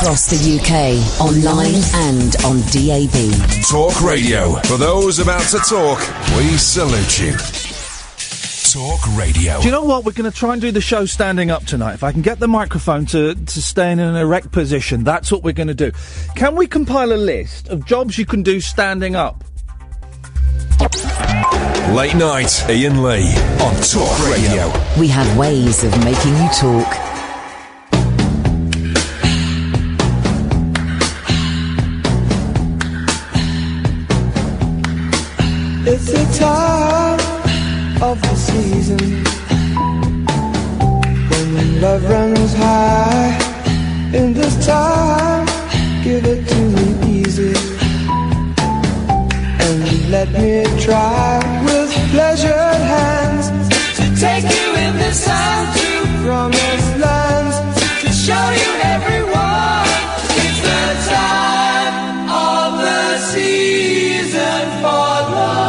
across the UK, online and on DAB. Talk Radio. For those about to talk, we salute you. Talk Radio. Do you know what? We're going to try and do the show standing up tonight. If I can get the microphone to stay in an erect position, that's what we're going to do. Can we compile a list of jobs you can do standing up? Late night, Iain Lee on Talk Radio. We have ways of making you talk. It's the time of the season when love runs high. In this time, give it to me easy and let me try with pleasured hands to take you in this time to promised lands, to show you everyone. It's the time of the season for loving.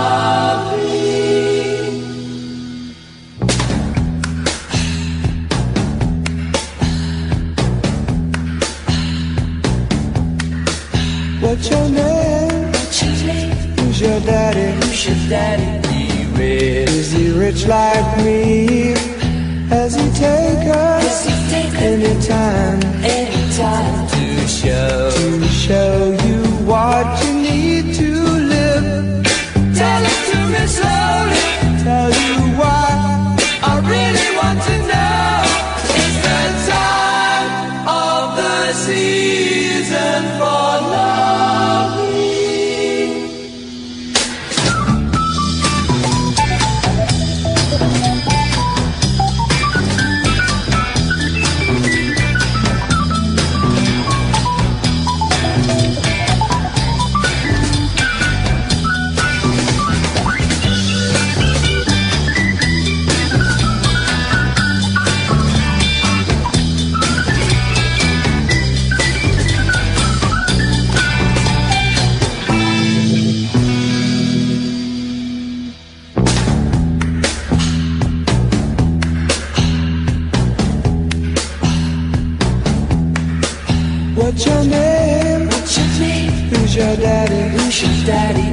What's your name? What's your name? Who's your daddy? Who's your daddy? Is he rich like me? Has he take us anytime to show you what you need to live? Tell it to me slowly. Tell you why I really want to know. It's the time of the season for loving. What's your name? What's your name? Who's your daddy? Who's your daddy?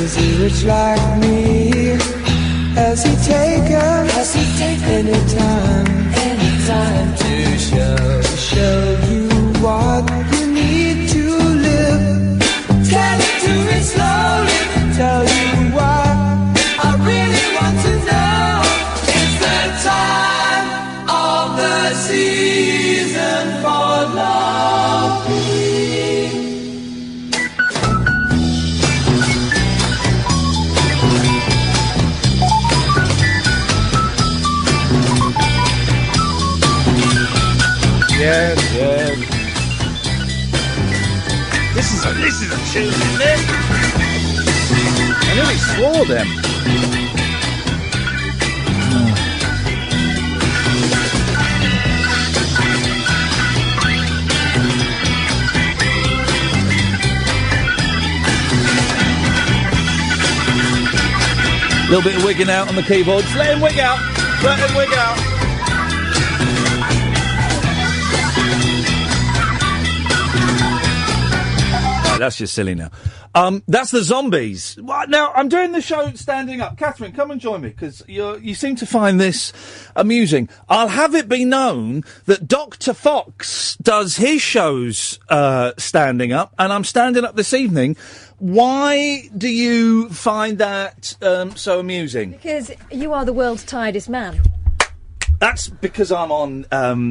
Is he rich like me? Has he taken anytime to show you what you need to live? Tell it to me slowly. Tell you why I really want to know. It's the time of the season for loving. Yes. This is a tune, isn't it? I nearly swore them. Little bit of wigging out on the keyboards. Let him wig out. Let him wig out. Right, that's just silly now. That's the Zombies. Now, I'm doing the show standing up. Catherine, come and join me, because you seem to find this amusing. I'll have it be known that Dr. Fox does his shows standing up, and I'm standing up this evening. Why do you find that so amusing? Because you are the world's tiredest man. That's because I'm on.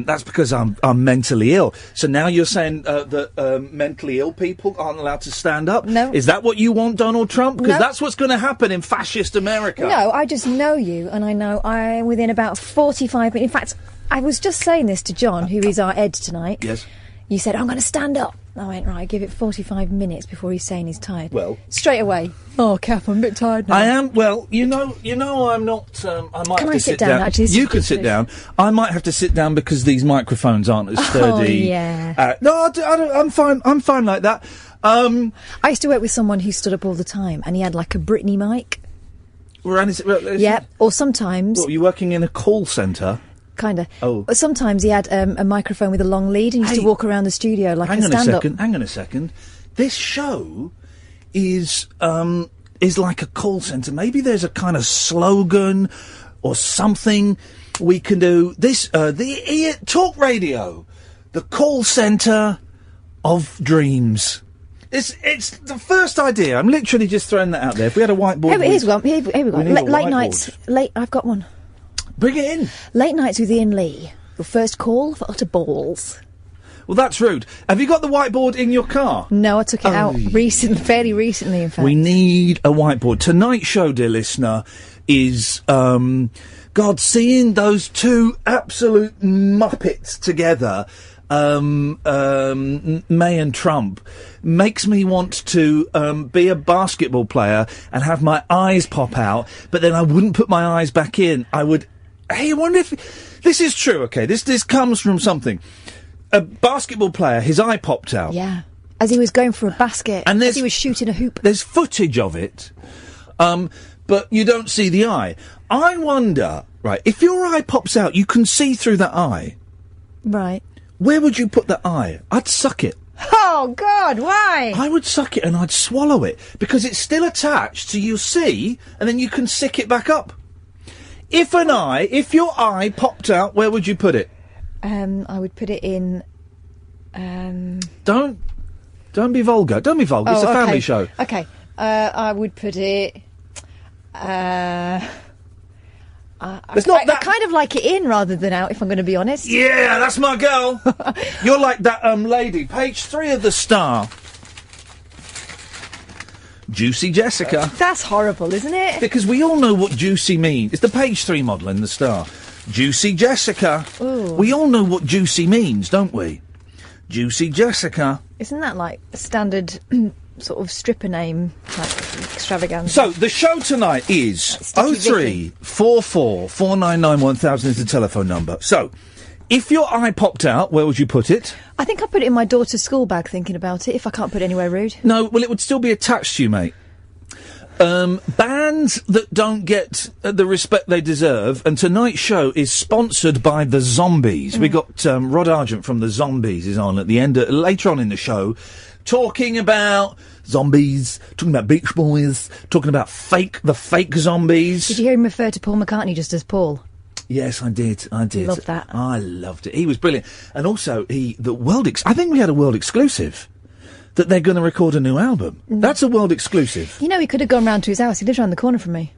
That's because I'm mentally ill. So now you're saying that mentally ill people aren't allowed to stand up? No. Is that what you want, Donald Trump? Because No. that's what's going to happen in fascist America. No, I just know you, and I know within about 45 minutes. In fact, I was just saying this to John, who is our Ed tonight. Yes. You said, I'm going to stand up. I went, right, give it 45 minutes before he's saying he's tired. Well. Straight away. Oh, Kath, I'm a bit tired now. I am. Well, you know, I'm not. I might Can have I to sit sit down, actually? This You is can sit down. ridiculous. I might have to sit down because these microphones aren't as sturdy. Oh, yeah. No, I'm fine. I'm fine like that. I used to work with someone who stood up all the time, and he had like a Britney mic. We're Yeah, or sometimes... What, are you working in a call centre? kind of. Oh. But sometimes he had a microphone with a long lead and used to walk around the studio like a stand-up. Hang on a second. This show is like a call centre. Maybe there's a kind of slogan or something we can do. This, Talk Radio, the call centre of dreams. It's the first idea. I'm literally just throwing that out there. If we had a whiteboard... Here's one. Here we go. We need a Late whiteboard. nights. I've got one. Bring it in. Late nights with Iain Lee. Your first call for utter balls. Well, that's rude. Have you got the whiteboard in your car? No, I took it out fairly recently, in fact. We need a whiteboard. Tonight's show, dear listener, is... God, seeing those two absolute muppets together... May and Trump makes me want to be a basketball player and have my eyes pop out, but then I wouldn't put my eyes back in. I would. Hey, I wonder if this is true. Okay, this comes from something. A basketball player, his eye popped out. Yeah, as he was going for a basket, and as he was shooting a hoop. There's footage of it, but you don't see the eye. I wonder, right? If your eye pops out, you can see through that eye, right? Where would you put that eye? I'd suck it. Oh, God, why? I would suck it and I'd swallow it, because it's still attached, so you see, and then you can sick it back up. If your eye popped out, where would you put it? I would put it in... Don't be vulgar. Don't be vulgar. It's a family show. Okay. I would put it... I kind of like it in rather than out, if I'm going to be honest. Yeah, that's my girl. You're like that lady. Page 3 of the Star. Juicy Jessica. That's horrible, isn't it? Because we all know what juicy means. It's the page 3 model in the Star. Juicy Jessica. Ooh. We all know what juicy means, don't we? Juicy Jessica. Isn't that like a standard sort of stripper name, like extravaganza? So, the show tonight is 0344 499 1000 is the telephone number. So, if your eye popped out, where would you put it? I think I put it in my daughter's school bag, thinking about it, if I can't put it anywhere rude. No, well, it would still be attached to you, mate. Bands that don't get the respect they deserve, and tonight's show is sponsored by the Zombies. We got Rod Argent from the Zombies is on at the end, later on in the show, talking about zombies, talking about Beach Boys, talking about the fake zombies. Did you hear him refer to Paul McCartney just as Paul? Yes, I did. Loved that. I loved it. He was brilliant. And also, I think we had a world exclusive that they're going to record a new album. That's a world exclusive. You know, he could have gone round to his house. He lives around the corner from me.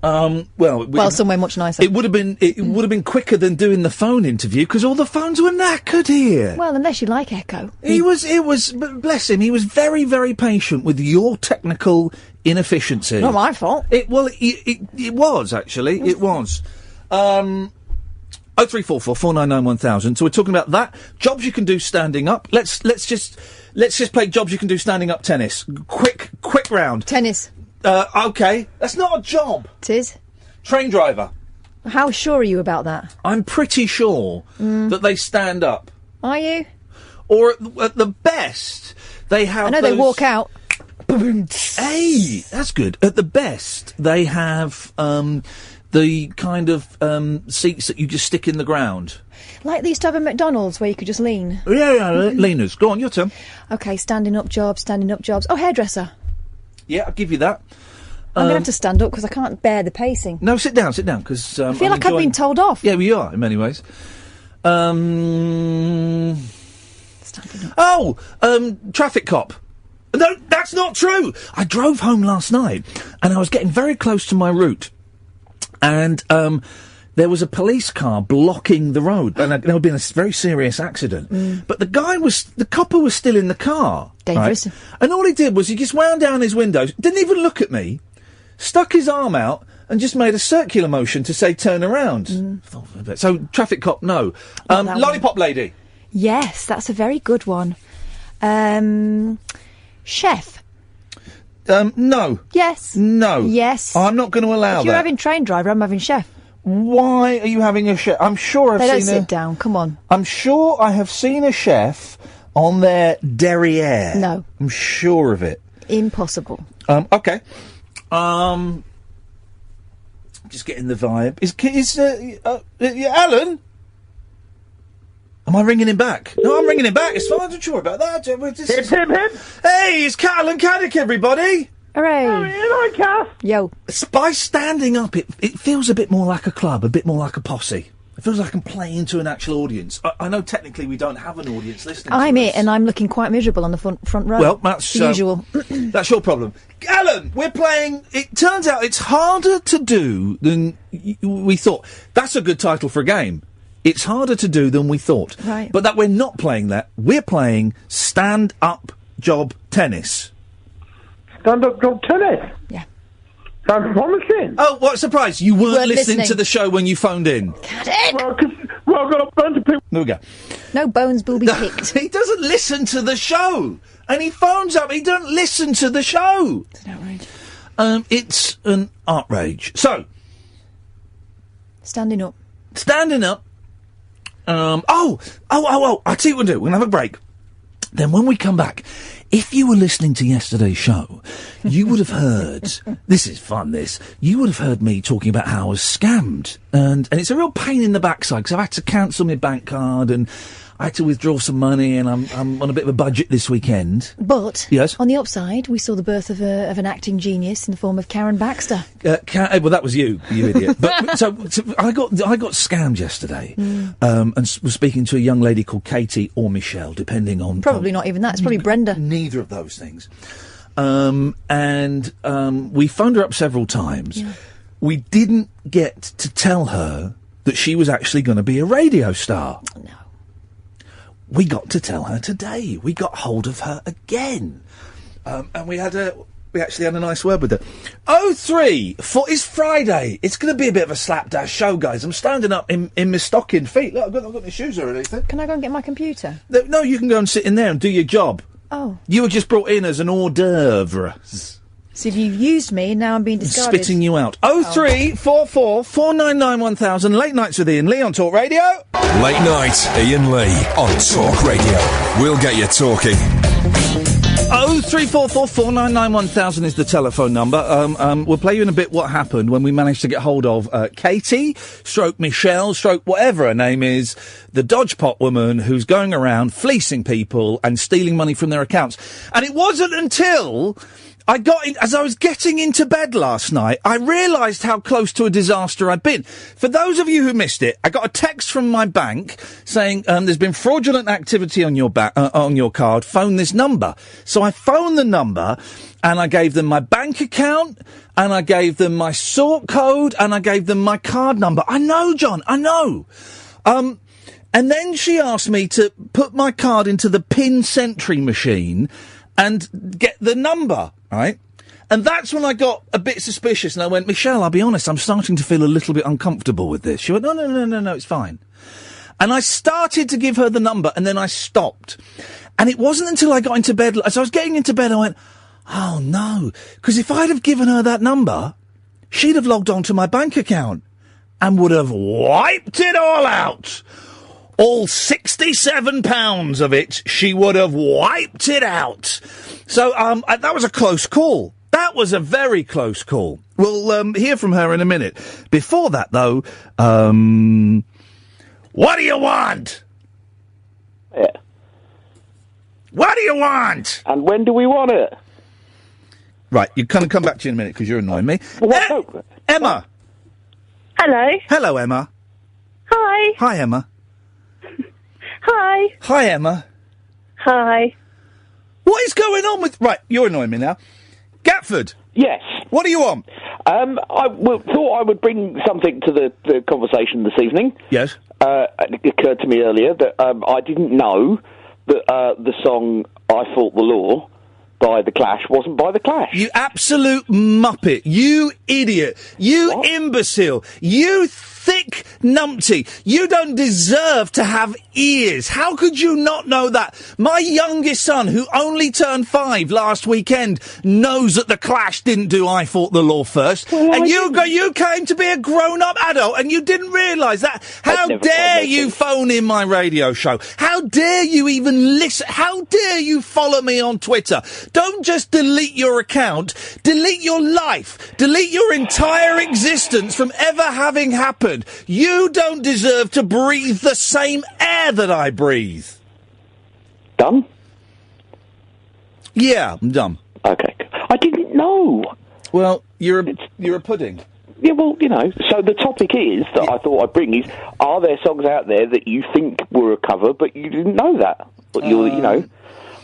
Well, somewhere much nicer. It would have been quicker than doing the phone interview, because all the phones were knackered here. Well, unless you like Echo. Bless him, he was very, very patient with your technical inefficiency. Not my fault. It was, actually. It was. 0344 499 1000. So we're talking about that. Jobs you can do standing up. Let's just play jobs you can do standing up tennis. Quick round. Tennis. Okay. That's not a job. It is. Train driver. How sure are you about that? I'm pretty sure that they stand up. Are you? Or at the best, they have I know they walk out. Hey, that's good. At the best, they have the kind of seats that you just stick in the ground. Like they used to have at McDonald's where you could just lean. Yeah, leaners. Go on, your turn. Okay, standing up jobs. Oh, hairdresser. Yeah, I'll give you that. I'm going to have to stand up because I can't bear the pacing. No, sit down, because... I feel like I've been told off. Yeah, we are, in many ways. Standing up. Oh, traffic cop. No, that's not true. I drove home last night, and I was getting very close to my route, and there was a police car blocking the road, and there had been a very serious accident. But the copper was still in the car. Dangerous. Right? And all he did was he just wound down his windows, didn't even look at me, stuck his arm out, and just made a circular motion to say turn around. So, traffic cop, no. Lollipop lady. Yes, that's a very good one. Chef. No. Yes. No. Yes. I'm not going to allow that. If you're having train driver, I'm having chef. Why are you having a chef? I'm sure They don't sit down, come on. I'm sure I have seen a chef on their derriere. No. I'm sure of it. Impossible. Okay. Just getting the vibe. Is Alan? Am I ringing him back? No, I'm ringing him back. It's fine. Don't you worry about that. Hip, hip, hip. Hey, it's Cattle and Caddick, everybody. Hooray. Hi, Cass. Yo. By standing up, it feels a bit more like a club, a bit more like a posse. It feels like I'm playing to an actual audience. I know technically we don't have an audience listening I'm to it, us. and I'm looking quite miserable on the front row. Well, that's the usual. That's your problem. Alan, we're playing... It turns out it's harder to do than we thought. That's a good title for a game. It's harder to do than we thought. Right. But that we're not playing that. We're playing stand-up job tennis. Stand-up job tennis? Yeah. Sounds promising. Oh, what a surprise. You weren't listening listening to the show when you phoned in. Caddick! Well, I've got a bunch of people... There we go. No bones will be picked. He doesn't listen to the show. And he phones up. He doesn't listen to the show. It's an outrage. It's an outrage. So... Standing up. Standing up. I'll tell you what we'll do. We're going to have a break. Then when we come back, if you were listening to yesterday's show, you would have heard, this is fun, you would have heard me talking about how I was scammed. And it's a real pain in the backside, because I've had to cancel my bank card, and I had to withdraw some money, and I'm on a bit of a budget this weekend. But, yes? On the upside, we saw the birth of an acting genius in the form of Karen Baxter. Well, that was you idiot. But so I got scammed yesterday, and was speaking to a young lady called Katie or Michelle, depending on... Probably not even that, it's probably Brenda. Neither of those things. We phoned her up several times. Yeah. We didn't get to tell her that she was actually going to be a radio star. No. We got to tell her today. We got hold of her again. And we actually had a nice word with her. 03-4, it's Friday. It's going to be a bit of a slapdash show, guys. I'm standing up in my stocking feet. Look, I've got my shoes or anything. Can I go and get my computer? No, you can go and sit in there and do your job. Oh. You were just brought in as an hors d'oeuvre. So you've used me, now I'm being discarded. Spitting you out. 0344 499 1000. Late Nights with Iain Lee on Talk Radio. Late Night, Iain Lee on Talk Radio. We'll get you talking. 0344 499 1000 is the telephone number. We'll play you in a bit what happened when we managed to get hold of Katie, stroke Michelle, stroke whatever her name is, the dodgepot woman who's going around fleecing people and stealing money from their accounts. And it wasn't until... as I was getting into bed last night, I realised how close to a disaster I'd been. For those of you who missed it, I got a text from my bank saying, there's been fraudulent activity on your on your card, phone this number. So I phoned the number, and I gave them my bank account, and I gave them my sort code, and I gave them my card number. I know, John, I know. And then she asked me to put my card into the PIN Sentry machine and get the number, right? And that's when I got a bit suspicious, and I went, Michelle, I'll be honest, I'm starting to feel a little bit uncomfortable with this. She went, no, it's fine. And I started to give her the number, and then I stopped. And it wasn't until I got into bed, as I was getting into bed, I went, oh no, because if I'd have given her that number, she'd have logged on to my bank account and would have wiped it all out. All £67 of it, she would have wiped it out. So, that was a close call. That was a very close call. We'll, hear from her in a minute. Before that, though, what do you want? Yeah. What do you want? And when do we want it? Right, you're going to come back to you in a minute because you're annoying me. What? Emma. Hello. Hello, Emma. Hi. Hi, Emma. Hi. Hi, Emma. Hi. What is going on with... Right, you're annoying me now. Gatford. Yes. What do you want? I thought I would bring something to the conversation this evening. Yes. It occurred to me earlier that I didn't know that the song I Fought the Law by The Clash wasn't by The Clash. You absolute muppet. You idiot. You imbecile. You thick numpty. You don't deserve to have ears. How could you not know that? My youngest son, who only turned 5 last weekend, knows that The Clash didn't do I Fought the Law first. Well, and you came to be a grown-up adult and you didn't realise that. How dare you phone in my radio show? How dare you even listen? How dare you follow me on Twitter? Don't just delete your account. Delete your life. Delete your entire existence from ever having happened. Gatford. You don't deserve to breathe the same air that I breathe. Done? Yeah, I'm done. Okay. I didn't know. Well, you're a pudding. Yeah, well, you know, so the topic is, that I thought I'd bring is, are there songs out there that you think were a cover, but you didn't know that? But you know,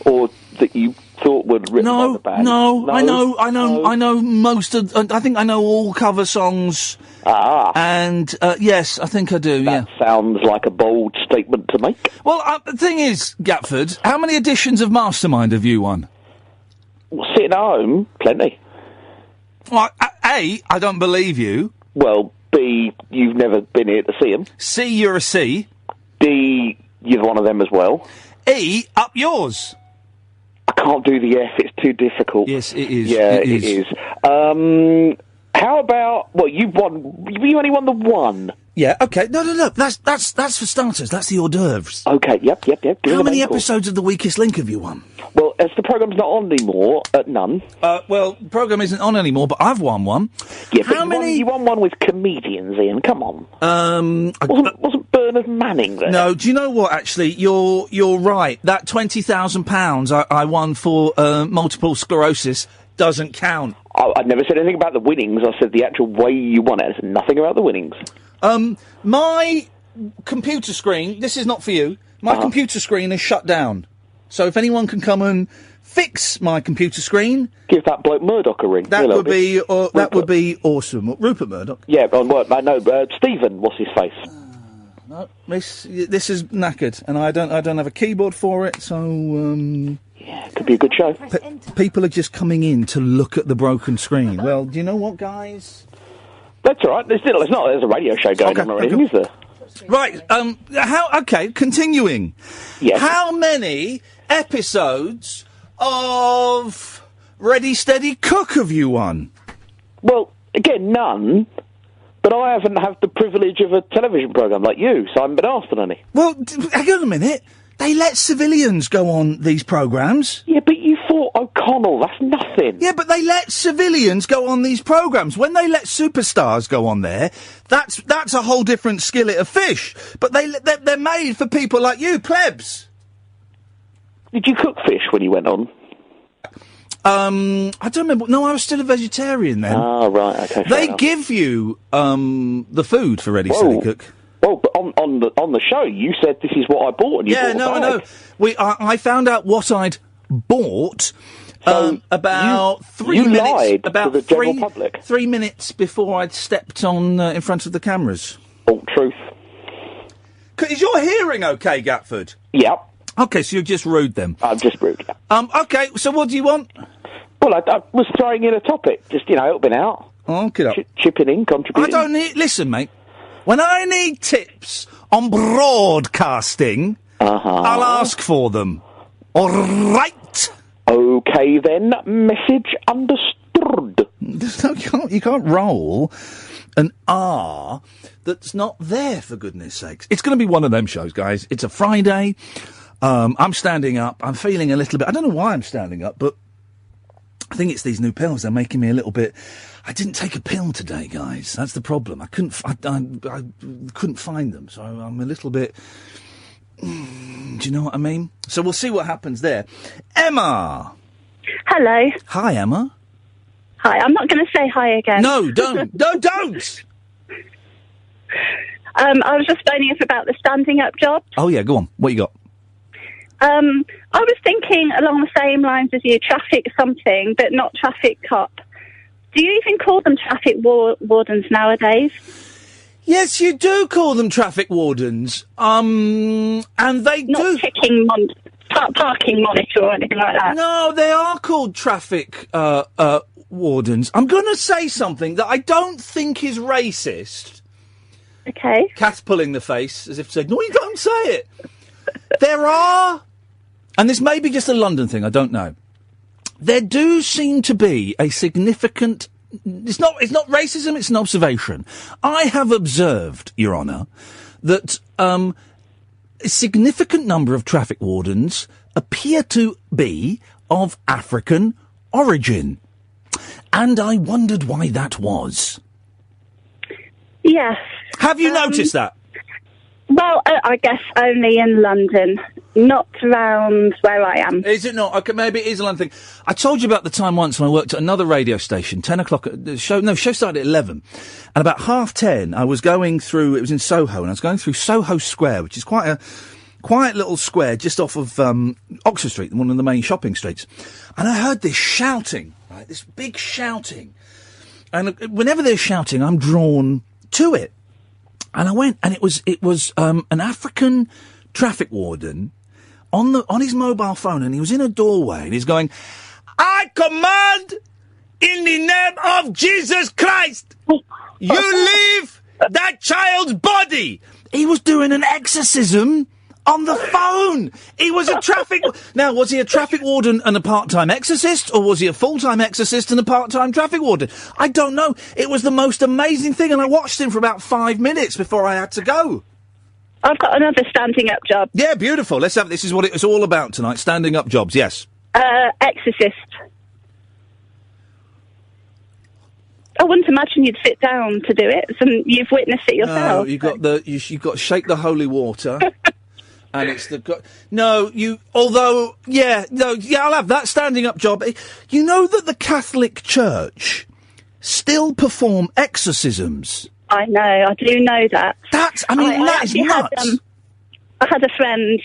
or that you thought were written by the band? No, I know most of, I think I know all cover songs. And, yes, I think I do, That sounds like a bold statement to make. Well, the thing is, Gatford, how many editions of Mastermind have you won? Well, sitting at home, plenty. Well, A, I don't believe you. Well, B, you've never been here to see them. C, you're a C. D, you're one of them as well. E, up yours. I can't do the F, it's too difficult. Yes, it is. Yeah, it is. How about, well, you only won the one. Yeah, okay. No. That's for starters. That's the hors d'oeuvres. Okay, yep. How many episodes of The Weakest Link have you won? Well, as the programme's not on anymore, none. Well, the programme isn't on anymore, but I've won one. Yeah, but you won one with comedians, Ian, come on. Wasn't Bernard Manning there? No, do you know what, actually? You're right. That £20,000 I won for multiple sclerosis doesn't count. I'd never said anything about the winnings. I said the actual way you won it. I said nothing about the winnings. My computer screen, this is not for you, my computer screen is shut down. So if anyone can come and fix my computer screen... Give that bloke Murdoch a ring. That would be awesome. Rupert Murdoch? Yeah, on what? I know, Stephen, what's his face? No, this is knackered, and I don't have a keyboard for it, so... Yeah, it could be a good show. People are just coming in to look at the broken screen. Well, do you know what, guys? That's all right. There's a radio show going on or anything, is there? Right, continuing. Yes. How many episodes of Ready Steady Cook have you won? Well, again, none. But I haven't had the privilege of a television programme like you, so I haven't been asked on any. Well, hang on a minute. They let civilians go on these programmes. Yeah, but you fought O'Connell. That's nothing. Yeah, but they let civilians go on these programmes. When they let superstars go on there, that's a whole different skillet of fish. But they're made for people like you, plebs. Did you cook fish when you went on? I don't remember. No, I was still a vegetarian then. Oh, right, okay. They give you the food for Ready Steady Cook. Well, but on the show, you said this is what I bought, and you bought a bag. I know. I found out what I'd bought about 3 minutes. Lied about to the general public. 3 minutes before I'd stepped on in front of the cameras. Oh, truth. Is your hearing okay, Gatford? Yep. Okay, so you're just rude then. I'm just rude. Yeah. Okay. So what do you want? Well, I was throwing in a topic, just helping out. Okay. Chipping in, contributing. I don't need. Listen, mate. When I need tips on broadcasting, I'll ask for them. All right. Okay, then. Message understood. You can't roll an R that's not there, for goodness sakes. It's going to be one of them shows, guys. It's a Friday. I'm standing up. I'm feeling a little bit... I don't know why I'm standing up, but I think it's these new pills. They're making me a little bit... I didn't take a pill today, guys. That's the problem. I couldn't find them, so I'm a little bit... Do you know what I mean? So we'll see what happens there. Emma! Hello. Hi, Emma. Hi, I'm not going to say hi again. No, don't. No, don't! I was just phoning up about the standing up job. Oh, yeah, go on. What you got? I was thinking along the same lines as you, traffic something, but not traffic cop. Do you even call them traffic wardens nowadays? Yes, you do call them traffic wardens. And they not checking parking monitor or anything like that. No, they are called traffic wardens. I'm going to say something that I don't think is racist. Okay. Kath pulling the face as if saying, no, you don't say it. There are, and this may be just a London thing, I don't know. There do seem to be a significant... It's not racism, it's an observation. I have observed, Your Honour, that a significant number of traffic wardens appear to be of African origin. And I wondered why that was. Yes, Have you noticed that? Well, I guess only in London, not around where I am. Is it not? Okay, maybe it is a London thing. I told you about the time once when I worked at another radio station, 10 o'clock, the show started at 11. And about 10:30, I was going through, it was in Soho, and I was going through Soho Square, which is quite a quiet little square just off of Oxford Street, one of the main shopping streets. And I heard this shouting, right, this big shouting. And whenever they're shouting, I'm drawn to it. And I went, and it was an African traffic warden on his mobile phone, and he was in a doorway, and he's going, "I command in the name of Jesus Christ, you leave that child's body." He was doing an exorcism on the phone. He was a traffic... Now, was he a traffic warden and a part-time exorcist, or was he a full-time exorcist and a part-time traffic warden? I don't know. It was the most amazing thing, and I watched him for about 5 minutes before I had to go. I've got another standing up job. Yeah, beautiful. Let's have... This is what it's all about tonight. Standing up jobs, yes. Exorcist. I wouldn't imagine you'd sit down to do it. You've witnessed it yourself. No, you've got to shake the holy water. And it's I'll have that standing up job. You know that the Catholic Church still perform exorcisms? I know, I do know that. That is nuts. I had a friend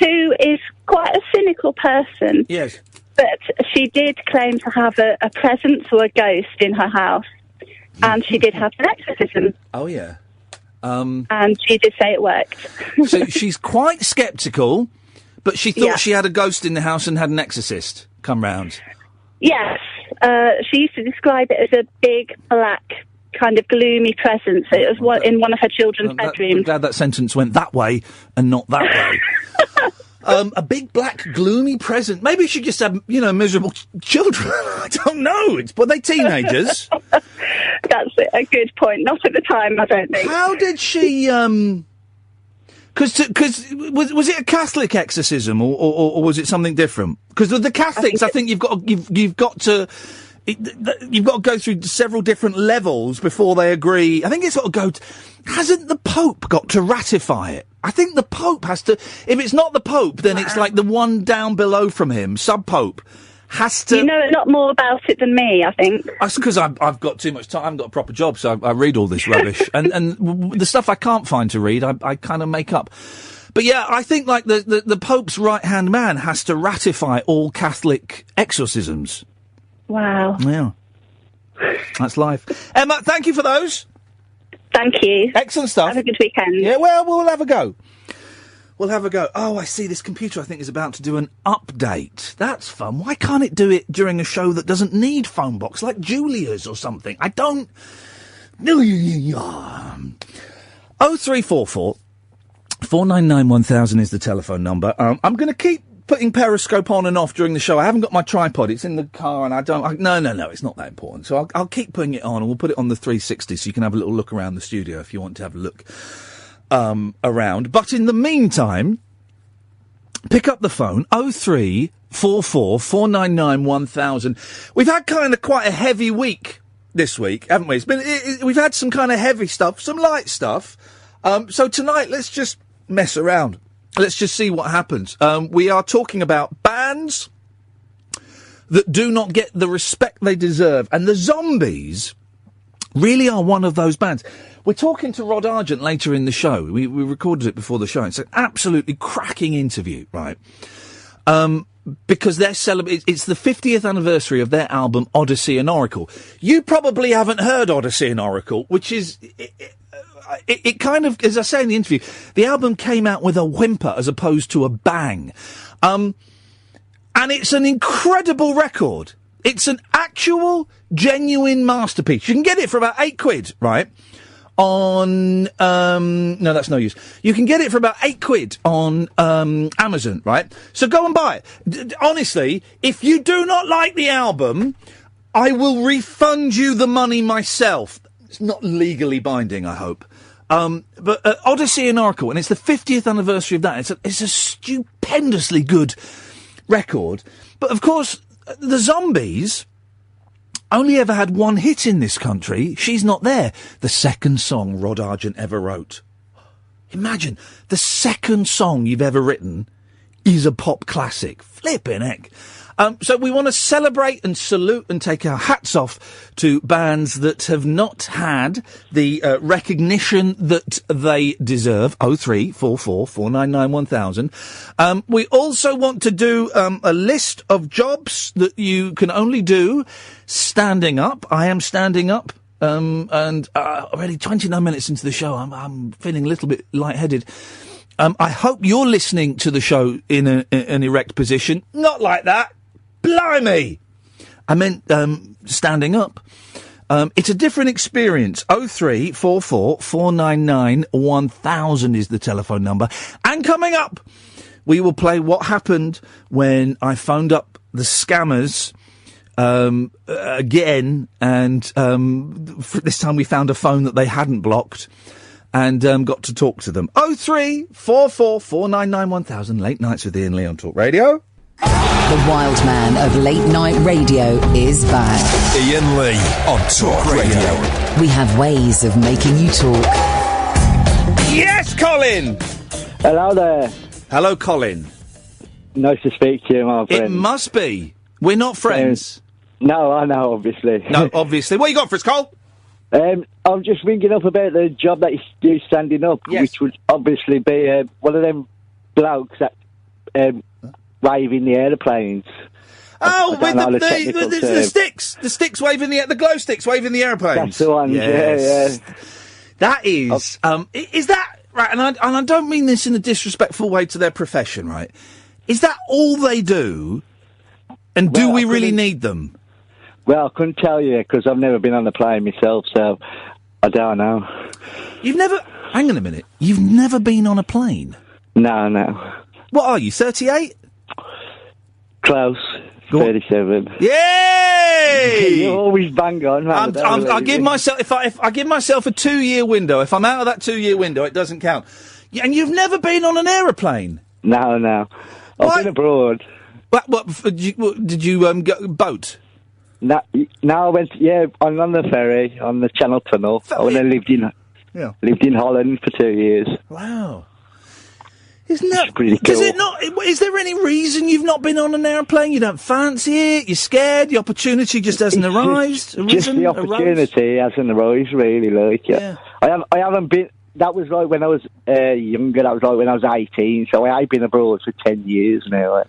who is quite a cynical person. Yes. But she did claim to have a presence or a ghost in her house. And she did have an exorcism. Oh, yeah. And she did say it worked. So she's quite sceptical, but she thought she had a ghost in the house and had an exorcist come round. Yes. She used to describe it as a big, black, kind of gloomy presence. It was in one of her children's bedrooms. I'm glad that sentence went that way and not that way. A big, black, gloomy present. Maybe she just had, miserable children. I don't know. Were they teenagers? That's a good point. Not at the time, I don't think. How did she, Because was it a Catholic exorcism or was it something different? Because the Catholics, I think you've got to go through several different levels before they agree. I think it's got to go. Hasn't the Pope got to ratify it? I think the Pope has to. If it's not the Pope, then it's like the one down below from him, sub-Pope, has to. You know a lot more about it than me, I think. That's because I've got too much time. I haven't got a proper job, so I read all this rubbish. and the stuff I can't find to read, I kind of make up. But yeah, I think like the Pope's right-hand man has to ratify all Catholic exorcisms. Wow. Yeah. That's life. Emma, thank you for those. Thank you. Excellent stuff. Have a good weekend. Yeah, well, we'll have a go. We'll have a go. Oh, I see. This computer, I think, is about to do an update. That's fun. Why can't it do it during a show that doesn't need phone box, like Julia's or something? I don't... 0344 499 1000 is the telephone number. I'm going to keep putting Periscope on and off during the show. I haven't got my tripod. It's in the car and I don't... No, it's not that important. So I'll keep putting it on and we'll put it on the 360 so you can have a little look around the studio if you want to have a look around. But in the meantime, pick up the phone, 0344 499 1000. We've had kind of quite a heavy week this week, haven't we? We've had some kind of heavy stuff, some light stuff. So tonight, let's just mess around. Let's just see what happens. We are talking about bands that do not get the respect they deserve. And the Zombies really are one of those bands. We're talking to Rod Argent later in the show. We recorded it before the show. It's an absolutely cracking interview, right? Because they're it's the 50th anniversary of their album Odyssey and Oracle. You probably haven't heard Odyssey and Oracle, which is... It kind of, as I say in the interview, the album came out with a whimper as opposed to a bang. And it's an incredible record. It's an actual, genuine masterpiece. You can get it for about £8, right? On, no, that's no use. You can get it for about £8 on, Amazon, right? So go and buy it. Honestly, if you do not like the album, I will refund you the money myself. It's not legally binding, I hope. But Odyssey and Oracle, and it's the 50th anniversary of that. It's a stupendously good record. But of course, the Zombies only ever had one hit in this country. She's not there. The second song Rod Argent ever wrote. Imagine, the second song you've ever written is a pop classic. Flippin' heck. So we want to celebrate and salute and take our hats off to bands that have not had the recognition that they deserve. 0344 499 1000. We also want to do a list of jobs that you can only do standing up. I am standing up. And already 29 minutes into the show, I'm feeling a little bit lightheaded. I hope you're listening to the show in an erect position. Not like that. Blimey! I meant standing up. It's a different experience. 0344 499 1000 is the telephone number. And coming up, we will play What Happened When I Phoned Up the Scammers again, and this time we found a phone that they hadn't blocked and got to talk to them. 0344 499 1000. Late Nights with Iain Lee on Talk Radio. The wild man of late night radio is back. Iain Lee on Talk Radio. We have ways of making you talk. Yes, Colin! Hello there. Hello, Colin. Nice to speak to you, my friend. It must be. We're not friends. No, I know, obviously. No, obviously. What you got for us, Cole? I'm just ringing up about the job that you do standing up, yes, which would obviously be one of them blokes that waving the aeroplanes. Oh, with the sticks. The sticks waving the glow sticks waving the aeroplanes. That's the one, yes. yeah. That is, is that, right, and I don't mean this in a disrespectful way to their profession, right? Is that all they do? And do we really need them? Well, I couldn't tell you, because I've never been on a plane myself, so I don't know. You've never, hang on a minute, you've never been on a plane? No. What are you, 38? Close. 37. Yay! You always bang on. I give myself, if I give myself a 2-year window, if I'm out of that 2-year window, it doesn't count. Yeah, and you've never been on an aeroplane? No. I've been abroad. What did you go boat? No, I went. Yeah, on the ferry on the Channel Tunnel. I lived in Holland for 2 years. Wow, isn't that pretty cool? Does it not? Is there any reason you've not been on an aeroplane? You don't fancy it? You're scared? The opportunity just hasn't arisen? Just the opportunity hasn't arisen, really. I haven't been. That was like when I was younger. That was like when I was 18. So I've been abroad for 10 years now.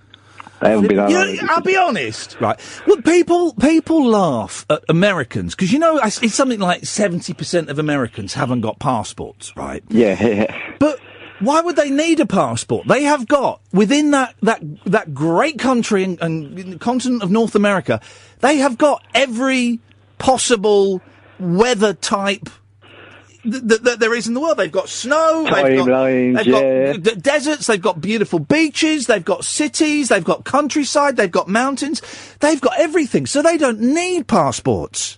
I haven't been on. I'll be honest, right? Well, people laugh at Americans because it's something like 70% of Americans haven't got passports, right? Yeah. But why would they need a passport? They have got within that great country and the continent of North America, they have got every possible weather type that there is in the world. They've got snow, they've got deserts, they've got beautiful beaches, they've got cities, they've got countryside, they've got mountains, they've got everything, so they don't need passports.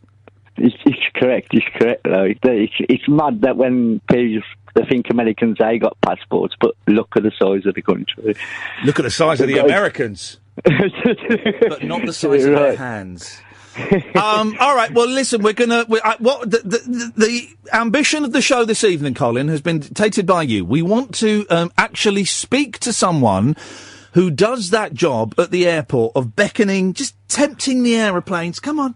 It's correct. It's mad that when people they think Americans they got passports, but look at the size of the country. Look at the size of the Americans, but not the size of their hands. All right. Well, listen. The ambition of the show this evening, Colin, has been dictated by you. We want to actually speak to someone who does that job at the airport of beckoning, just tempting the aeroplanes. Come on,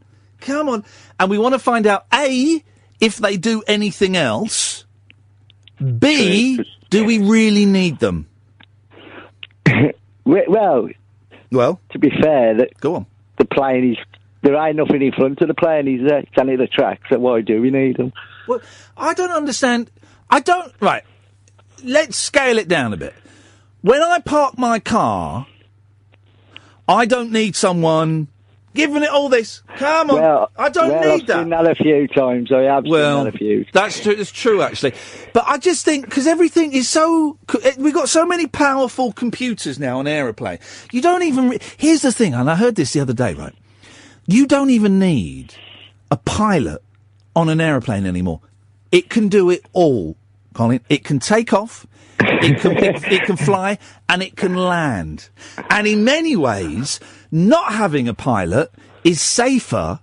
and we want to find out A, if they do anything else. B, do we really need them? Well, to be fair, go on. The plane is. There ain't nothing in front of the plane, is there? It's only the tracks, so why do we need them? Well, I don't understand. Right, let's scale it down a bit. When I park my car, I don't need someone giving it all this. Come on, I don't need that. I've seen that a few times. I have seen that a few. That's true. It's true, actually. But I just think because everything is so, we've got so many powerful computers now on aeroplane. You don't even. Here's the thing, and I heard this the other day. Right, you don't even need a pilot on an aeroplane anymore. It can do it all, Colin. It can take off. It can fly and it can land. And in many ways, not having a pilot is safer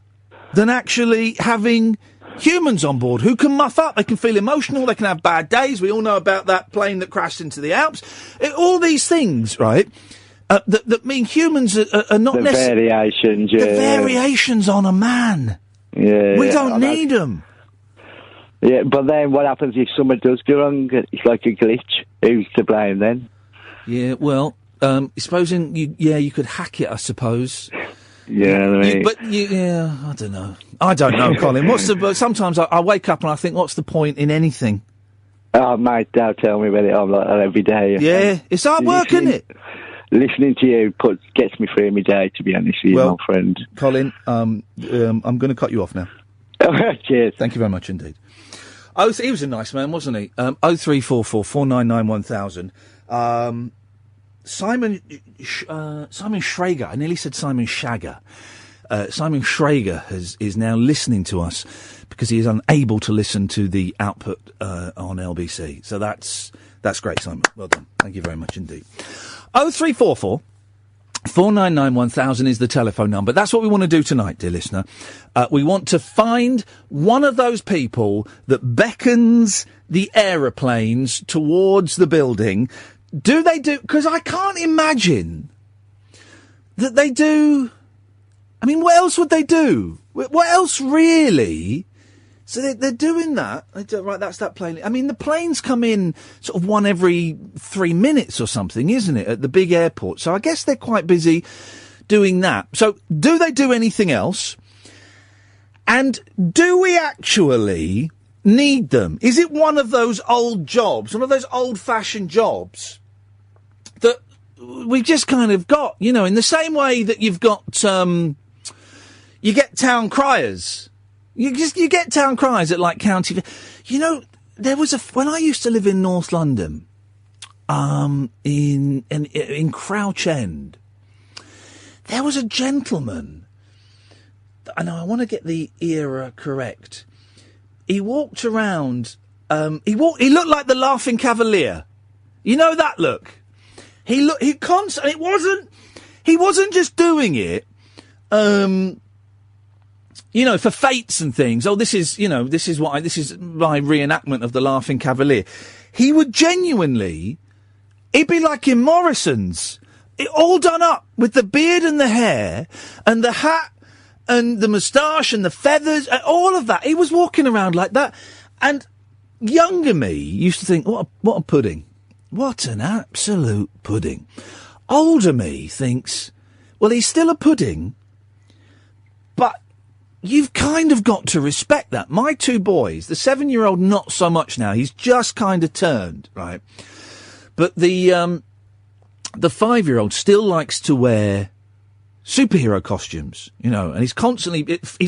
than actually having humans on board who can muff up. They can feel emotional. They can have bad days. We all know about that plane that crashed into the Alps. All these things, right, that mean humans are not necessarily... variations, yeah. The variations on a man. Yeah. We don't need them. Yeah, but then what happens if someone does go wrong? It's like a glitch. Who's to blame then? Yeah, well, supposing you could hack it, I suppose. Yeah, I mean... I don't know. I don't know, Colin. But sometimes I wake up and I think, what's the point in anything? Oh, mate, don't tell me about it. I'm like that every day. Yeah, it's hard work, isn't it? Listening to you gets me through my day, to be honest with you, my friend. Colin, I'm going to cut you off now. Cheers. Thank you very much indeed. He was a nice man, wasn't he? 0344 499 1000. Simon Schrager. I nearly said Simon Shagger. Simon Schrager is now listening to us because he is unable to listen to the output on LBC. So that's great, Simon. Well done. Thank you very much indeed. 0344 499 1000 is the telephone number. That's what we want to do tonight, dear listener. We want to find one of those people that beckons the aeroplanes towards the building. Do they do... Because I can't imagine that they do... I mean, what else would they do? What else, really? So they're doing that. Right, that's that plane. I mean, the planes come in sort of one every 3 minutes or something, isn't it, at the big airport? So I guess they're quite busy doing that. So do they do anything else? And do we actually need them? Is it one of those old jobs, one of those old-fashioned jobs that we've just kind of got, you know, in the same way that you've got, you get town criers. You get town criers at, like, county... You know, there was when I used to live in North London, in Crouch End, there was a gentleman, I know I want to get the era correct, he walked around, he looked like the Laughing Cavalier. You know that look? He wasn't just doing it, you know, for fates and things. Oh, this is my reenactment of the Laughing Cavalier. He would genuinely, it'd be like in Morrison's, all done up with the beard and the hair and the hat and the moustache and the feathers, all of that. He was walking around like that. And younger me used to think, what a pudding. What an absolute pudding. Older me thinks, well, he's still a pudding, but you've kind of got to respect that. My two boys, the 7-year-old, not so much now. He's just kind of turned, right? But the 5-year-old still likes to wear superhero costumes, you know, and he's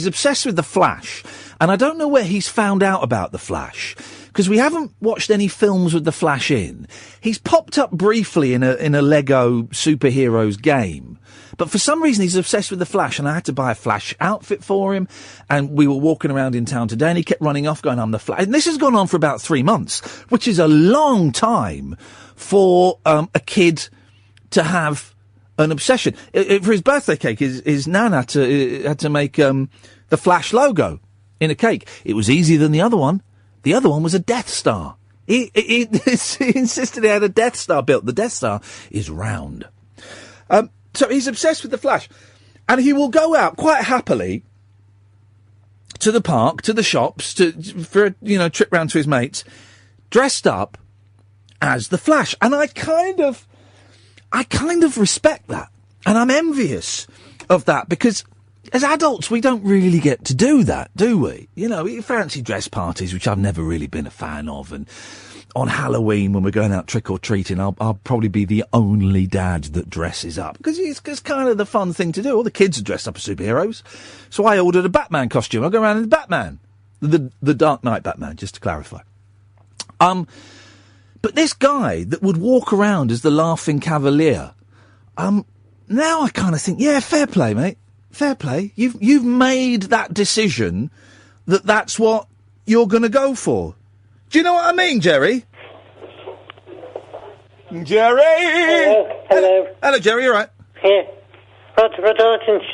obsessed with The Flash. And I don't know where he's found out about The Flash, because we haven't watched any films with The Flash in. He's popped up briefly in a Lego superheroes game. But for some reason, he's obsessed with The Flash, and I had to buy a Flash outfit for him. And we were walking around in town today, and he kept running off, going, I'm the Flash. And this has gone on for about 3 months, which is a long time for a kid to have an obsession. For his birthday cake, his nan had to make the Flash logo in a cake. It was easier than the other one. The other one was a Death Star. He insisted he had a Death Star built. The Death Star is round. So he's obsessed with The Flash. And he will go out quite happily to the park, to the shops, for a trip round to his mates, dressed up as The Flash. And I kind of respect that. And I'm envious of that, because as adults, we don't really get to do that, do we? You know, fancy dress parties, which I've never really been a fan of, and on Halloween, when we're going out trick-or-treating, I'll probably be the only dad that dresses up, because it's kind of the fun thing to do. All the kids are dressed up as superheroes. So I ordered a Batman costume. I'll go around in Batman. The Dark Knight Batman, just to clarify. But this guy that would walk around as the Laughing Cavalier, now I kind of think, yeah, fair play, mate. Fair play. You've made that decision that's what you're going to go for. Do you know what I mean, Jerry? Jerry! Hello. Hello, Jerry, you all right? Yeah. Rod Argent's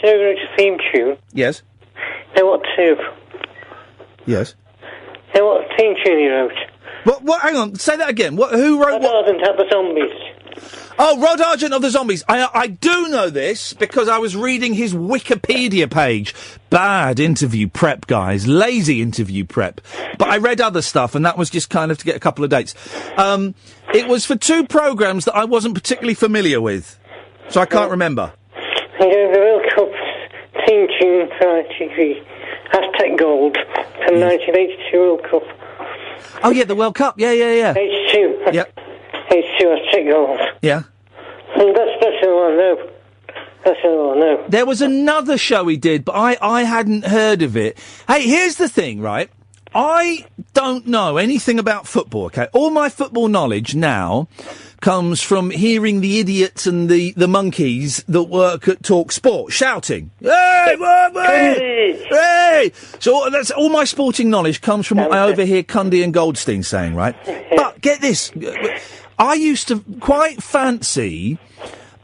theme tune. Yes. Know what tube? Yes. Know what theme tune he wrote? What? Hang on. Say that again. Who wrote? Rod Argent had the Zombies. Oh, Rod Argent of the Zombies. I do know this because I was reading his Wikipedia page. Bad interview prep, guys. Lazy interview prep. But I read other stuff, and that was just kind of to get a couple of dates. It was for 2 programmes that I wasn't particularly familiar with, so I can't remember. He gave the World Cup theme tune for ITV. Aztec Gold from 1982 World Cup. Oh, yeah, the World Cup. Yeah. H2. Yep. H2 Aztec Gold. Yeah. And that's the one I know. That's the one I know. There was another show he did, but I hadn't heard of it. Hey, here's the thing, right? I don't know anything about football, okay? All my football knowledge now comes from hearing the idiots and the monkeys that work at Talk Sport shouting, "Hey, hey, hey!" So that's all my sporting knowledge comes from what I overhear Cundy and Goldstein saying, right? But get this, I used to quite fancy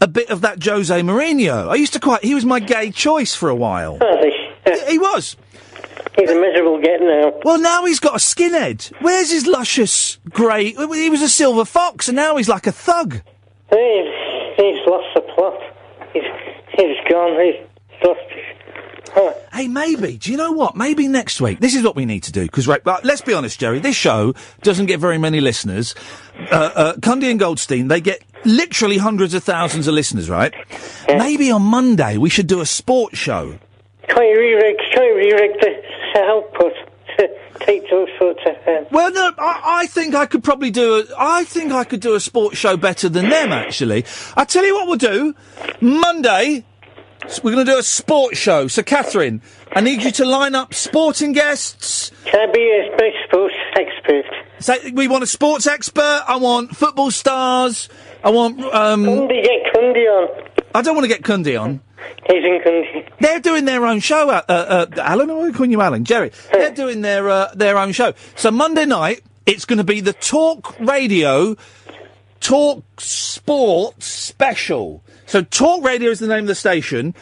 a bit of that Jose Mourinho. He was my gay choice for a while. He was. He's a miserable get now. Well, now he's got a skinhead. Where's his luscious grey? He was a silver fox, and now he's like a thug. He's lost the plot. He's gone. He's lost his... Hey, maybe. Do you know what? Maybe next week. This is what we need to do. Because, right, let's be honest, Jerry. This show doesn't get very many listeners. Cundy and Goldstein, they get literally hundreds of thousands of listeners, right? Yeah. Maybe on Monday we should do a sports show. Can't you re-rig the output to take those sorts of... Well, no, I think I could probably do a sports show better than them, actually. I tell you what we'll do. Monday, we're going to do a sports show. So, Catherine, I need you to line up sporting guests. Can I be a sports expert? So, we want a sports expert. I want football stars. I want... Get Cundy on. I don't want to get Cundy on. He's in Cundy. They're doing their own show, Alan, or am I calling you Alan? Jerry. They're doing their own show. So Monday night, it's going to be the Talk Radio, Talk Sports Special. So Talk Radio is the name of the station.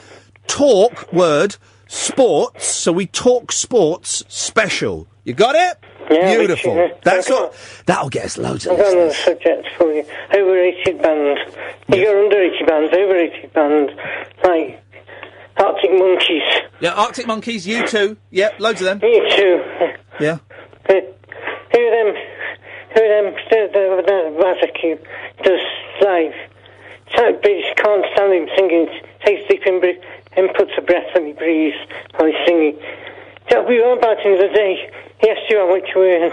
Talk, word, sports. So we talk sports special. You got it? Yeah, beautiful. That's what. That'll get us loads of I've got another subject for you. Overrated bands. You got underrated bands, overrated bands, like Arctic Monkeys. Yeah, Arctic Monkeys, U2. Yeah, loads of them. U2. Yeah. Who of them Razakube does live? But he can't stand him singing. Takes deep inputs of breath when he breathes while he's singing. We were about him the other day. He asked you how much you earn.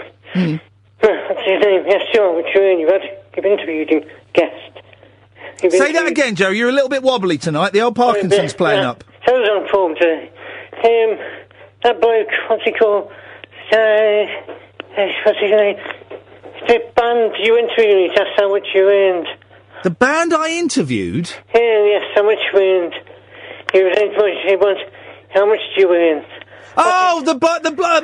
What's his name? He asked you how much you earn. You've interviewed him, guest. Say that again, Joe. You're a little bit wobbly tonight. The old Parkinson's playing up. I was on form today. That bloke, what's he called? What's his name? The band you interviewed, he asked how much you earned. The band I interviewed? Yes, how much you earned. He wants, how much do you earn? Oh, the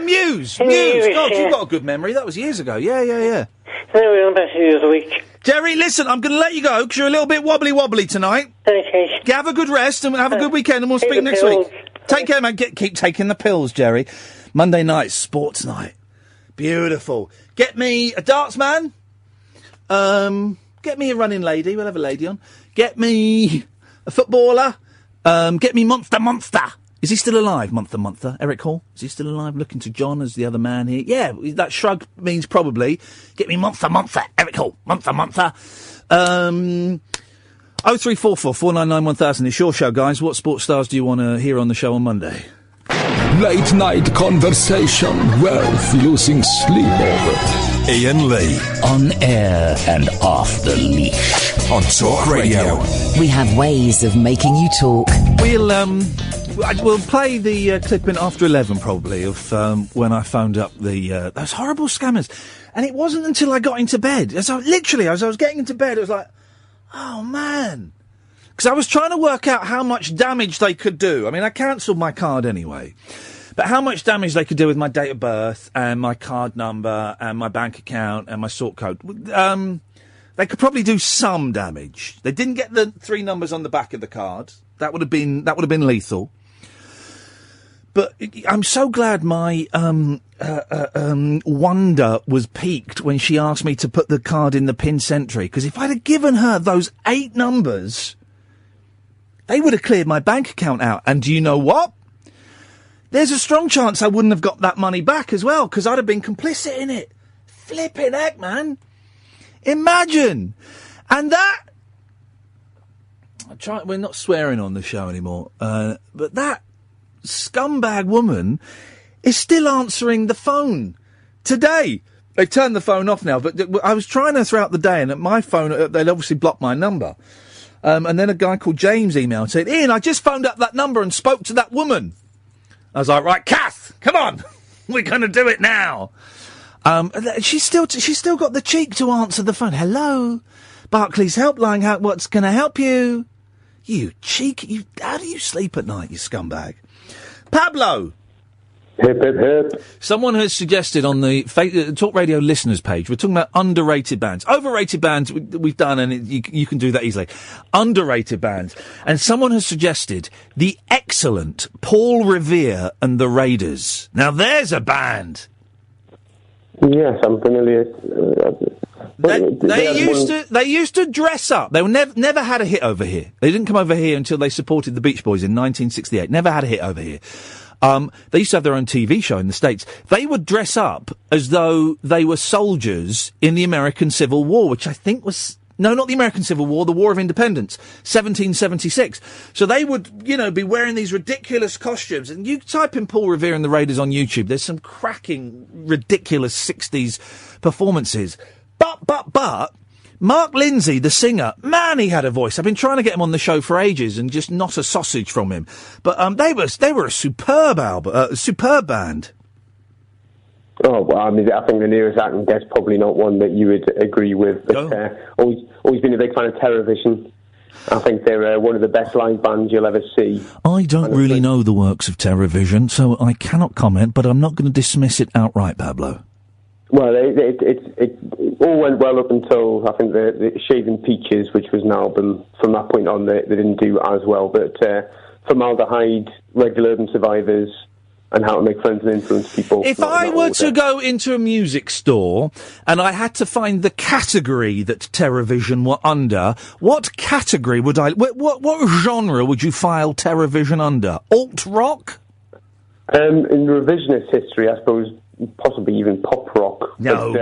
Muse. Muse. God, you've got a good memory. That was years ago. Yeah. No, we were on about the other week. Jerry, listen, I'm going to let you go because you're a little bit wobbly tonight. Okay. Have a good rest and have a good weekend and we'll speak next week. Take care, man. Keep taking the pills, Jerry. Monday night, sports night. Beautiful. Get me a darts man. Get me a running lady. We'll have a lady on. Get me a footballer. Get me Monster. Is he still alive, Monster? Eric Hall? Is he still alive? Looking to John as the other man here. Yeah, that shrug means probably. Get me Monster. Eric Hall. Monster. 0344 499 1000. It's your show, guys. What sports stars do you want to hear on the show on Monday? Late night conversation worth losing sleep over. Iain Lee. On air and off the leash. On Talk Radio. We have ways of making you talk. We'll play the clip in after 11, probably, of when I phoned up those horrible scammers. And it wasn't until I got into bed. As I was getting into bed, it was like, oh, man. Because I was trying to work out how much damage they could do. I mean, I cancelled my card anyway. But how much damage they could do with my date of birth and my card number and my bank account and my sort code. They could probably do some damage. They didn't get the 3 numbers on the back of the card. That would have been lethal. But I'm so glad my wonder was piqued when she asked me to put the card in the pin sentry, because if I'd have given her those 8 numbers, they would have cleared my bank account out. And do you know what? There's a strong chance I wouldn't have got that money back as well, because I'd have been complicit in it. Flipping heck, man. Imagine. And that... we're not swearing on the show anymore, but that scumbag woman is still answering the phone today. They turned the phone off now, but I was trying her throughout the day, and at my phone, they'd obviously blocked my number. And then a guy called James emailed and said, Ian, I just phoned up that number and spoke to that woman. I was like, right, Kath, come on, we're going to do it now. She's still got the cheek to answer the phone. Hello, Barclays Helpline, what's going to help you? You cheek, how do you sleep at night, you scumbag? Pablo! Hip, hip, hip. Someone has suggested on the Talk Radio listeners page, we're talking about underrated bands. Overrated bands we've done, and you can do that easily. Underrated bands. And someone has suggested the excellent Paul Revere and the Raiders. Now there's a band. Yes, I'm familiar. They used to dress up. They were never had a hit over here. They didn't come over here until they supported the Beach Boys in 1968. Never had a hit over here. They used to have their own TV show in the States. They would dress up as though they were soldiers in the American Civil War, which I think was... No, not the American Civil War, the War of Independence, 1776. So they would, be wearing these ridiculous costumes. And you type in Paul Revere and the Raiders on YouTube, there's some cracking, ridiculous 60s performances. But, Mark Lindsay, the singer, man, he had a voice. I've been trying to get him on the show for ages and just not a sausage from him. But they were a superb band. Oh, well, I mean, I think the nearest I can guess probably not one that you would agree with. But, always been a big fan of Terrorvision. I think they're one of the best live bands you'll ever see. I don't really know the works of Terrorvision, so I cannot comment, but I'm not going to dismiss it outright, Pablo. Well, it all went well up until, I think, the Shaving Peaches, which was an album. From that point on, they didn't do as well. But Formaldehyde, Regular Urban Survivors, and How to Make Friends and Influence People. If I were to go into a music store and I had to find the category that Terrorvision were under, what category would I... What genre would you file Terrorvision under? Alt-rock? In revisionist history, I suppose, possibly even pop rock. No.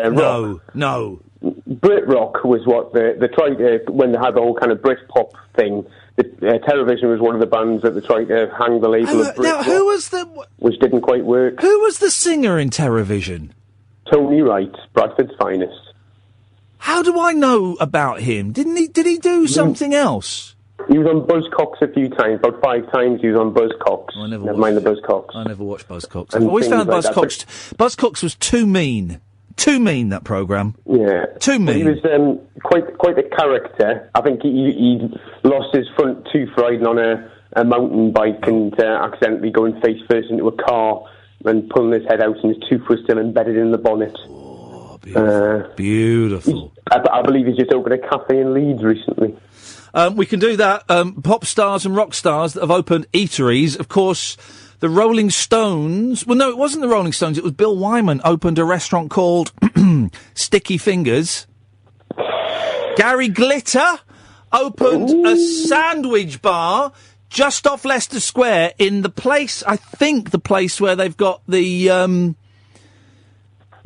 Brit rock was what they tried when they had the whole kind of Brit pop thing. Terrorvision was one of the bands that they tried to hang the label of Brit rock, which didn't quite work. Who was the singer in Terrorvision? Tony Wright, Bradford's finest. How do I know about him? Did he do something else? He was on Buzzcocks a few times, about 5 times he was on Buzzcocks. Never mind the Buzzcocks. I never watched Buzzcocks. I've always found Buzzcocks... Buzzcocks was too mean. Too mean, that programme. Yeah. Too mean. He was quite a character. I think he lost his front tooth riding on a mountain bike and accidentally going face first into a car and pulling his head out, and his tooth was still embedded in the bonnet. Oh, beautiful. Beautiful. I believe he's just opened a cafe in Leeds recently. We can do that. Pop stars and rock stars that have opened eateries. Of course, the Rolling Stones... Well, no, it wasn't the Rolling Stones. It was Bill Wyman opened a restaurant called Sticky Fingers. Gary Glitter opened a sandwich bar just off Leicester Square in the place, I think the place where they've got the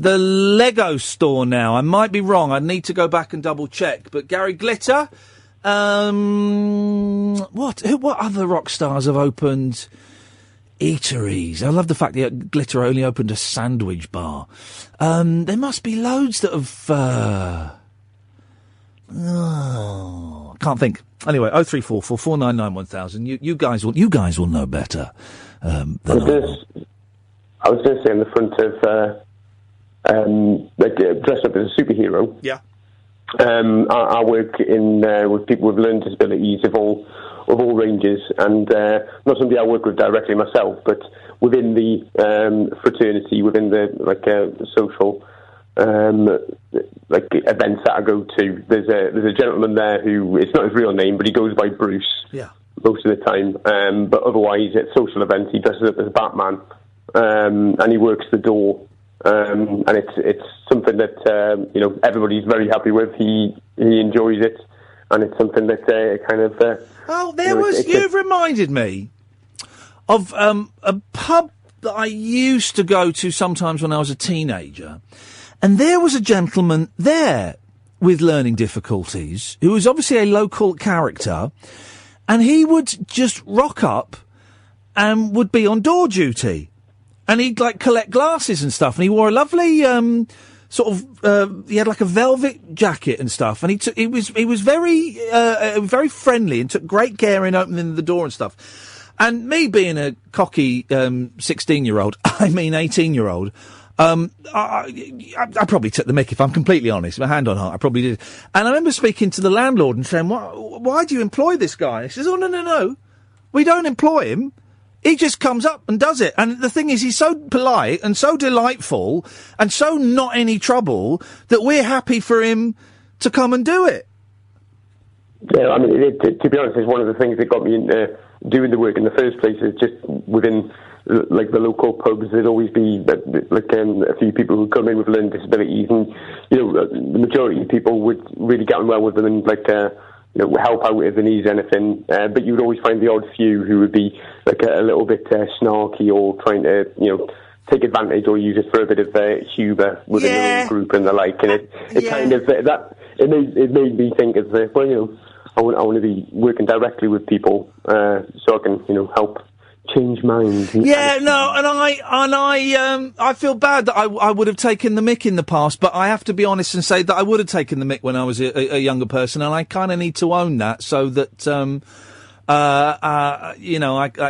Lego store now. I might be wrong. I need to go back and double check. But Gary Glitter... What other rock stars have opened eateries? I love the fact that Glitter only opened a sandwich bar. There must be loads that have, can't think. Anyway, 0344 499 1000. You guys will know better, than I was going to say in the front of, dressed up as a superhero. Yeah. I work with people with learning disabilities of all ranges, and not somebody I work with directly myself, but within the fraternity, within the social events that I go to. There's a gentleman there who, it's not his real name, but he goes by Bruce. Yeah. most of the time. But otherwise, at social events, he dresses up as Batman, and he works the door. And it's something that everybody's very happy with. He enjoys it, and it's something that kind of. You've reminded me of a pub that I used to go to sometimes when I was a teenager, and there was a gentleman there with learning difficulties who was obviously a local character, and he would just rock up and would be on door duty. And he'd, collect glasses and stuff, and he wore a lovely, he had like a velvet jacket and stuff, and he was very, very friendly and took great care in opening the door and stuff. And me being a cocky, 16-year-old, 18-year-old, I probably took the mick, if I'm completely honest. My hand on heart, I probably did. And I remember speaking to the landlord and saying, why do you employ this guy? And he says, oh, no, we don't employ him. He just comes up and does it. And the thing is, he's so polite and so delightful and so not any trouble that we're happy for him to come and do it. Yeah, I mean, to be honest, it's one of the things that got me into doing the work in the first place. Is just within, the local pubs, there'd always be, a few people who come in with learning disabilities, and, the majority of people would really get on well with them and, help out if they need anything, but you would always find the odd few who would be a little bit snarky or trying to take advantage or use it for a bit of humour within their own group and the like. And it kind of it made me think of I want to be working directly with people so I can help change minds. Yeah, no, and I feel bad that I would have taken the mick in the past, but I have to be honest and say that I would have taken the mick when I was a younger person, and I kind of need to own that so that,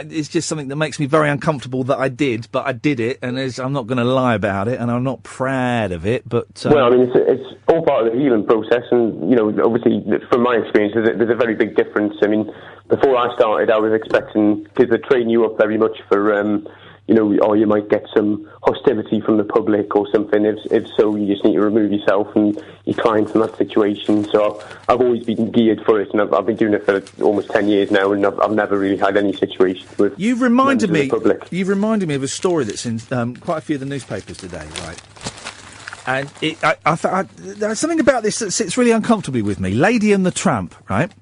it's just something that makes me very uncomfortable that I did, but I did it, and I'm not going to lie about it, and I'm not proud of it, but... Well, I mean, it's all part of the healing process, and, obviously, from my experience, there's a very big difference. I mean, before I started, I was expecting, because they train you up very much for, or you might get some hostility from the public or something. If so, you just need to remove yourself and your client from that situation. So I've always been geared for it, and I've been doing it for almost 10 years now, and I've never really had any situations with You've reminded me of a story that's in quite a few of the newspapers today, right? And there's something about this that sits really uncomfortably with me. Lady and the Tramp, right?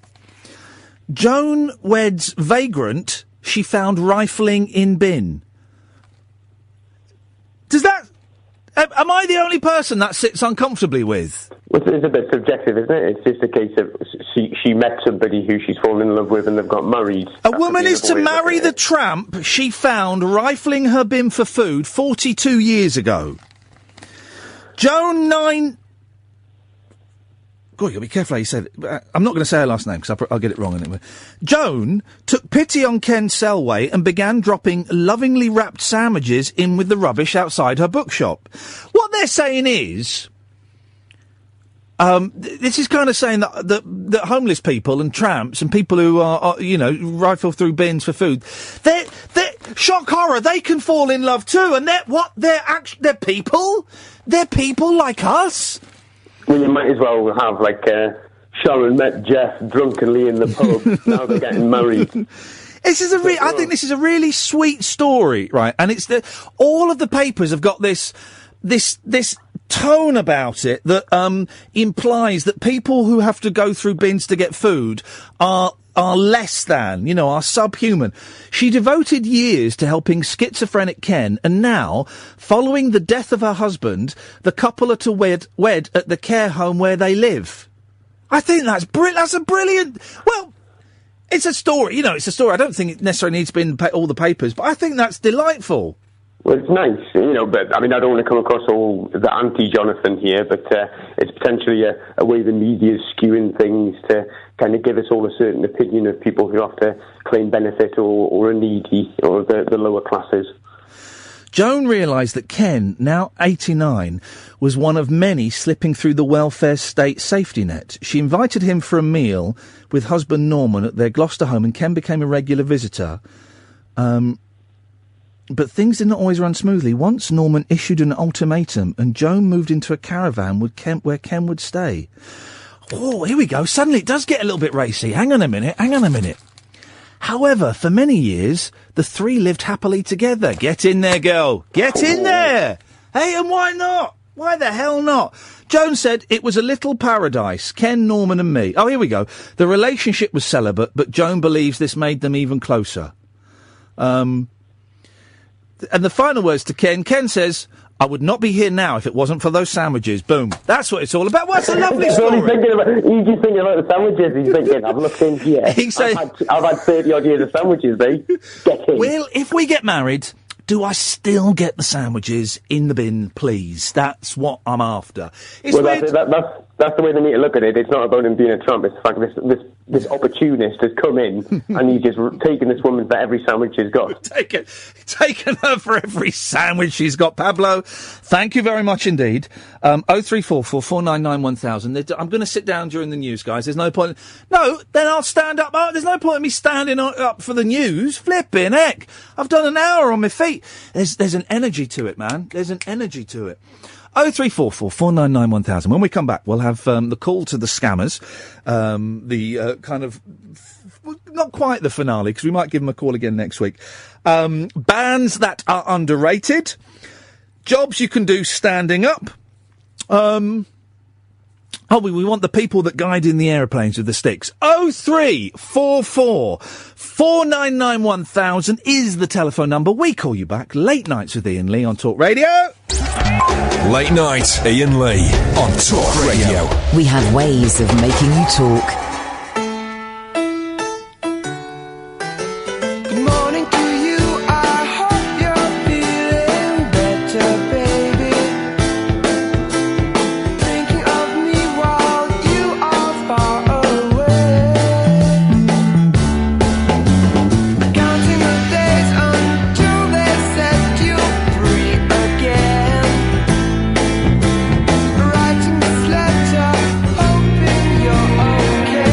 Joan weds vagrant she found rifling in bin. Does that... Am I the only person that sits uncomfortably with? Well, it's a bit subjective, isn't it? It's just a case of she met somebody who she's fallen in love with and they've got married. A woman is to marry the tramp she found rifling her bin for food 42 years ago. Joan 9... God, you've got to be careful how you say it. I'm not going to say her last name because I'll get it wrong anyway. Joan took pity on Ken Selway and began dropping lovingly wrapped sandwiches in with the rubbish outside her bookshop. What they're saying is, this is kind of saying that homeless people and tramps and people who are rifle through bins for food, they're shock horror. They can fall in love too, and they're people. They're people like us. Well, you might as well have, Sharon met Jeff drunkenly in the pub. Now they're getting married. I think this is a really sweet story, right? And it's all of the papers have got this tone about it that implies that people who have to go through bins to get food are less than, are subhuman. She devoted years to helping schizophrenic Ken, and now, following the death of her husband, the couple are to wed at the care home where they live. I think that's a brilliant... Well, it's a story, it's a story. I don't think it necessarily needs to be in all the papers, but I think that's delightful. Well, it's nice, but, I don't want to come across all the anti-Jonathan here, but it's potentially a way the media's skewing things to kind of give us all a certain opinion of people who have to claim benefit or are needy, or the lower classes. Joan realised that Ken, now 89, was one of many slipping through the welfare state safety net. She invited him for a meal with husband Norman at their Gloucester home, and Ken became a regular visitor. But things did not always run smoothly. Once Norman issued an ultimatum and Joan moved into a caravan where Ken would stay. Oh, here we go. Suddenly it does get a little bit racy. Hang on a minute. However, for many years, the three lived happily together. Get in there, girl. Get in there. Hey, and why not? Why the hell not? Joan said it was a little paradise. Ken, Norman and me. Oh, here we go. The relationship was celibate, but Joan believes this made them even closer. And the final words to Ken. Ken says, I would not be here now if it wasn't for those sandwiches. Boom. That's what it's all about. Well, it's a lovely story. He's just thinking about the sandwiches. He's thinking, I've looked in here. I've had 30 odd years of sandwiches, mate. Get in. Well, if we get married, do I still get the sandwiches in the bin, please? That's what I'm after. It's weird. That's the way they need to look at it. It's not about him being a Trump. It's the fact this opportunist has come in and he's just taken this woman for every sandwich she's got. Taken her for every sandwich she's got. Pablo, thank you very much indeed. 0344 499 1000. I'm going to sit down during the news, guys. There's no point. No, then I'll stand up. Oh, there's no point in me standing up for the news. Flipping heck. I've done an hour on my feet. There's an energy to it, man. There's an energy to it. 0344 499 1000. When we come back, we'll have the call to the scammers, kind of not quite the finale, because we might give them a call again next week. Bands that are underrated, jobs you can do standing up. We want the people that guide in the aeroplanes with the sticks. 0344 499 1000 is the telephone number. We call you back. Late Nights with Iain Lee on Talk Radio. Late Night, Iain Lee on Talk Radio. We have ways of making you talk. Good morning to you. I hope you're feeling better, baby. Thinking of me while you are far away. Counting the days until they set you free again. Writing this letter, hoping you're okay.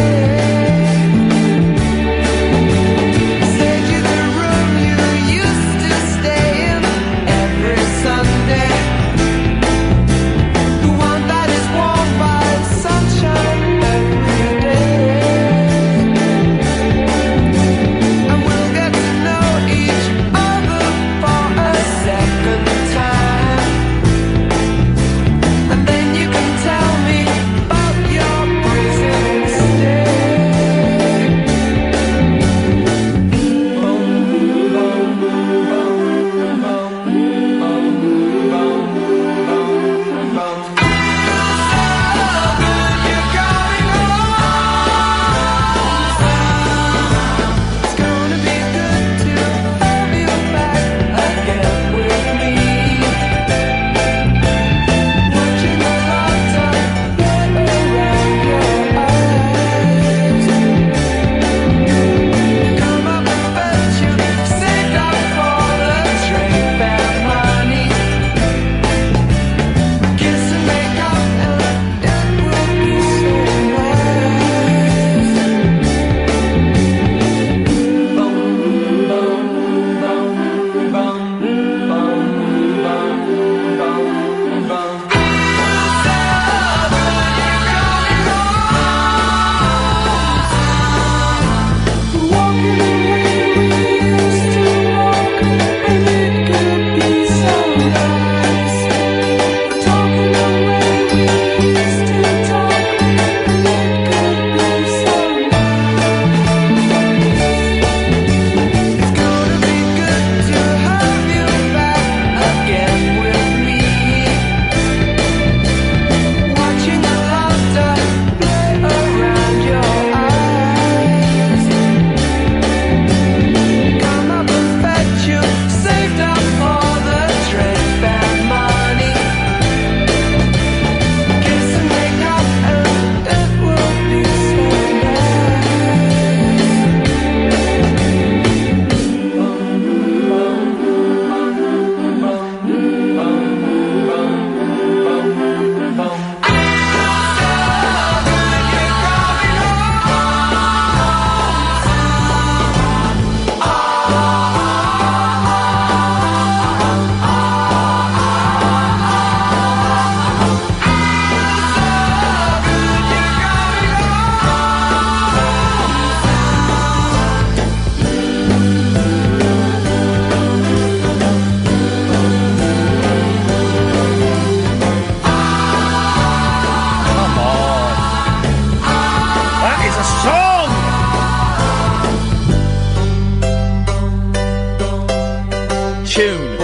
tune.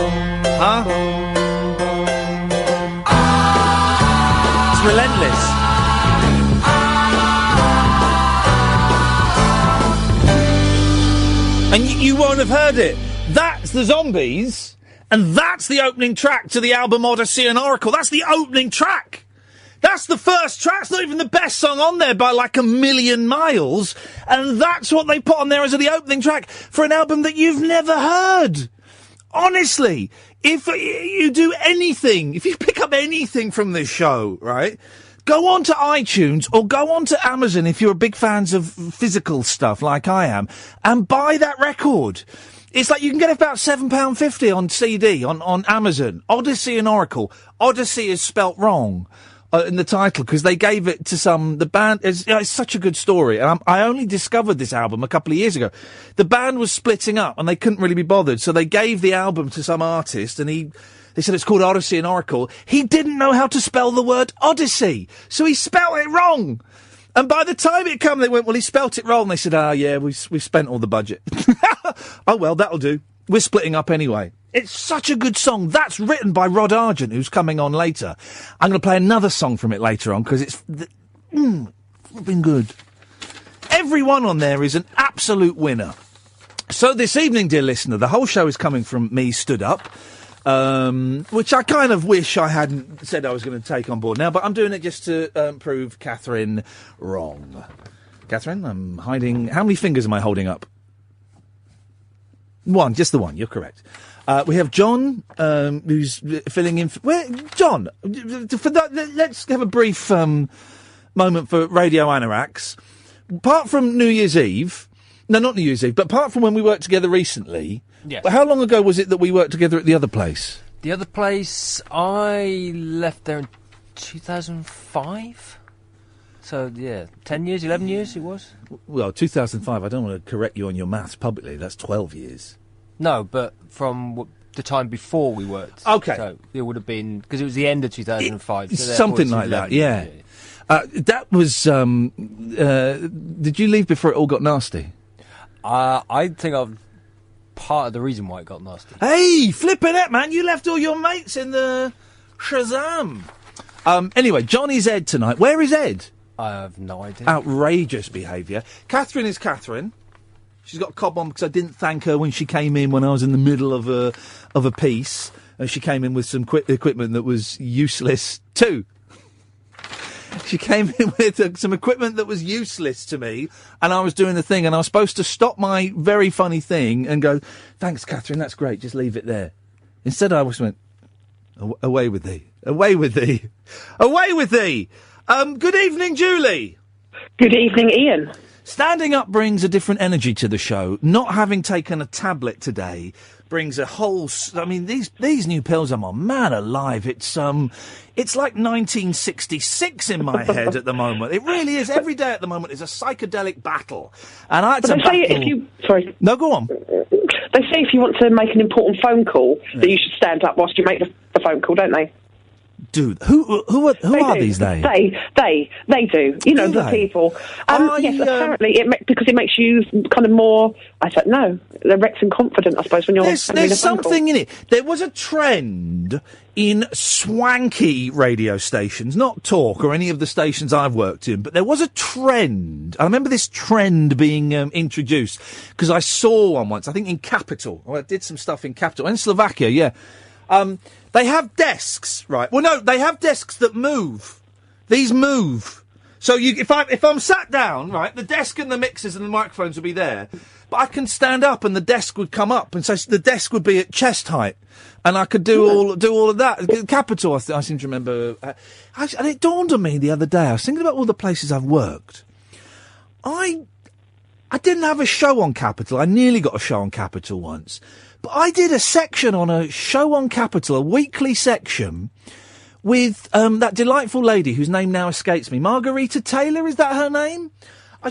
Huh? It's relentless. And you won't have heard it. That's the Zombies, and that's the opening track to the album Odyssey and Oracle. That's the opening track. That's the first track. It's not even the best song on there by like a million miles. And that's what they put on there as the opening track for an album that you've never heard. Honestly, if you do anything, if you pick up anything from this show, right, go on to iTunes or go on to Amazon if you're a big fans of physical stuff like I am, and buy that record. It's like you can get it about £7.50 on CD on Amazon. Odyssey and Oracle. Odyssey is spelt wrong in the title because they gave it to the band. It's such a good story. And I only discovered this album a couple of years ago. The band was splitting up and they couldn't really be bothered. So they gave the album to some artist and they said it's called Odyssey and Oracle. He didn't know how to spell the word Odyssey. So he spelt it wrong. And by the time it came, they went, well, he spelt it wrong. They said, yeah, we've spent all the budget. Oh, well, that'll do. We're splitting up anyway. It's such a good song. That's written by Rod Argent, who's coming on later. I'm going to play another song from it later on, because it's been good. Everyone on there is an absolute winner. So this evening, dear listener, the whole show is coming from me stood up, which I kind of wish I hadn't said I was going to take on board now, but I'm doing it just to prove Catherine wrong. Catherine, I'm hiding... How many fingers am I holding up? One, just the one. You're correct. We have John, who's filling in... John, for that, let's have a brief moment for Radio Anoraks. Apart from New Year's Eve... No, not New Year's Eve, but apart from when we worked together recently... Yes. How long ago was it that we worked together at the other place? The other place, I left there in 2005. So, yeah, 10 years, 11 years it was? Well, 2005, I don't want to correct you on your maths publicly. That's 12 years. No, but from the time before we worked. Okay. So it would have been, because it was the end of 2005. So something like that, yeah. That was, did you leave before it all got nasty? I think I'm part of the reason why it got nasty. Hey, flipping it, man. You left all your mates in the Shazam. Anyway, Johnny's Ed tonight. Where is Ed? I have no idea. Outrageous behaviour. Catherine is Catherine. She's got a cob on because I didn't thank her when she came in when I was in the middle of a piece. And she came in with some equipment that was useless too. She came in with some equipment that was useless to me, and I was doing the thing, and I was supposed to stop my very funny thing and go, thanks, Catherine, that's great, just leave it there. Instead, I just went, away with thee, away with thee, away with thee. Good evening, Julie. Good evening, Iain. Standing up brings a different energy to the show. Not having taken a tablet today brings a whole... I mean, these new pills I'm on, man alive, it's like 1966 in my head at the moment. It really is. Every day at the moment is a psychedelic battle. And I had to battle... if you... Sorry. No, go on. They say if you want to make an important phone call, that you should stand up whilst you make the phone call, don't they? Dude, who are these days? They do. You know, the people. Yes, apparently, because it makes you kind of more, I don't know, erect and confident, I suppose, when you're There's something in it. There was a trend in swanky radio stations, not Talk or any of the stations I've worked in, but there was a trend. I remember this trend being introduced, because I saw one once, I think in Capital. I did some stuff in Capital, in Slovakia, yeah. They have desks, right? Well, no, they have desks that move. These move. So if I'm sat down, right, the desk and the mixers and the microphones would be there, but I can stand up and the desk would come up, and so the desk would be at chest height, and I could do all of that. Capital, I seem to remember. And it dawned on me the other day. I was thinking about all the places I've worked. I didn't have a show on Capital. I nearly got a show on Capital once. But I did a section on a show on Capital, a weekly section, with that delightful lady whose name now escapes me. Margarita Taylor, is that her name?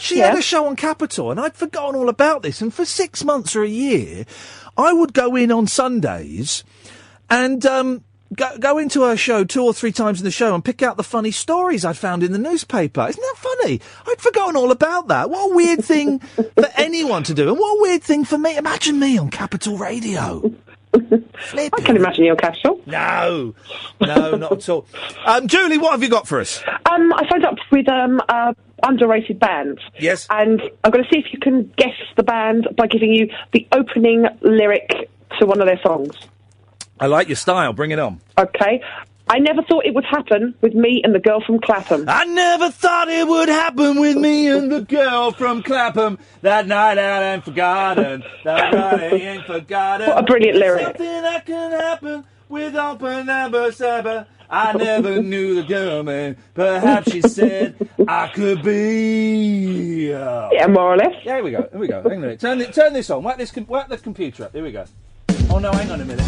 She had a show on Capital, and I'd forgotten all about this. And for 6 months or a year, I would go in on Sundays and go into her show 2 or 3 times in the show and pick out the funny stories I'd found in the newspaper. Isn't that funny? I'd forgotten all about that. What a weird thing for anyone to do, and what a weird thing for me. Imagine me on Capital Radio. I can imagine your castle. No, not at all. Julie, what have you got for us? I phoned up with underrated bands. Yes. And I'm going to see if you can guess the band by giving you the opening lyric to one of their songs. I like your style. Bring it on. Okay. I never thought it would happen with me and the girl from Clapham. I never thought it would happen with me and the girl from Clapham. That night out ain't forgotten. That night ain't forgotten. What a brilliant lyric. Something that can happen with open number 7. I never knew the girl, man. Perhaps she said I could be. Yeah, more or less. Yeah, here we go. Hang on a minute. Turn this on. Whack the computer up. Here we go. Oh no, hang on a minute.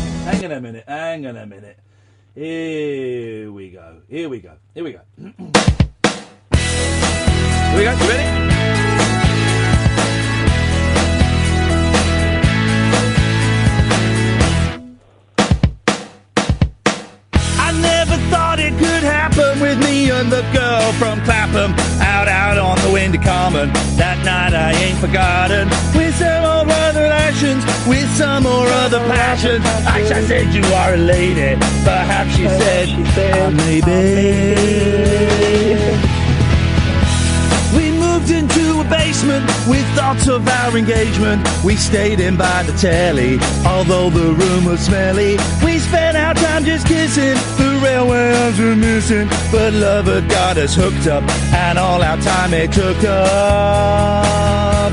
Here we go. You ready? I never thought it could happen with me and the girl from Clapham. Out on the windy common. That night I ain't forgotten. With some more other actions, with some more other passions. I said you are a lady. Perhaps she said, maybe. We moved into a basement with thoughts of our engagement. We stayed in by the telly, although the room was smelly. We spent our time just kissing, the railway arms were missing. But love had got us hooked up, and all our time it took up.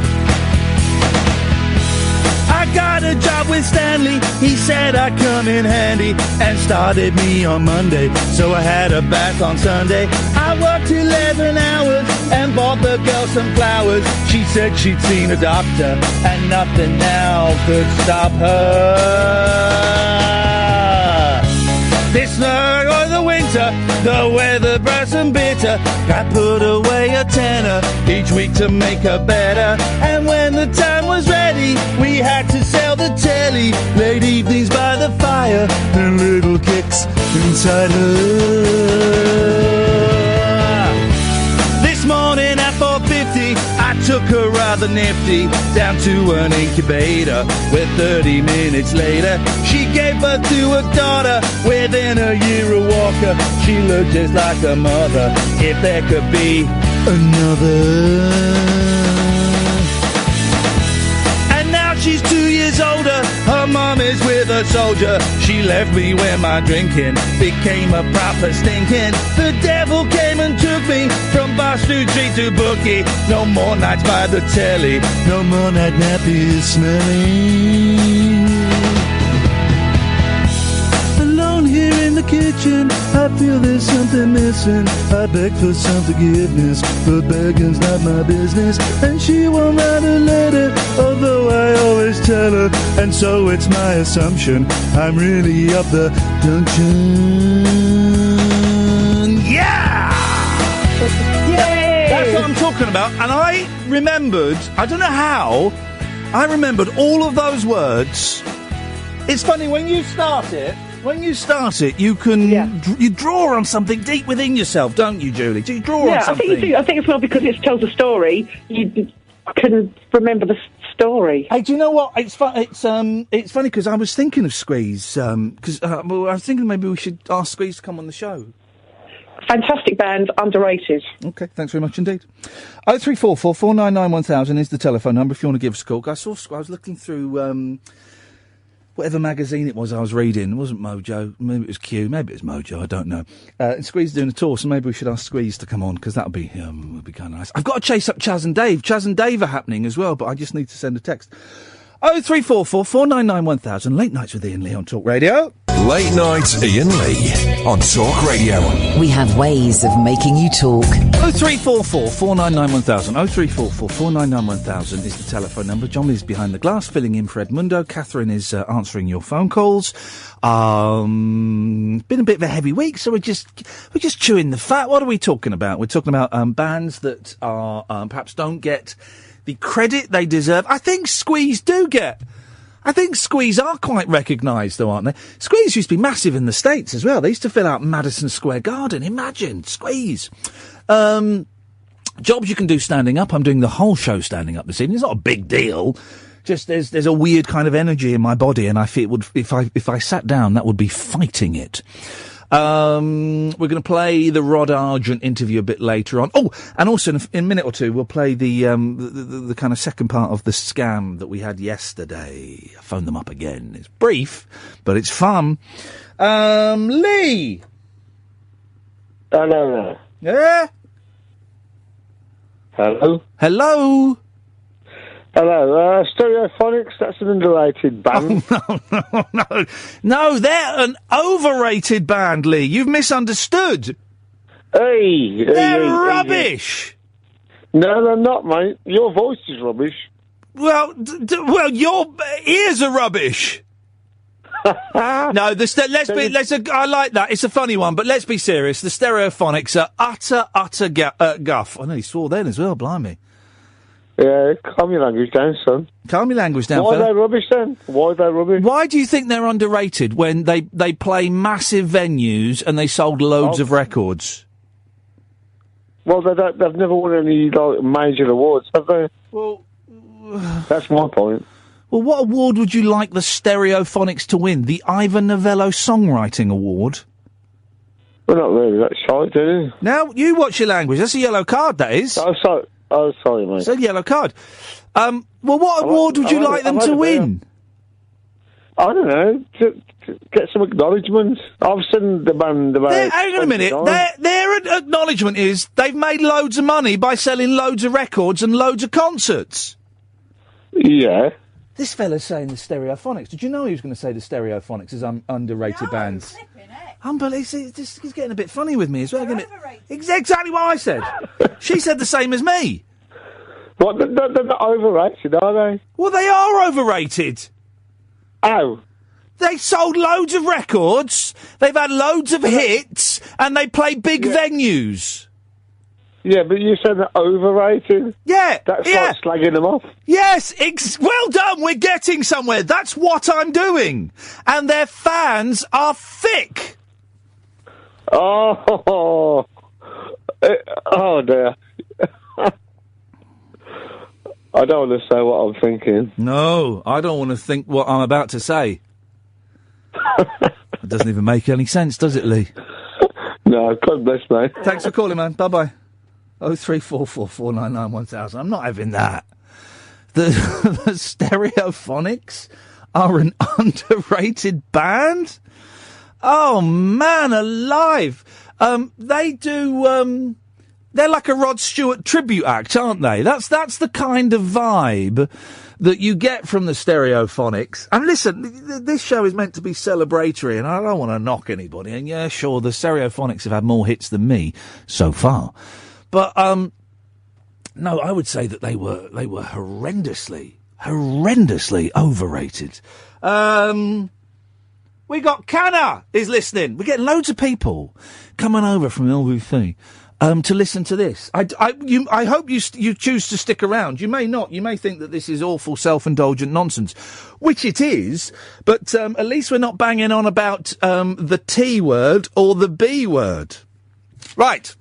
I got a job with Stanley, he said I'd come in handy, and started me on Monday, so I had a bath on Sunday. I worked 11 hours and bought the girl some flowers. She said she'd seen a doctor and nothing now could stop her. This snow or the winter, the weather brass and bitter. I put away a tenner each week to make her better. And when the time was ready, we had to sell the telly. Late evenings by the fire and little kicks inside her. This morning at 4:50, I took her rather nifty down to an incubator, where 30 minutes later she gave birth to a daughter. Within a year a walker, she looked just like her mother. If there could be another. She's 2 years older, her mum is with a soldier. She left me when my drinking became a proper stinking. The devil came and took me from Boston Street to Bookie. No more nights by the telly, no more night nappies smelling. Alone here in the kitchen, I feel there's something missing. I beg for some forgiveness, but begging's not my business. And she won't write a letter, although I always tell her. And so it's my assumption I'm really up the junction. Yeah! Yay! That's what I'm talking about. And I remembered, I don't know how, I remembered all of those words. It's funny, when you start it, you can you draw on something deep within yourself, don't you, Julie? Do you draw on something? I think you do. I think it's more because it tells a story. You can remember the story. Hey, do you know what? It's funny because I was thinking of Squeeze. I was thinking maybe we should ask Squeeze to come on the show. Fantastic band, underrated. Okay, thanks very much indeed. 0344 499 1000 is the telephone number if you want to give us a call. I was looking through whatever magazine it was I was reading. It wasn't Mojo. Maybe it was Q. Maybe it was Mojo. I don't know. Squeeze doing a tour, so maybe we should ask Squeeze to come on, because that would be kind of nice. I've got to chase up Chaz and Dave. Chaz and Dave are happening as well, but I just need to send a text. 0344 499 1000. Late Nights with Iain Lee on Talk Radio. Late Night Iain Lee on Talk Radio. We have ways of making you talk. 0344 499 1000. 0344 499 1000 is the telephone number. John is behind the glass, filling in for Edmundo. Catherine is answering your phone calls. Been a bit of a heavy week, so we're just chewing the fat. What are we talking about? We're talking about bands that are perhaps don't get the credit they deserve. I think Squeeze do get. I think Squeeze are quite recognised, though, aren't they? Squeeze used to be massive in the States as well. They used to fill out Madison Square Garden. Imagine, Squeeze. Jobs you can do standing up. I'm doing the whole show standing up this evening. It's not a big deal. Just there's a weird kind of energy in my body, and I feel it would, if I sat down, that would be fighting it. We're going to play the Rod Argent interview a bit later on. Oh, and also in a minute or two, we'll play the kind of second part of the scam that we had yesterday. I phoned them up again. It's brief, but it's fun. Lee. Hello. Yeah. Hello. Hello. Hello. Stereophonics. That's an underrated band. Oh, no, they're an overrated band, Lee. You've misunderstood. Hey, they're rubbish. No, they're not, mate. Your voice is rubbish. Well, well, your ears are rubbish. No, I like that. It's a funny one, but let's be serious. The Stereophonics are utter guff. I know you swore then as well, blimey. Yeah, calm your language down, son. Calm your language down, Why fella. are they rubbish then? Why are they rubbish? Why do you think they're underrated when they play massive venues and they sold loads of records? Well, they've never won any major awards, have they? Well, that's my point. Well, what award would you like the Stereophonics to win? The Ivor Novello Songwriting Award? Well, not really. That's shy, do you? Now, you watch your language. That's a yellow card, that is. Oh, sorry, mate. It's a yellow card. Well, what award would you like them to win? I don't know. To get some acknowledgement. I've seen the band about... Hang on a minute. Their acknowledgement is they've made loads of money by selling loads of records and loads of concerts. Yeah. This fella's saying the Stereophonics. Did you know he was going to say the Stereophonics is underrated bands? Unbelievable. He's getting a bit funny with me as well. Exactly what I said. She said the same as me. What? They're not overrated, are they? Well, they are overrated. How? They sold loads of records, they've had loads of hits, and they play big venues. Yeah, but you said they're overrated. Yeah. That's like slagging them off. Yes, well done, we're getting somewhere. That's what I'm doing. And their fans are thick. Oh dear. I don't want to say what I'm thinking. No, I don't want to think what I'm about to say. It doesn't even make any sense, does it, Lee? No, God bless, mate. Thanks for calling, man. Bye-bye. 03444991000. I'm not having that. The Stereophonics are an underrated band? Oh, man alive. They do, they're like a Rod Stewart tribute act, aren't they? That's the kind of vibe that you get from the Stereophonics. And listen, this show is meant to be celebratory, and I don't want to knock anybody. And yeah, sure, the Stereophonics have had more hits than me so far. But, no, I would say that they were horrendously overrated. We got Canna is listening. We're getting loads of people coming over from LBC. To listen to this. I hope you choose to stick around. You may not. You may think that this is awful self-indulgent nonsense, which it is, but at least we're not banging on about the T word or the B word. Right.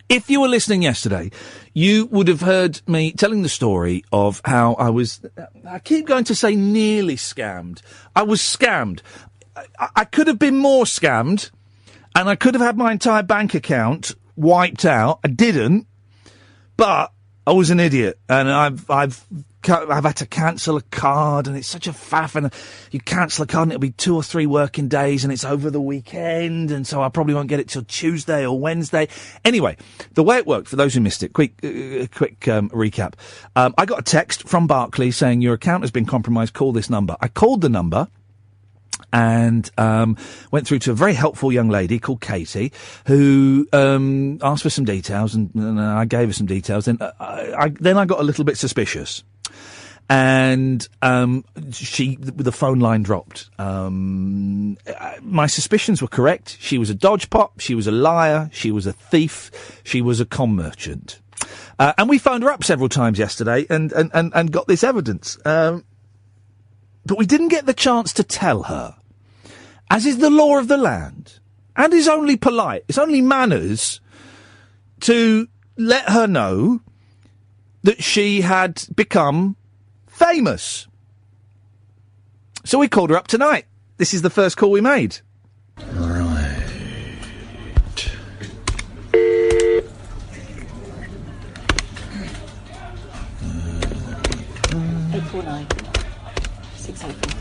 If you were listening yesterday, you would have heard me telling the story of how I keep going to say nearly scammed. I was scammed. I could have been more scammed, and I could have had my entire bank account wiped out. I didn't, but I was an idiot, and I've had to cancel a card, and it's such a faff, and you cancel a card and it'll be 2 or 3 working days, and it's over the weekend, and so I probably won't get it till Tuesday or Wednesday. Anyway, the way it worked, for those who missed it, quick recap. I got a text from Barclays saying your account has been compromised, call this number. I called the number and went through to a very helpful young lady called Katie, who asked for some details, and I gave her some details. And then I got a little bit suspicious, and the phone line dropped. My suspicions were correct. She was a dodge pop. She was a liar. She was a thief. She was a con merchant. And we phoned her up several times yesterday and got this evidence. But we didn't get the chance to tell her, as is the law of the land, and is only polite, it's only manners, to let her know that she had become famous. So we called her up tonight. This is the first call we made. Right. 849 684.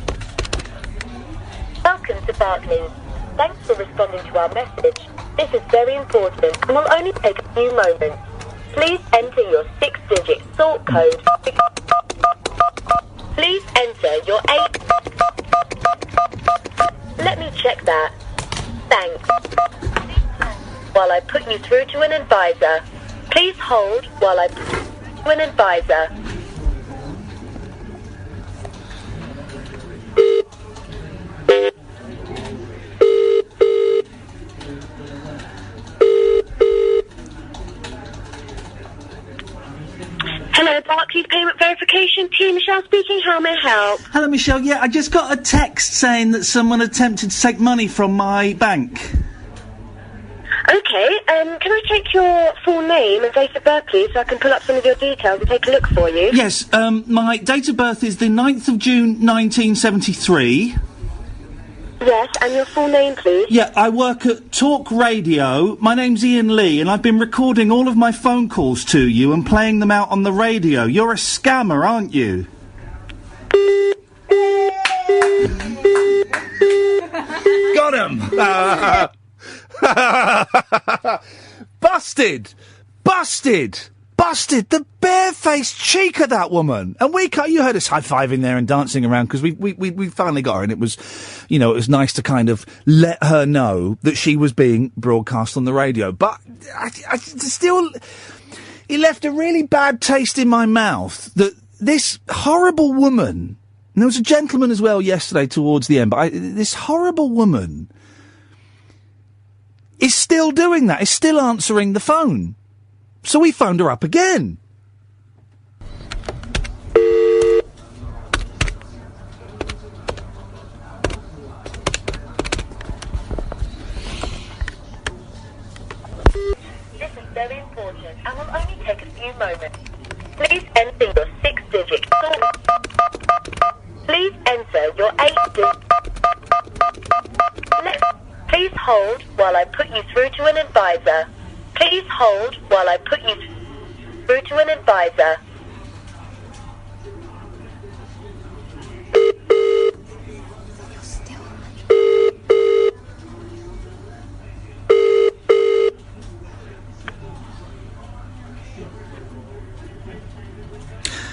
Welcome to Barclays. Thanks for responding to our message. This is very important and will only take a few moments. Please enter your 6-digit sort code. Please enter your 8... Let me check that. Thanks. While I put you through to an advisor. Please hold while I put you through to an advisor. Hello, Barclays Payment Verification Team. Michelle speaking. How may I help? Hello, Michelle. Yeah, I just got a text saying that someone attempted to take money from my bank. Okay, can I take your full name and date of birth, please, so I can pull up some of your details and take a look for you? Yes, my date of birth is the 9th of June 1973. Yes, and your full name, please? Yeah, I work at Talk Radio. My name's Iain Lee, and I've been recording all of my phone calls to you and playing them out on the radio. You're a scammer, aren't you? Got him! Busted! Busted! Busted! The barefaced cheek of that woman! And you heard us high-fiving there and dancing around because we finally got her, and it was, it was nice to kind of let her know that she was being broadcast on the radio. But I still, it left a really bad taste in my mouth that this horrible woman, and there was a gentleman as well yesterday towards the end, but this horrible woman is still doing that, is still answering the phone. So we phoned her up again. This is very important and will only take a few moments. Please enter your 6-digit sort. Please enter your 8-digit. Please hold while I put you through to an advisor. Please hold while I put you through to an advisor.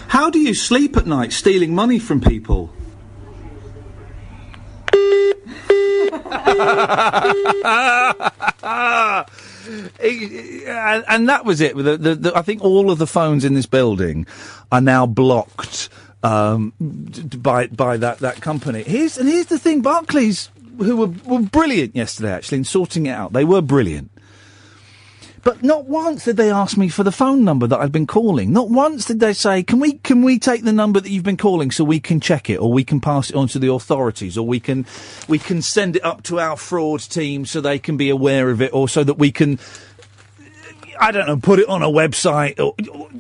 How do you sleep at night stealing money from people? And that was it. I think all of the phones in this building are now blocked by that company. Here's the thing: Barclays, who were brilliant yesterday, actually, in sorting it out. They were brilliant. But not once did they ask me for the phone number that I'd been calling. Not once did they say, can we take the number that you've been calling so we can check it, or we can pass it on to the authorities, or we can send it up to our fraud team so they can be aware of it, or so that we can, I don't know, put it on a website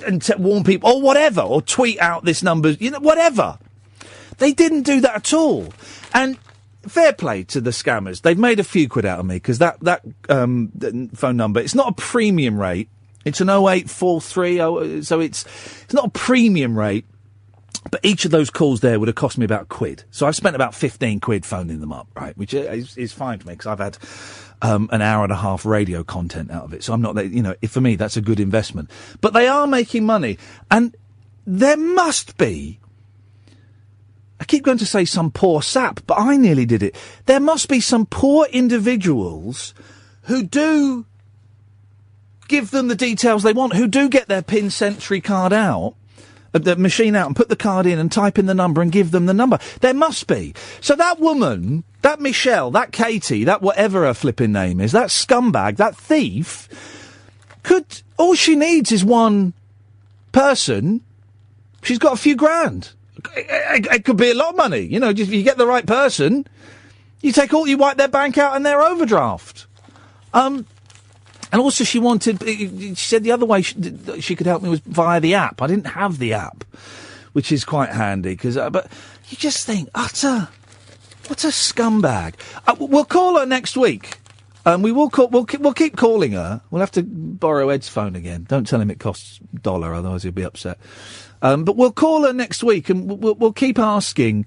and warn people, or whatever, or tweet out this number, whatever. They didn't do that at all. And fair play to the scammers. They've made a few quid out of me, because that phone number, it's not a premium rate. It's an 0843, so it's not a premium rate. But each of those calls there would have cost me about £1. So I've spent about 15 quid phoning them up, right? Which is fine for me, because I've had an hour and a half radio content out of it. So I'm not, for me, that's a good investment. But they are making money. And there must be, I keep going to say some poor sap, but I nearly did it. There must be some poor individuals who do give them the details they want, who do get their PIN Sentry card out, the machine out, and put the card in and type in the number and give them the number. There must be. So that woman, that Michelle, that Katie, that whatever her flipping name is, that scumbag, that thief, all she needs is one person. She's got a few grand. It could be a lot of money, just if you get the right person, you wipe their bank out and their overdraft. And also she said the other way she could help me was via the app. I didn't have the app, which is quite handy, because, but you just think, what a scumbag. We'll call her next week. We'll keep calling her. We'll have to borrow Ed's phone again. Don't tell him it costs $1, otherwise he'll be upset. But we'll call her next week, and we'll keep asking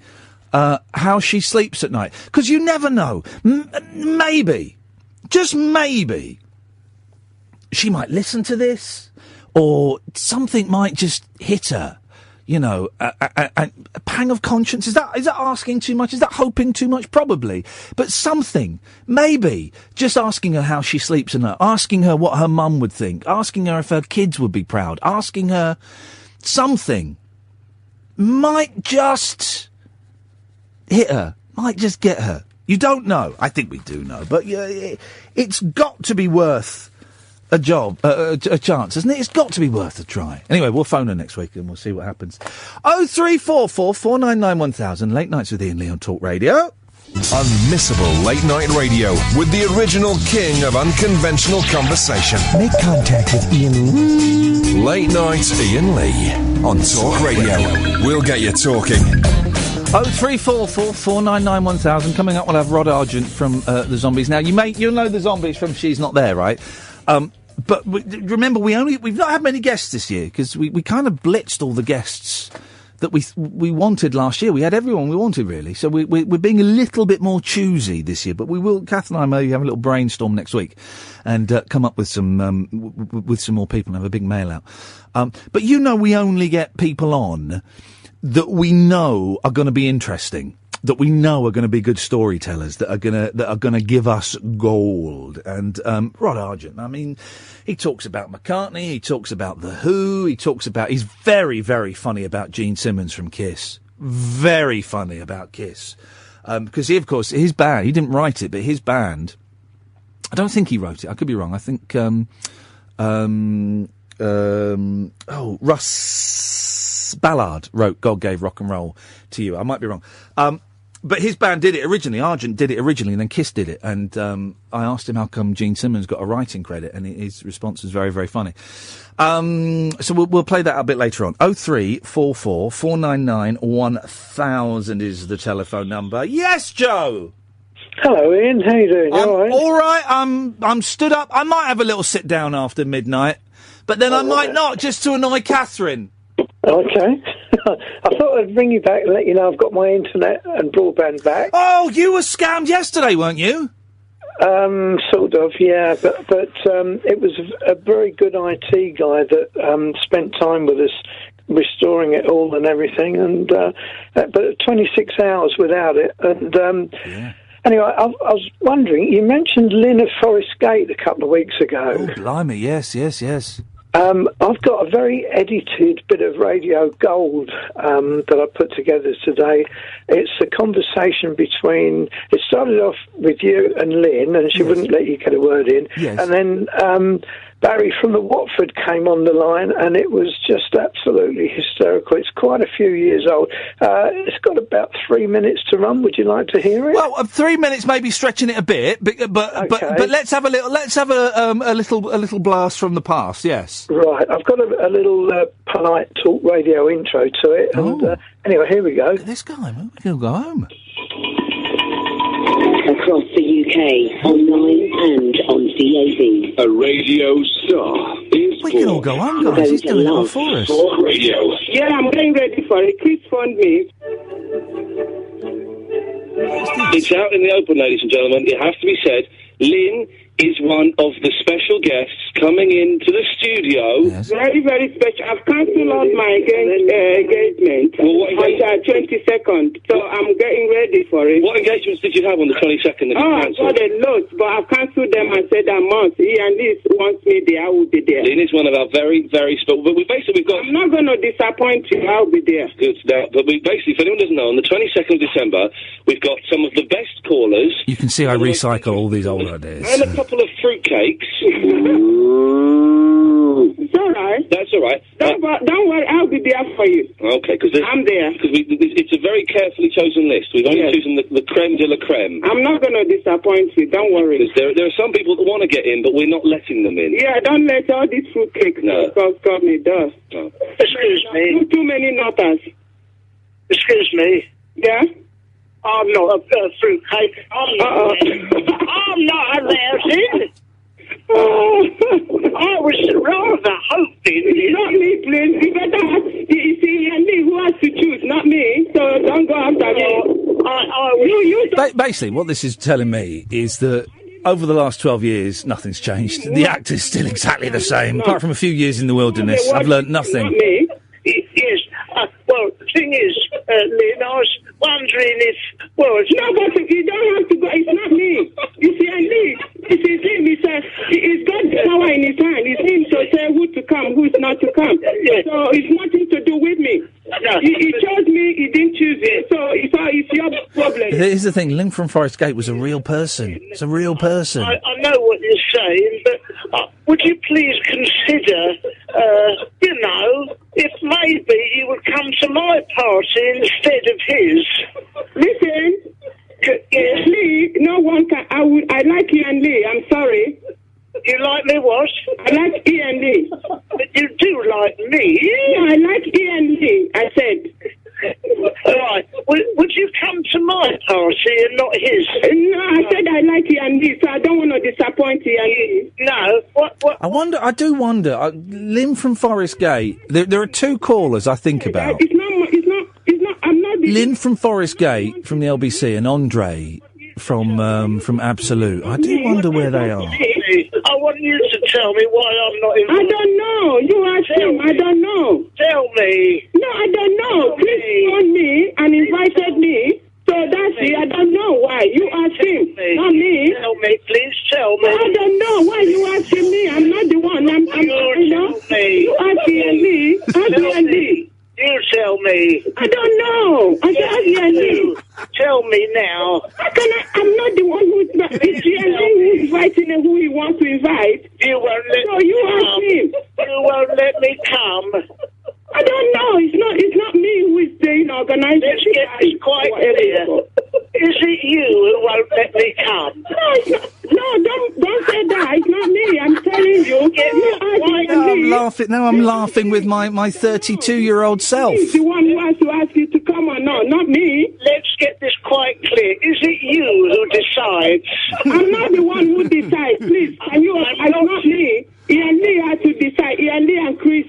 how she sleeps at night. Because you never know. Maybe, just maybe, she might listen to this, or something might just hit her. You know, a pang of conscience. Is that asking too much? Is that hoping too much? Probably. But something. Maybe. Just asking her how she sleeps at night. Asking her what her mum would think. Asking her if her kids would be proud. Asking her something. Might just hit her. Might just get her. You don't know. I think we do know. But it's got to be worth a chance, isn't it? It's got to be worth a try. Anyway, we'll phone her next week and we'll see what happens. 0344 499 1000. Late Nights with Iain Lee on Talk Radio. Unmissable late night radio with the original king of unconventional conversation. Make contact with Iain. Late Night Iain Lee on Talk Radio. We'll get you talking. 0344 499 1000. Coming up, we'll have Rod Argent from the Zombies. Now, you'll know the Zombies from She's Not There, right? But remember, we've not had many guests this year, because we kind of blitzed all the guests that we wanted last year. We had everyone we wanted, really. So we're being a little bit more choosy this year. But we will, Kath and I may have a little brainstorm next week and come up with some more people and have a big mail out. But we only get people on that we know are going to be interesting, that we know are going to be good storytellers, that are going to give us gold. And Rod Argent, I mean, he talks about McCartney, he talks about The Who, he's very, very funny about Gene Simmons from Kiss. Very funny about Kiss. Because he, of course, his band, he didn't write it, but his band, I don't think he wrote it, I could be wrong, I think, Russ Ballard wrote God Gave Rock and Roll to You. I might be wrong. But his band did it originally. Argent did it originally, and then Kiss did it. And I asked him how come Gene Simmons got a writing credit, and his response was very, very funny. So we'll play that a bit later on. 0344 499 1000 is the telephone number. Yes, Joe. Hello, Ian. How you doing? I'm all right? All right. I'm stood up. I might have a little sit down after midnight, but then I might not, just to annoy Catherine. Okay. I thought I'd ring you back and let you know I've got my internet and broadband back. Oh, you were scammed yesterday, weren't you? Sort of, yeah. But it was a very good IT guy that spent time with us restoring it all and everything. And but 26 hours without it. And anyway, I was wondering, you mentioned Lynn of Forest Gate a couple of weeks ago. Oh, blimey, yes. I've got a very edited bit of radio gold that I put together today. It's a conversation between... It started off with you and Lynn, and she wouldn't let you get a word in. Yes. And then Barry from the Watford came on the line, and it was just absolutely hysterical. It's quite a few years old. It's got about 3 minutes to run. Would you like to hear it? Well, 3 minutes may be stretching it a bit, but let's have a little blast from the past. Yes. Right. I've got a little polite talk radio intro to it. And anyway, here we go. This guy, we can go home. Across the UK, online and on DAB. A radio star is We can all go home, guys. He's doing it all for us. Talk Radio. Yeah, I'm getting ready for it. Please phone me. It's out in the open, ladies and gentlemen. It has to be said, Lynn is one of the special guests coming into the studio. Yes. Very, very special. I've cancelled all my engagement on the 22nd, so I'm getting ready for it. What engagements did you have on the 22nd? I've got a lot, but I've cancelled them and said I must. He and this wants me there, I will be there. Lynn is one of our very, very special... But we've got... I'm not going to disappoint you, I'll be there. Good. But we basically, if anyone doesn't know, on the 22nd of December, we've got some of the best callers. You can see I recycle all these old ideas. And a couple of fruitcakes. It's all right. That's all right. Don't worry, I'll be there for you. Okay, because I'm there. Because it's a very carefully chosen list. We've only chosen the creme de la creme. I'm not going to disappoint you, don't worry. Because there are some people that want to get in, but we're not letting them in. Yeah, don't let all these fruitcakes cause me dust. No. Excuse me. Too many nutters. Excuse me. Yeah? I'm not a fruitcake. I'm not a rousin. I was rather hoping... Not me, please. You better... You see, and me who has to choose, not me. So don't go after me. Basically, what this is telling me is that over the last 12 years, nothing's changed. The actor's still exactly the same. Apart from a few years in the wilderness, I've learnt nothing. Yes. Well, the thing is, Lynn, I was wondering if... Well, it's no, but you don't have to go. It's not me. You see, and Lee, it's him. He's got the power in his hand. It's him to say who to come, who's not to come. Yeah. So it's nothing to do with me. No. He chose me, he didn't choose it. So it's your problem. Here's the thing, Lynn from Forest Gate was a real person. It's a real person. I know what you're saying, but would you please consider, if maybe you would come to my party instead of his? Listen, yes. Lee, no one can... I like Iain Lee, I'm sorry. You like me what? I like Iain Lee. But you do like me? No, I like Iain Lee, I said. Right. Would you come to my party and not his? No, I said I like Iain Lee, so I don't want to disappoint Iain Lee. No. What? I do wonder, Lynn from Forest Gate, there are two callers I think about. It's not, I'm not... Lynn from Forest Gate, from the LBC, and Andre from Absolute. I do wonder where they are. I want you to tell me why I'm not invited. I don't know. You asked him. I don't know. Tell me. No, I don't know. Chris phoned me and invited me. So that's it. I don't know why. You asked him, not me. Tell me, please tell me. I don't know why you asking me. I'm not the one. I'm you know. Me. You asking me. Asking me. You tell me. I don't know. I don't Iain Lee. Tell me now. I'm not the one who's inviting and who he wants to invite. You won't let so me you come. ask him. You won't let me come. I don't know. It's not me who is saying organizing. Let's get this quite clear. Is it you who won't let me come? No, it's not. No, don't say that. It's not me. I'm telling you. I'm laughing. No, I'm laughing with my 32-year-old self. He's the one who has to ask you to come or not me. Let's get this quite clear. Is it you who decides? I'm not the one who decides. Please, can you? I'm not me. Iain Lee has to decide. Iain Lee and Chris.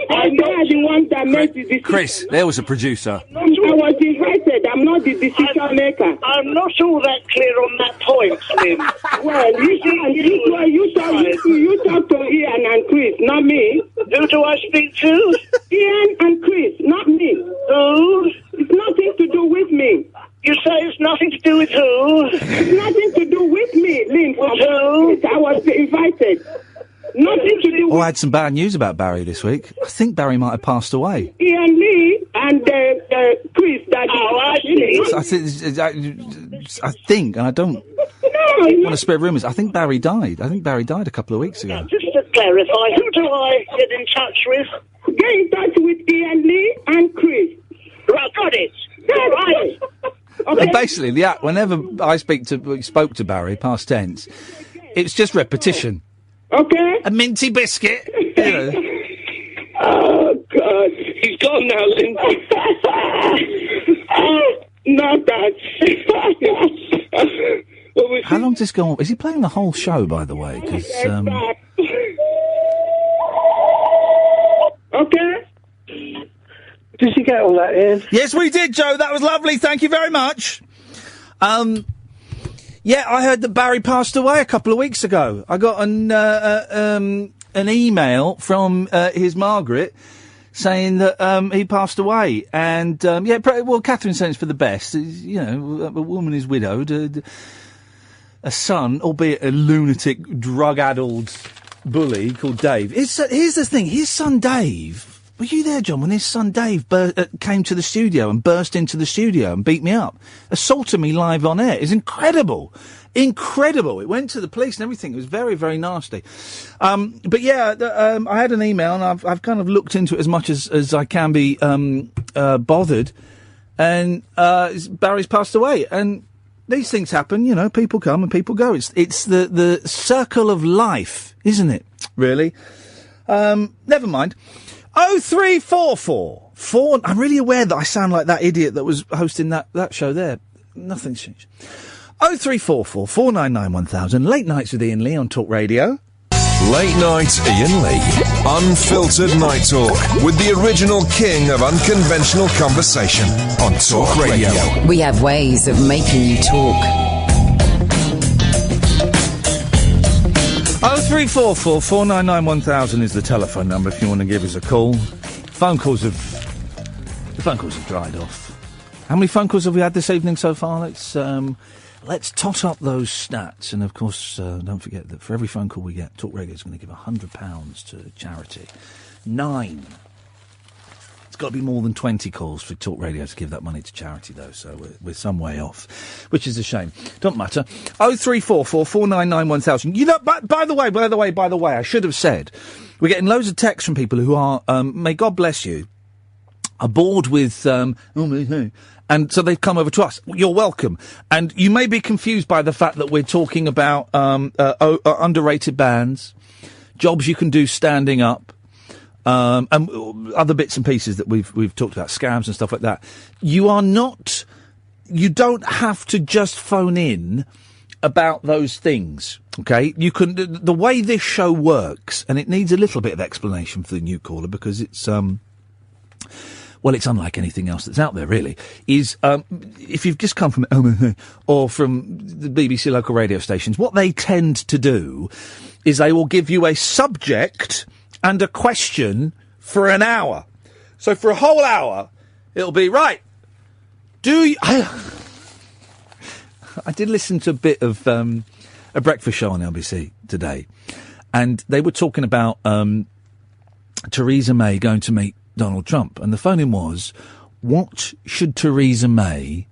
They are the ones that make the decision. Chris, there was a producer. I was invited. I'm not the decision maker. I'm not all that clear on that point, Lynn. Well, you talk to Iain and Chris, not me. Who do I speak to? Iain and Chris, not me. Who? It's nothing to do with me. You say it's nothing to do with who? It's nothing to do with me, Lynn. With who? I was invited. Nothing to do with... I had some bad news about Barry this week. I think Barry might have passed away. Iain Lee and Chris. I think, and I don't want to spread rumours, I think Barry died. I think Barry died a couple of weeks ago. Just to clarify, who do I get in touch with? Get in touch with Iain Lee and Chris. Right, got it. Right. Okay. Basically, whenever I spoke to Barry, past tense, it's just repetition. Okay. A minty biscuit. Oh, God. He's gone now, Lynn. Not that. How long does this go on? Is he playing the whole show, by the way? Because okay. Did you get all that in? Yes, we did, Joe. That was lovely. Thank you very much. Yeah, I heard that Barry passed away a couple of weeks ago. I got an email from his Margaret saying that he passed away. And, Catherine said it's for the best. You know, a woman is widowed. A son, albeit a lunatic, drug-addled bully called Dave. Here's the thing. His son Dave... Were you there, John, when his son Dave came to the studio and burst into the studio and beat me up? Assaulted me live on air. It's incredible. Incredible. It went to the police and everything. It was very, very nasty. I had an email and I've kind of looked into it as much as I can be bothered. And Barry's passed away. And these things happen, you know, people come and people go. It's the circle of life, isn't it? Really? Never mind. 0344 I'm really aware that I sound like that idiot that was hosting that show there. Nothing's changed. 0344 499 1000. Late Nights with Iain Lee on Talk Radio. Late Night Iain Lee. Unfiltered night talk with the original king of unconventional conversation on Talk Radio. We have ways of making you talk. 0344 499 1000 is the telephone number if you want to give us a call. The phone calls have dried off. How many phone calls have we had this evening so far? Let's tot up those stats. And, of course, don't forget that for every phone call we get, Talk Radio is going to give £100 to charity. 9. It's got to be more than 20 calls for Talk Radio to give that money to charity, though, so we're some way off, which is a shame. Don't matter. 0344 499 1000. You know, by the way, I should have said, we're getting loads of texts from people who are, may God bless you, are bored with, and so they've come over to us. You're welcome. And you may be confused by the fact that we're talking about underrated bands, jobs you can do standing up, and other bits and pieces that we've talked about, scams and stuff like that. You don't have to just phone in about those things, okay? You can, the way this show works, and it needs a little bit of explanation for the new caller because it's, well, it's unlike anything else that's out there, really, is if you've just come from or from the BBC local radio stations, what they tend to do is they will give you a subject and a question for an hour. So for a whole hour, it'll be, right, I did listen to a bit of a breakfast show on LBC today, and they were talking about Theresa May going to meet Donald Trump, and the phone-in was, what should Theresa May,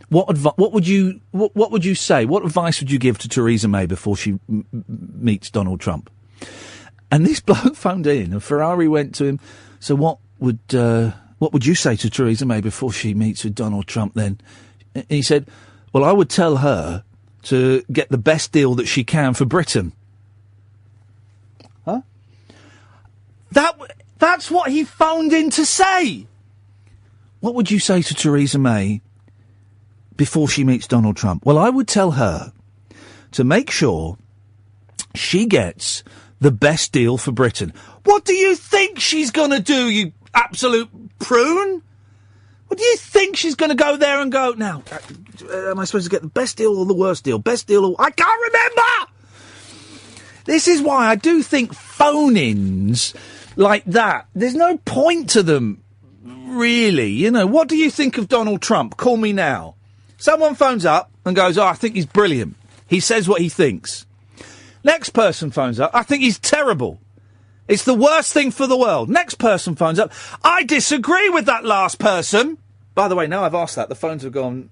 what would you say, what advice would you give to Theresa May before she meets Donald Trump? And this bloke phoned in, and Ferrari went to him, so what would you say to Theresa May before she meets with Donald Trump then? And he said, well, I would tell her to get the best deal that she can for Britain. Huh? That's what he phoned in to say. What would you say to Theresa May before she meets Donald Trump? Well, I would tell her to make sure she gets the best deal for Britain. What do you think she's going to do, you absolute prune? What do you think she's going to go there and go, now, am I supposed to get the best deal or the worst deal? Best deal or... I can't remember! This is why I do think phone-ins like that, there's no point to them, really. You know, what do you think of Donald Trump? Call me now. Someone phones up and goes, I think he's brilliant. He says what he thinks. Next person phones up, I think he's terrible. It's the worst thing for the world. Next person phones up, I disagree with that last person. By the way, now I've asked that, the phones have gone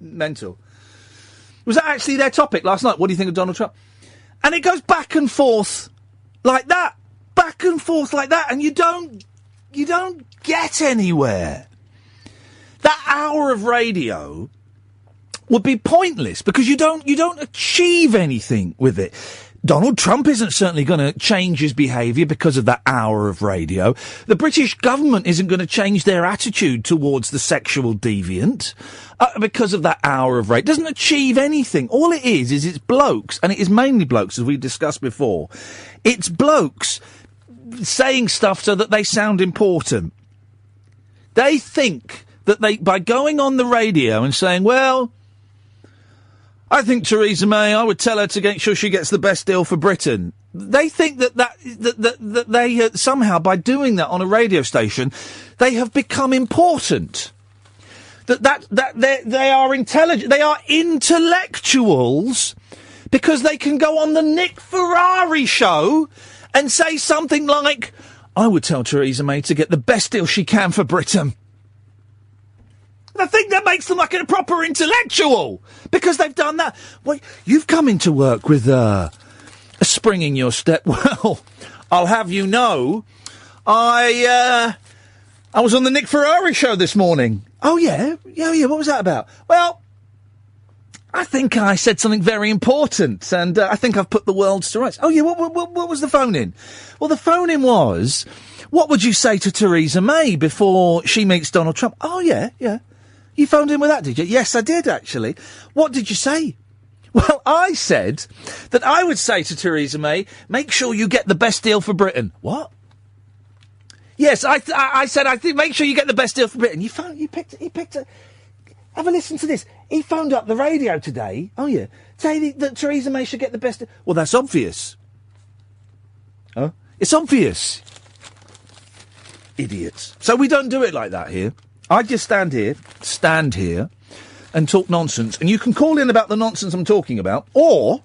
mental. Was that actually their topic last night? What do you think of Donald Trump? And it goes back and forth like that. Back and forth like that, and you don't get anywhere. That hour of radio would be pointless because you don't achieve anything with it. Donald Trump isn't certainly going to change his behaviour because of that hour of radio. The British government isn't going to change their attitude towards the sexual deviant because of that hour of radio. It doesn't achieve anything. All it is it's blokes, and it is mainly blokes, as we discussed before. It's blokes saying stuff so that they sound important. They think that by going on the radio and saying, well, I think Theresa May, I would tell her to make sure she gets the best deal for Britain. They think that they somehow, by doing that on a radio station, they have become important. That they are intelligent, they are intellectuals, because they can go on the Nick Ferrari show and say something like, I would tell Theresa May to get the best deal she can for Britain. I think that makes them like a proper intellectual, because they've done that. Well, you've come into work with a spring in your step. Well, I'll have you know, I was on the Nick Ferrari show this morning. Oh, yeah? Yeah, what was that about? Well, I think I said something very important, and I think I've put the world to rights. Oh, yeah, what was the phone-in? Well, the phone-in was, what would you say to Theresa May before she meets Donald Trump? Oh, yeah. You phoned in with that, did you? Yes, I did, actually. What did you say? Well, I said that I would say to Theresa May, make sure you get the best deal for Britain. What? Yes, I said, I think, make sure you get the best deal for Britain. He picked it. Have a listen to this. He phoned up the radio today. Oh, yeah. Say that Theresa May should get the best... Well, that's obvious. Oh? It's obvious. Idiots. So we don't do it like that here. I just stand here, and talk nonsense. And you can call in about the nonsense I'm talking about, or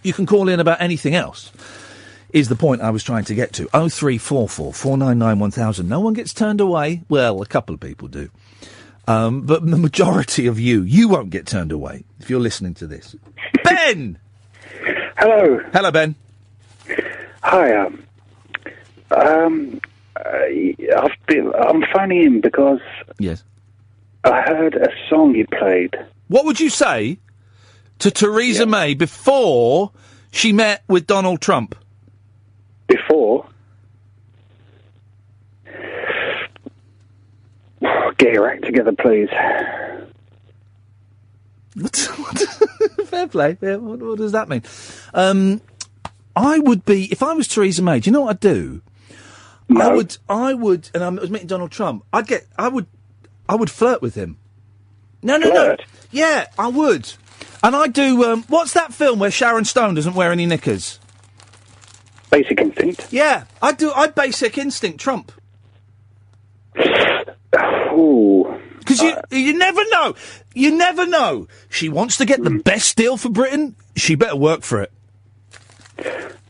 you can call in about anything else, is the point I was trying to get to. 0344 499 1000. No one gets turned away. Well, a couple of people do. But the majority of you won't get turned away if you're listening to this. Ben! Hello. Hello, Ben. Hi, I'm phoning in because... Yes. I heard a song you played. What would you say to Theresa May before she met with Donald Trump? Before? Get your act together, please. Fair play. Yeah, what does that mean? I would be, if I was Theresa May, do you know what I'd do? No. I would, and I was meeting Donald Trump, I would flirt with him. No. Yeah, I would. And I'd do, what's that film where Sharon Stone doesn't wear any knickers? Basic Instinct? Yeah, I'd Basic Instinct Trump. Ooh. Because you never know. You never know. She wants to get the best deal for Britain. She better work for it.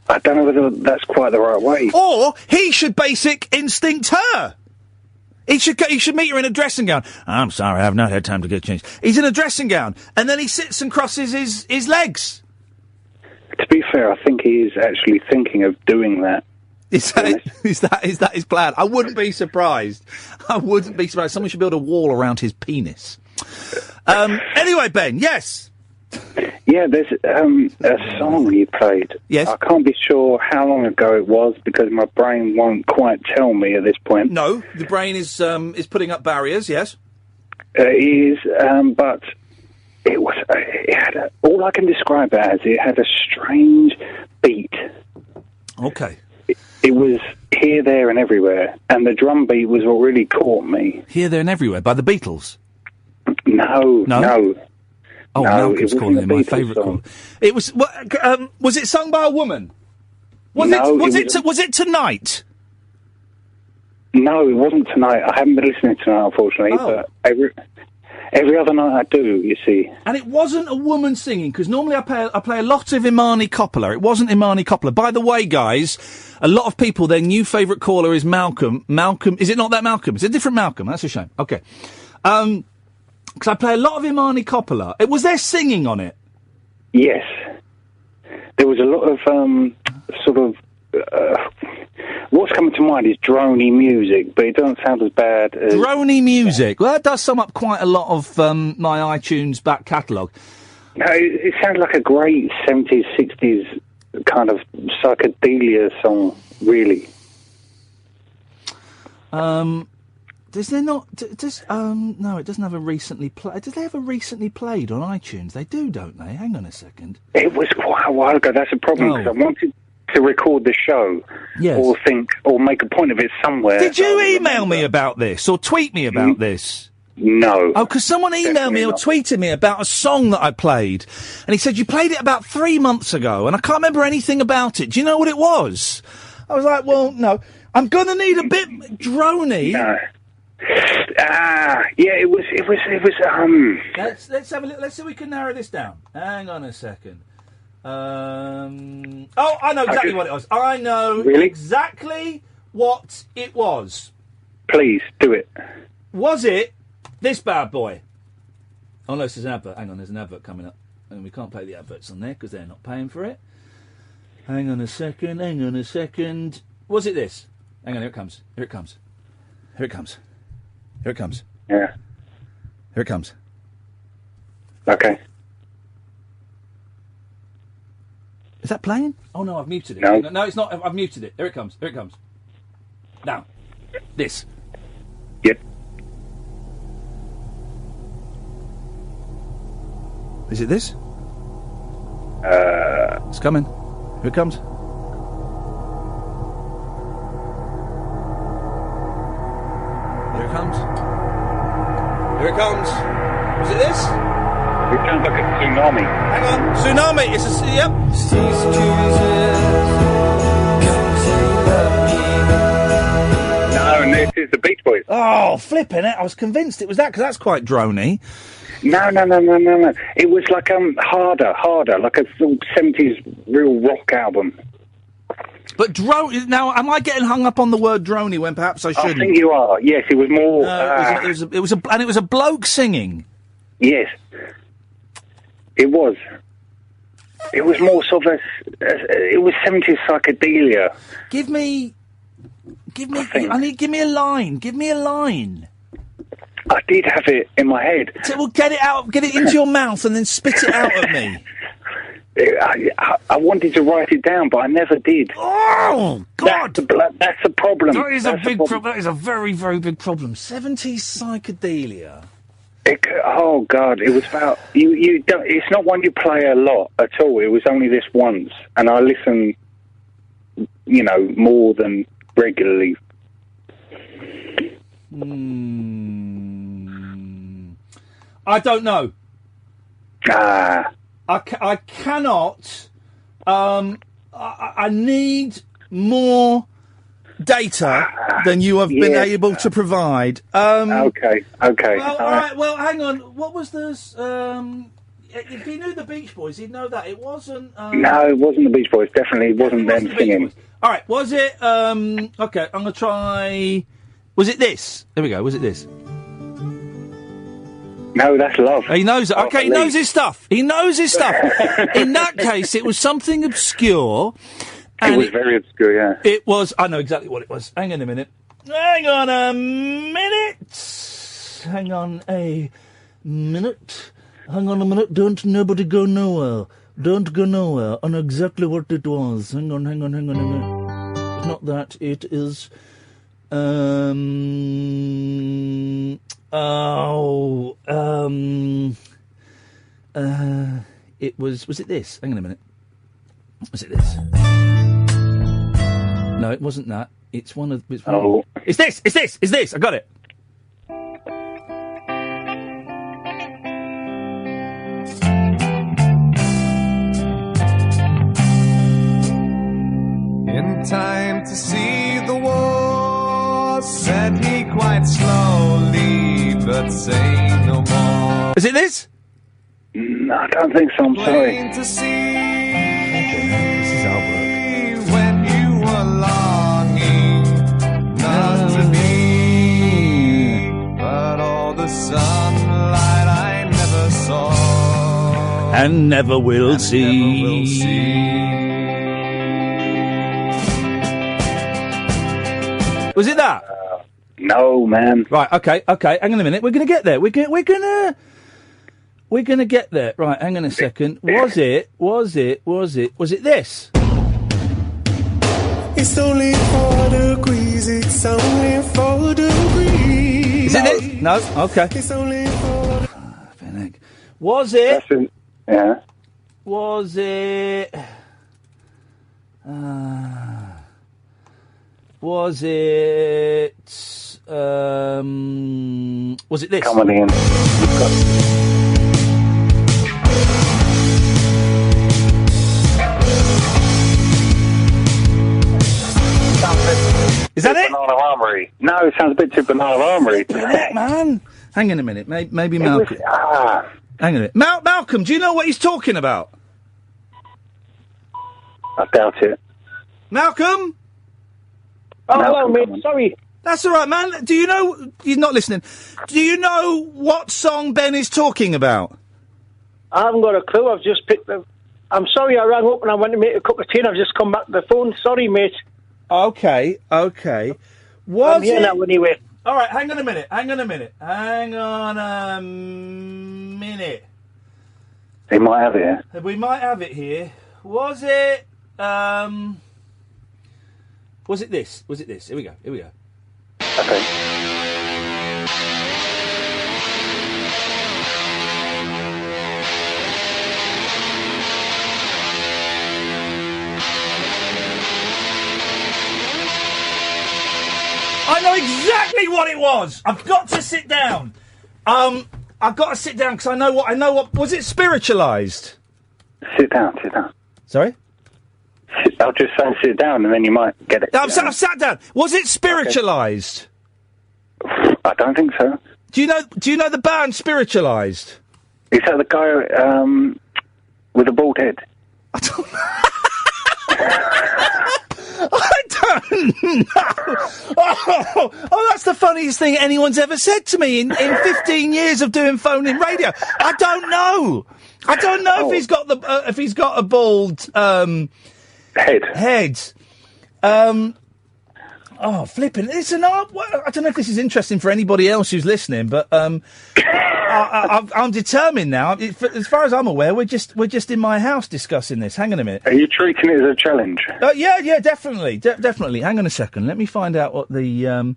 I don't know whether that's quite the right way. Or he should Basic Instinct her. He should meet her in a dressing gown. I'm sorry, I've not had time to get changed. He's in a dressing gown, and then he sits and crosses his legs. To be fair, I think he is actually thinking of doing that. Is that his plan? I wouldn't be surprised. Someone should build a wall around his penis. Anyway, Ben, yes. Yeah, there's a song you played. Yes. I can't be sure how long ago it was because my brain won't quite tell me at this point. No, the brain is putting up barriers. Yes. It is, but it was. All I can describe it as, it had a strange beat. Okay. It was here, there, and everywhere, and the drum beat was what really caught me. Here, there, and everywhere by the Beatles. No. Oh, no, Malcolm's calling in, my favourite call. It was. Was it sung by a woman? Was it Tonight? No, it wasn't Tonight. I haven't been listening tonight, unfortunately. Oh. But every other night I do. You see. And it wasn't a woman singing, because normally I play a lot of Imani Coppola. It wasn't Imani Coppola. By the way, guys, a lot of people, their new favourite caller is Malcolm. Malcolm, is it not that Malcolm? It's a different Malcolm. That's a shame. Okay. Because I play a lot of Imani Coppola. Was there singing on it? Yes. There was a lot of what's coming to mind is droney music, but it doesn't sound as bad as... Droney music? Well, that does sum up quite a lot of my iTunes back catalogue. No, it sounds like a great 70s, 60s kind of psychedelia song, really. Does there not? No, it doesn't have a recently played. Does they have a recently played on iTunes? They do, don't they? Hang on a second. It was quite a while ago. That's a problem because I wanted to record the show, or make a point of it somewhere. Did you email me about this or tweet me about this? No. Oh, because someone emailed me or tweeted me about a song that I played, and he said you played it about 3 months ago, and I can't remember anything about it. Do you know what it was? I was like, well, no. I'm gonna need a bit droney. No. Yeah, it was. Let's have a look. Let's see if we can narrow this down. Hang on a second. I know exactly what it was. I know exactly what it was. Please do it. Was it this bad boy? Oh no, this is an advert. Hang on, there's an advert coming up, and we can't play the adverts on there because they're not paying for it. Hang on a second. Was it this? Hang on, here it comes. Here it comes. Yeah. Here it comes. Okay. Is that playing? Oh no, I've muted it. No. No, it's not. I've muted it. Here it comes. Here it comes. Now, this. Yep. Is it this? It's coming. Here it comes. Here it comes. Here it comes. Is it this? It sounds like a tsunami. Hang on. Tsunami. It's a... Yep. No, this is the Beach Boys. Oh, flipping it. I was convinced it was that, because that's quite drony. No. It was like harder, like a sort of 70s real rock album. But drone... Now, am I getting hung up on the word drony when perhaps I shouldn't? I think you are. Yes, it was more... No, it was a bloke singing. Yes. It was. It was more sort of it was 70s psychedelia. Give me a line. Give me a line. I did have it in my head. So, well, get it out. Get it into your mouth and then spit it out at me. I wanted to write it down, but I never did. Oh God! That's the problem. That is a big problem. That is a very, very big problem. 70s psychedelia. Oh God! It was about you. Don't. It's not one you play a lot at all. It was only this once, and I listen, more than regularly. I don't know. I cannot. I need more data than you have been able to provide. Okay. Well, all right. Well, hang on. What was this? If he knew the Beach Boys, he'd know that it wasn't. No, it wasn't the Beach Boys. Definitely wasn't them singing. All right. Was it? Okay. I'm gonna try. Was it this? There we go. Was it this? No, that's Love. He knows it. Okay, he knows his stuff. He knows his stuff. In that case, it was something obscure. It was very obscure, yeah. It was... I know exactly what it was. Hang on a minute. Hang on a minute. Hang on a minute. Hang on a minute. Don't nobody go nowhere. Don't go nowhere. I know exactly what it was. Hang on. It's not that. It is... it was... Was it this? Hang on a minute. Was it this? No, it wasn't that. It's one of... It's this! It's this! It's this! I got it! In time to see the war, said he quite slowly, but say no more. Is it this? No, I don't think so. I'm sorry. To see this is our work. When you were longing not to be, but all the sunlight I never saw and never will see. Was it that? No, man. Right. Okay. Hang on a minute. We're gonna get there. We're gonna get there. Right. Hang on a second. Was it this? It's only 4 degrees. It's only 4 degrees. Is it this? No. Okay. It's only 4. Was it? Yeah. Was it? Was it? Was it this? Come on in. Is that it? Banana Armory. No, it sounds a bit too Banana Armory. Man, hang on a minute. Maybe Malcolm. Hang on a minute. Malcolm, do you know what he's talking about? I doubt it. Malcolm? Oh, hello, mate. Sorry. That's all right, man. Do you know... You're not listening. Do you know what song Ben is talking about? I haven't got a clue. I've just picked the... I'm sorry I rang up and I went to make a cup of tea and I've just come back to the phone. Sorry, mate. Okay. I'm here now anyway. All right, hang on a minute. They might have it here. We might have it here. Was it this? Was it this? Here we go. Okay. I know exactly what it was. I've got to sit down. I've got to sit down because I know what. Was it spiritualised? Sit down. Sorry? I'll just say sit down and then you might get it. I've sat down. Was it spiritualised? Okay. I don't think so. Do you know the band Spiritualised? Is that the guy with the bald head? I don't know. Oh, that's the funniest thing anyone's ever said to me in 15 years of doing phone-in radio. I don't know. If he's got a bald head. Flipping! Listen, I don't know if this is interesting for anybody else who's listening, but I'm determined now. As far as I'm aware, we're just in my house discussing this. Hang on a minute. Are you treating it as a challenge? Yeah, definitely, definitely. Hang on a second. Let me find out what the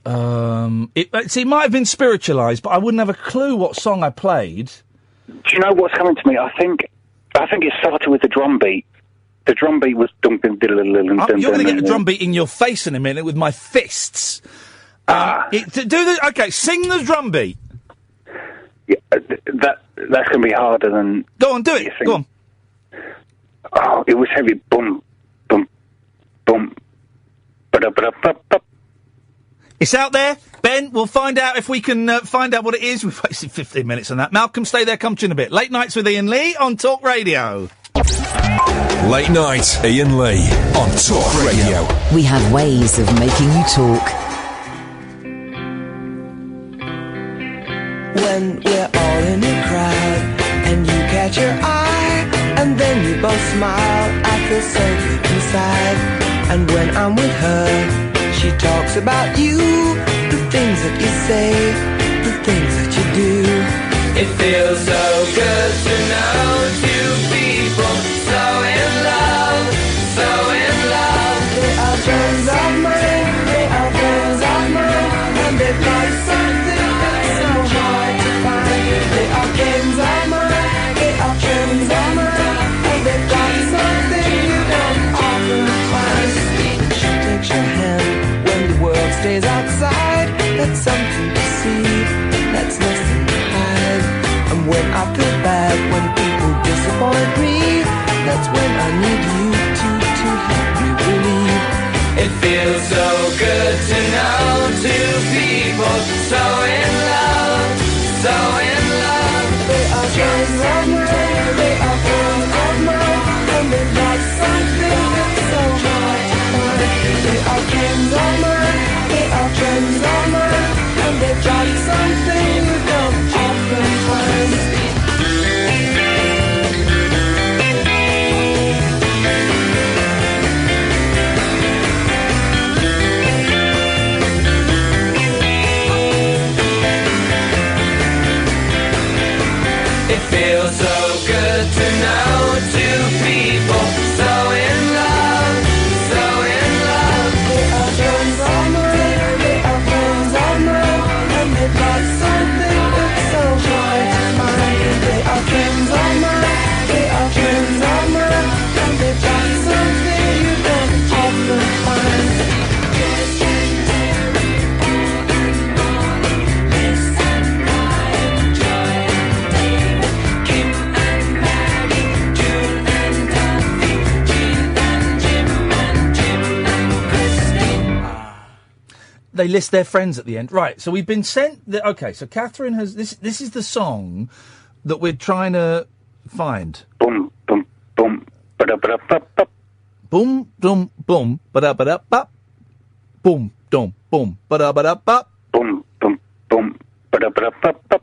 it might have been spiritualised, but I wouldn't have a clue what song I played. Do you know what's coming to me? I think it started with the drum beat. The drum beat was dum dum dum dum. You're going to get the drum beat in your face in a minute with my fists. Sing the drum beat. Yeah, that's going to be harder than. Go on, do it. Go on. Oh, it was heavy. Boom, boom, boom. Ba-da-ba-da-ba-ba. It's out there. Ben, we'll find out if we can find out what it is. We've wasted 15 minutes on that. Malcolm, stay there, come to you in a bit. Late Nights with Iain Lee on Talk Radio. Late Night, Iain Lee on Talk Radio. We have ways of making you talk. When we're all in a crowd and you catch her eye and then you both smile, I feel so good inside. And when I'm with her, she talks about you, the things that you say, the things that you do. It feels so good to know two people so in love, so in love. They are friends of mine, they are friends of mine, and they've got something that's so hard to find. They are friends of mine, they are friends of mine, and they've got something you don't often find. She takes your hand when the world stays outside. That's something to see, that's nothing to hide. And when I feel bad, when people disappoint me, that's when I need you to help me believe. It feels so good to know two people so in love, so in love. They are friends of mine, they are friends of mine, and they've got something that's so hard to find. They are friends of mine, they are friends of mine, and they've got something you don't often find. It feels so good to know two people so in love, so in love. They are friends of mine, they are friends of mine, and they've got something that's so hard to find. They are friends of mine, they are friends of mine, and they've got something you don't often find. They list their friends at the end. Right, so we've been sent... so Catherine has... This is the song that we're trying to find. Boom, boom, boom, ba-da-ba-da-ba-ba. Boom, dum, boom, ba-da-ba-da-ba. Boom, dum, boom, ba-da-ba-da-ba. Boom, boom, boom, ba-da-ba-da-ba-ba.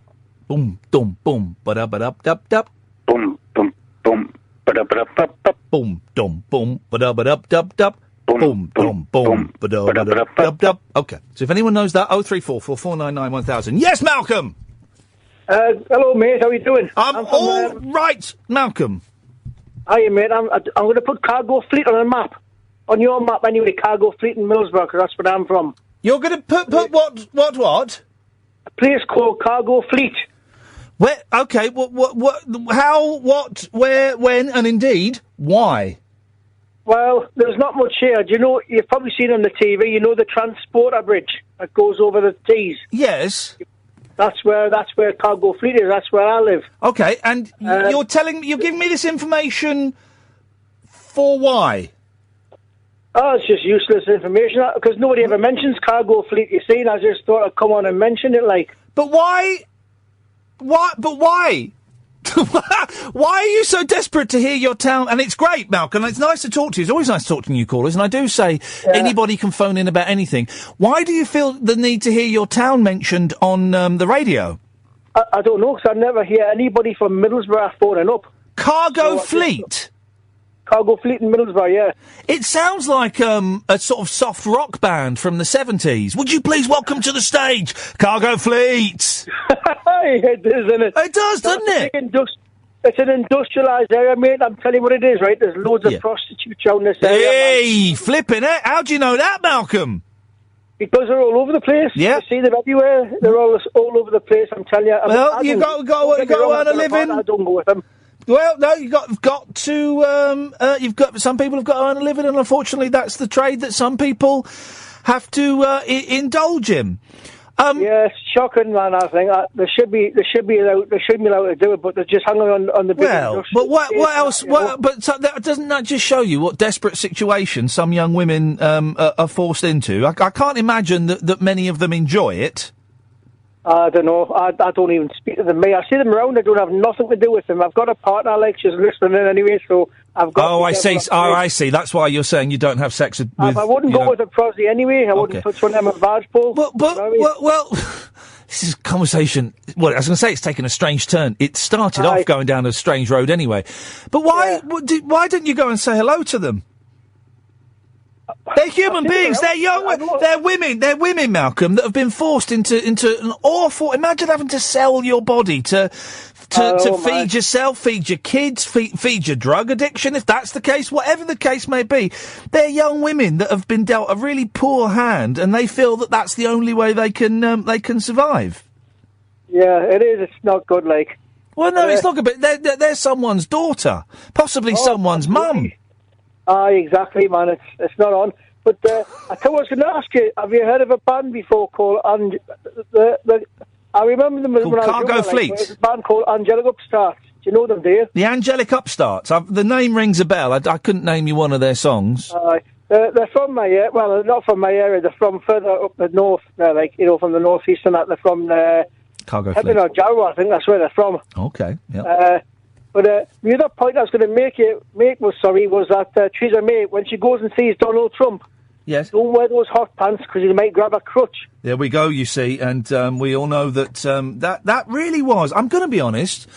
Boom, dum, boom, ba-da-ba-da-ba-da-ba. Boom, boom, boom, ba-da-ba-da-ba-ba. Boom, dum, boom, ba-da-ba-da-ba-da-ba. Boom, boom, boom, ba-da-ba-da-ba-da-ba. Okay, so if anyone knows that, 0344 499 1000. Yes, Malcolm! Hello, mate. How are you doing? I'm all right, Malcolm. Hiya, mate. I'm going to put Cargo Fleet on a map. On your map, anyway, Cargo Fleet in Middlesbrough, because that's where I'm from. You're going to put what? A place called Cargo Fleet. Where? Okay. What? How? What? Where? When? And indeed, why? Well, there's not much here. Do you know? You've probably seen on the TV. You know the transporter bridge that goes over the Tees. Yes. That's where Cargo Fleet is. That's where I live. Okay, and you're giving me this information for why? Oh, it's just useless information because nobody ever mentions Cargo Fleet. You see, and I just thought I'd come on and mention it, like. But why? What? But why? Why are you so desperate to hear your town? And it's great, Malcolm. It's nice to talk to you. It's always nice talking to you callers. And I do say anybody can phone in about anything. Why do you feel the need to hear your town mentioned on the radio? I don't know, because I never hear anybody from Middlesbrough phoning up. Cargo Fleet? Cargo Fleet in Middlesbrough, yeah. It sounds like a sort of soft rock band from the 70s. Would you please welcome to the stage, Cargo Fleet? It is, isn't it? It does, doesn't it? It's an industrialised area, mate. I'm telling you what it is, right? There's loads of prostitutes out in this area. Hey, flipping it. How do you know that, Malcolm? Because they're all over the place. Yeah. You see them everywhere. They're all over the place, I'm telling you. Well, you got to earn a living. I don't go with them. Well, no, you've got to, some people have got to earn a living, and unfortunately that's the trade that some people have to indulge in. Yeah, it's shocking, man, I think. They should be allowed to do it, but they're just hanging on the big Well, but what else, doesn't that just show you what desperate situation some young women are forced into? I can't imagine that many of them enjoy it. I don't know. I don't even speak to them. I see them around. I don't have nothing to do with them. I've got a partner, like, she's listening in anyway, so I've got... Oh, I see. I see. That's why you're saying you don't have sex with... I wouldn't go with a prosy anyway. I wouldn't touch one of them a barge pole. Well, this is a conversation... Well, I was going to say it's taken a strange turn. It started off going down a strange road anyway. But why didn't you go and say hello to them? They're human beings. They're young. They're women. They're women, Malcolm, that have been forced into an awful. Imagine having to sell your body to feed yourself, feed your kids, feed your drug addiction. If that's the case, whatever the case may be, they're young women that have been dealt a really poor hand, and they feel that that's the only way they can survive. Yeah, it is. It's not good, like. Well, no, it's not good. But they're someone's daughter, possibly someone's mum. Exactly, man. It's not on. But I tell you what I was going to ask you, have you heard of a band before called... I remember them when I was Cargo Fleet? There's a band called Angelic Upstarts. Do you know them, do you? The Angelic Upstarts? The name rings a bell. I couldn't name you one of their songs. They're from my area. Well, not from my area. They're from further up the north, from the northeast and that. They're from... Cargo Fleet. Jarrow, I think that's where they're from. Okay, yeah. But the other point I was going to make was that Theresa May, when she goes and sees Donald Trump, yes, don't wear those hot pants because you might grab a crutch. There we go, you see, and we all know that that really was. I'm going to be honest.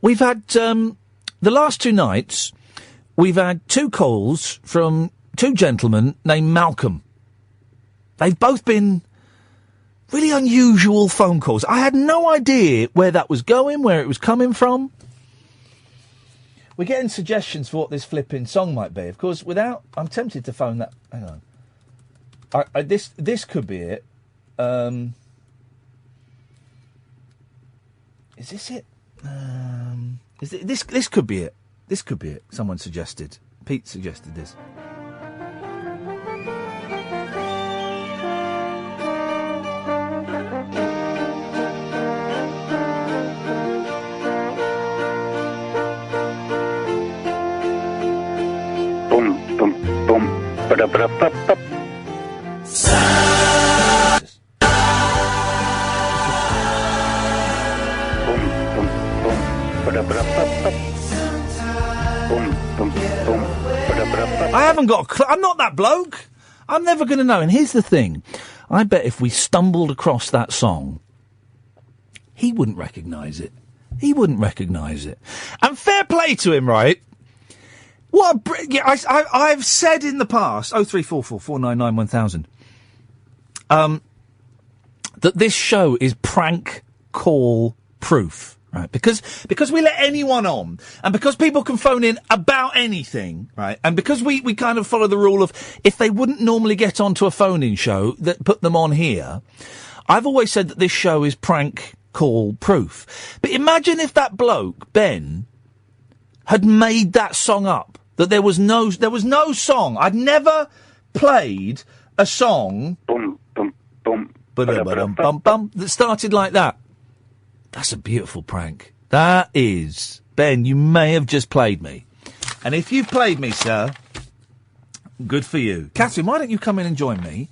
We've had the last two nights. We've had two calls from two gentlemen named Malcolm. They've both been really unusual phone calls. I had no idea where that was going, where it was coming from. We're getting suggestions for what this flipping song might be. Of course, I'm tempted to phone that. Hang on. This could be it. Is this it? This could be it. This could be it. Someone suggested. Pete suggested this. I haven't got I'm not that bloke. I'm never going to know. And here's the thing. I bet if we stumbled across that song, he wouldn't recognise it. He wouldn't recognise it. And fair play to him, right? I've said in the past, 0344 499 1000, that this show is prank call Proof. Right, because we let anyone on, and because people can phone in about anything, right, and because we kind of follow the rule of if they wouldn't normally get onto a phone-in show, that put them on here. I've always said that this show is prank call proof. But imagine if that bloke, Ben, had made that song up. That there was no song. I'd never played a song that started like that. That's a beautiful prank. That is. Ben, you may have just played me. And if you've played me, sir, good for you. Catherine, why don't you come in and join me?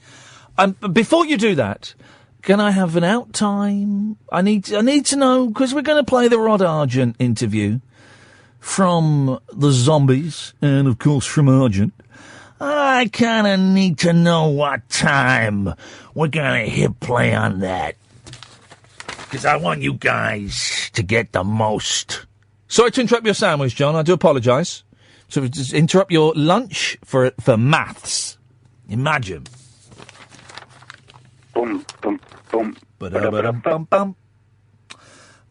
Before you do that, can I have an out time? I need to know, because we're going to play the Rod Argent interview from the Zombies, and of course from Argent. I kind of need to know what time we're going to hit play on that. Because I want you guys to get the most. Sorry to interrupt your sandwich, John. I do apologise. So just interrupt your lunch for maths. Imagine. Boom, boom, boom. Ba-da-ba-dum-bum-bum.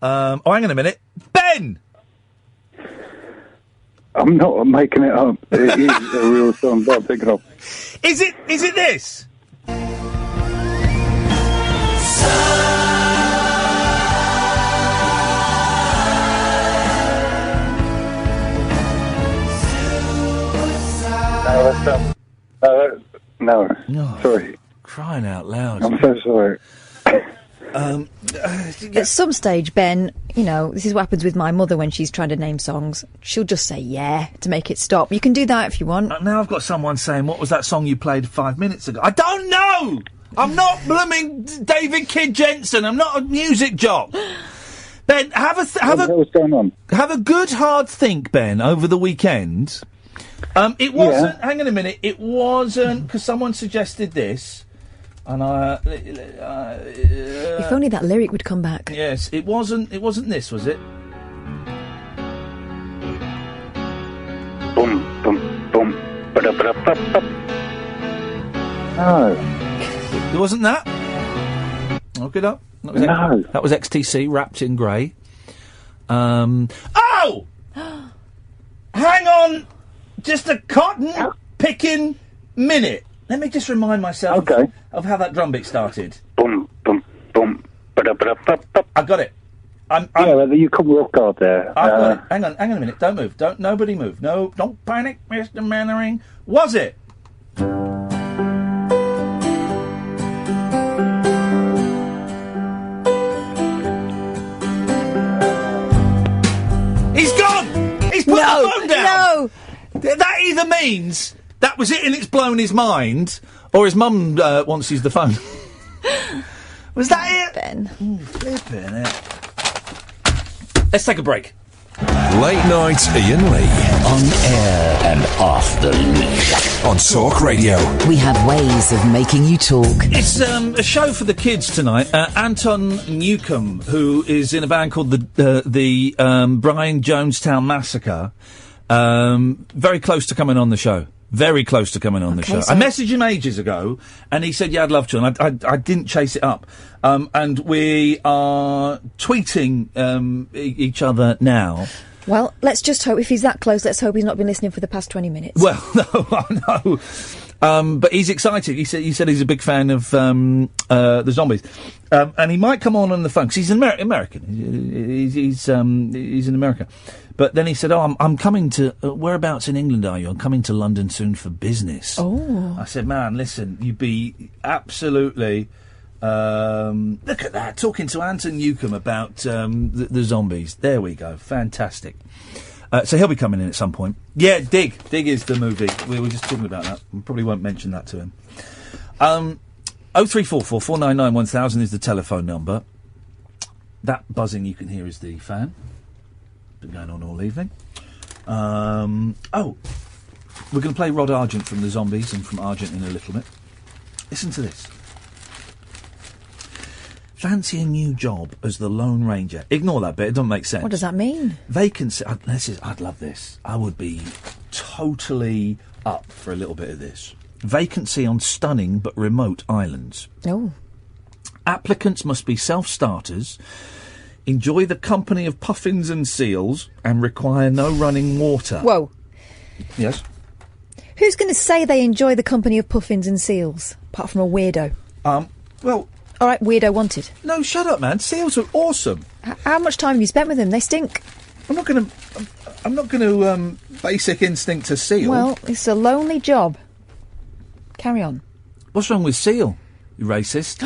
Hang on a minute. Ben! I'm not making it up. It is a real song. Don't pick it up. Is it this? No. Sorry. Crying out loud. I'm so sorry. At some stage, Ben, this is what happens with my mother when she's trying to name songs. She'll just say yeah to make it stop. You can do that if you want. Now I've got someone saying, what was that song you played 5 minutes ago? I don't know! I'm not blooming David Kidd Jensen. I'm not a music jock. Ben, what's going on? Have a good hard think, Ben, over the weekend. It wasn't. Hang on a minute. It wasn't because someone suggested this, and if only that lyric would come back. Yes, it wasn't. It wasn't this, was it? Boom, boom, boom. No. It wasn't that. Look it up. That was XTC wrapped in grey. Oh! Hang on. Just a cotton-picking minute. Let me just remind myself of how that drum beat started. Boom, boom, boom. I got it. You come rock guard there. I got it. Hang on a minute. Don't move. Nobody move. No, don't panic, Mr. Mannering. Was it? He's gone! He's put the phone down! No! That either means that was it and it's blown his mind, or his mum wants to use the phone. Was that it? Ben. Flipping it. Let's take a break. Late night Iain Lee. On air and off the leash. On Talk Radio. We have ways of making you talk. It's a show for the kids tonight. Anton Newcombe, who is in a band called the Brian Jonestown Massacre, very close to coming on the show. Very close to coming on the show. I messaged him ages ago, and he said, yeah, I'd love to, and I didn't chase it up. And we are tweeting each other now. Well, let's just hope, if he's that close, let's hope he's not been listening for the past 20 minutes. Well, no. But he's excited. He said he's a big fan of the Zombies. And he might come on the phone, because he's an American. He's in America. But then he said, I'm coming to... whereabouts in England are you? I'm coming to London soon for business. Oh. I said, man, listen, you'd be absolutely... look at that, talking to Anton Newcombe about the Zombies. There we go, fantastic. So he'll be coming in at some point. Yeah, Dig is the movie. We were just talking about that. We probably won't mention that to him. 0344 499 1000 is the telephone number. That buzzing you can hear is the fan. Been going on all evening. We're going to play Rod Argent from the Zombies and from Argent in a little bit. Listen to this. Fancy a new job as the Lone Ranger. Ignore that bit, it doesn't make sense. What does that mean? Vacancy. I'd love this. I would be totally up for a little bit of this. Vacancy on stunning but remote islands. Oh. Applicants must be self-starters, enjoy the company of puffins and seals, and require no running water. Whoa. Yes? Who's going to say they enjoy the company of puffins and seals, apart from a weirdo? Well... All right, weirdo wanted. No, shut up, man. Seals are awesome. How much time have you spent with them? They stink. I'm not going to basic instinct to seal. Well, it's a lonely job. Carry on. What's wrong with seal, you racist?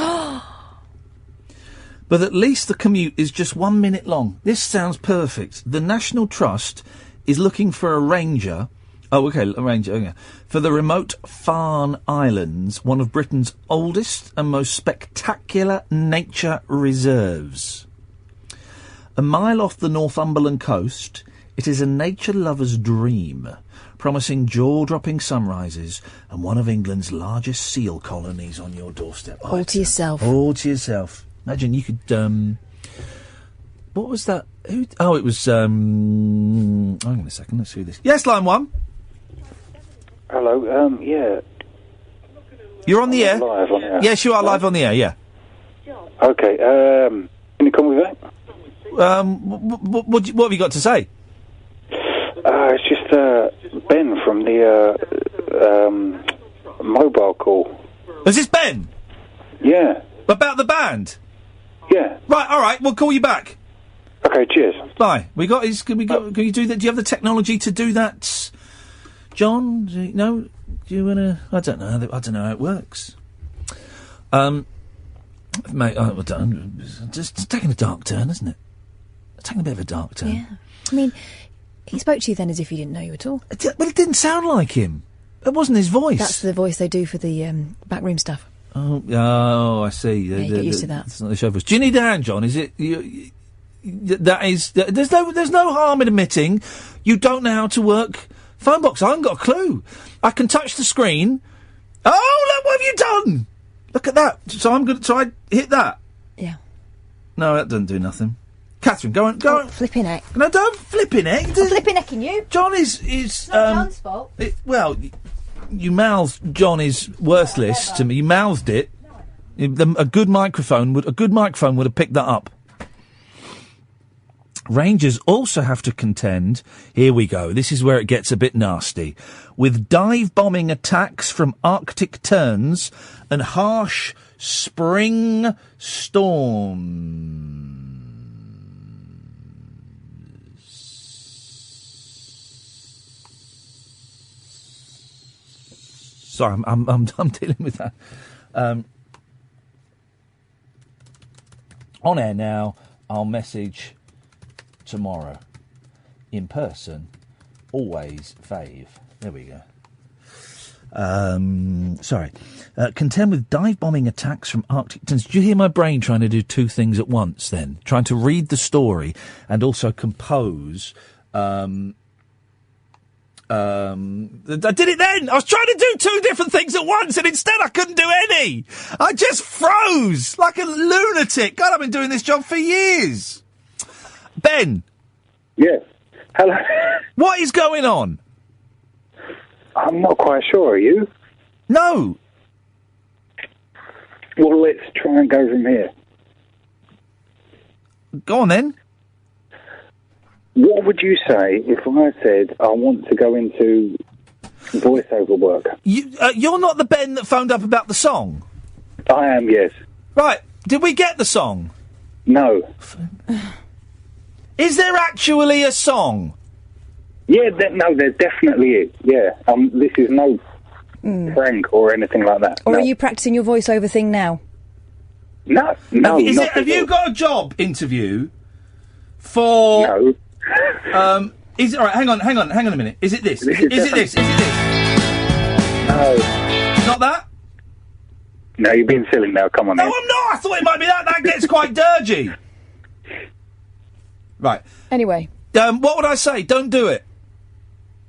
But at least the commute is just 1 minute long. This sounds perfect. The National Trust is looking for a ranger... Oh, OK, a ranger, okay. For the remote Farne Islands, one of Britain's oldest and most spectacular nature reserves. A mile off the Northumberland coast, it is a nature lover's dream, promising jaw-dropping sunrises and one of England's largest seal colonies on your doorstep. All to yourself. All to yourself. Imagine you could, what was that? It was, hang on a second, let's see this. Yes, line 1. Hello, yeah. You're on the air? Live on air. Yes, you are live on the air, yeah. Okay, can you call me back? What have you got to say? It's just, Ben from the, mobile call. Is this Ben? Yeah. About the band? Yeah. Right, alright, we'll call you back. Okay, cheers. Bye. Can you do that? Do you have the technology to do that, John? No? Do you wanna... I don't know how it works. Mate, it's taking a dark turn, isn't it? It's taking a bit of a dark turn. Yeah. I mean, he spoke to you then as if he didn't know you at all. Well, it didn't sound like him. It wasn't his voice. That's the voice they do for the backroom stuff. Oh, I see. Yeah, you get used to that. It's not the show voice. Do you need a hand, John? Is it... that is... There's no harm in admitting you don't know how to work phone box. I haven't got a clue. I can touch the screen. Oh, look, what have you done? Look at that. So I hit that. Yeah. No, that doesn't do nothing. Catherine, go on. Flipping heck. No, don't flipping heck. I'm flipping hecking you. John is not John's fault. You mouthed John is worthless to me. You mouthed it. A good microphone would have picked that up. Rangers also have to contend, here we go, this is where it gets a bit nasty, with dive-bombing attacks from Arctic terns and harsh spring storms. Sorry, I'm dealing with that. On air now, I'll message... tomorrow. In person. Always fave. There we go. Sorry. Contend with dive-bombing attacks from Arctic terns. Did you hear my brain trying to do two things at once then? Trying to read the story and also compose... I did it then! I was trying to do two different things at once and instead I couldn't do any! I just froze! Like a lunatic! God, I've been doing this job for years! Ben. Yes. Hello. What is going on? I'm not quite sure, are you? No. Well, let's try and go from here. Go on then. What would you say if I said I want to go into voiceover work? You're not the Ben that phoned up about the song? I am, yes. Right. Did we get the song? No. Is there actually a song? Yeah, no, there definitely is. Yeah, this is no prank or anything like that. Or no. are you practicing your voiceover thing now? No. Have you got a job interview for? No. Is all right? Hang on a minute. Is it this? Is it this? No. Not that. No, you're being silly now. Come on. No, I'm not. I thought it might be that. That gets quite dirgy. Right. Anyway. What would I say? Don't do it.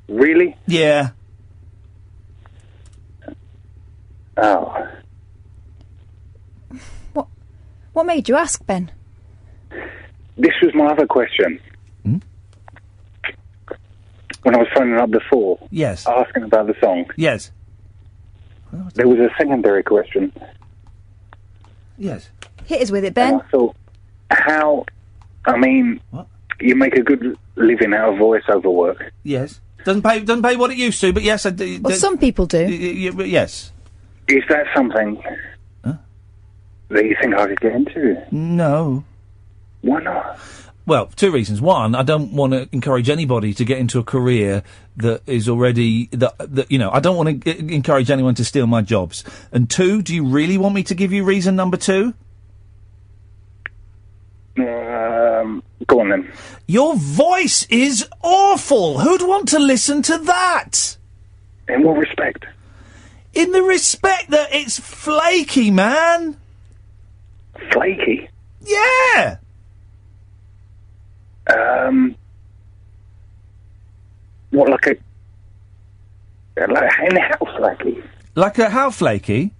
Really? Yeah. Oh. What made you ask, Ben? This was my other question. When I was phoning up before. Yes. Asking about the song. Yes. There was a secondary question. Yes. Hit us with it, Ben. And I thought, how I mean, you make a good living out of voiceover work. Yes. Doesn't pay what it used to, but yes, I do. Well, some people do. Yes. Is that something that you think I could get into? No. Why not? Well, two reasons. One, I don't want to encourage anybody to get into a career that is already that you know. I don't want to encourage anyone to steal my jobs. And two, do you really want me to give you reason number two? Go on then. Your voice is awful. Who'd want to listen to that? In what respect? In the respect that it's flaky, man. Flaky? Yeah. What, like how flaky? Like a how flaky?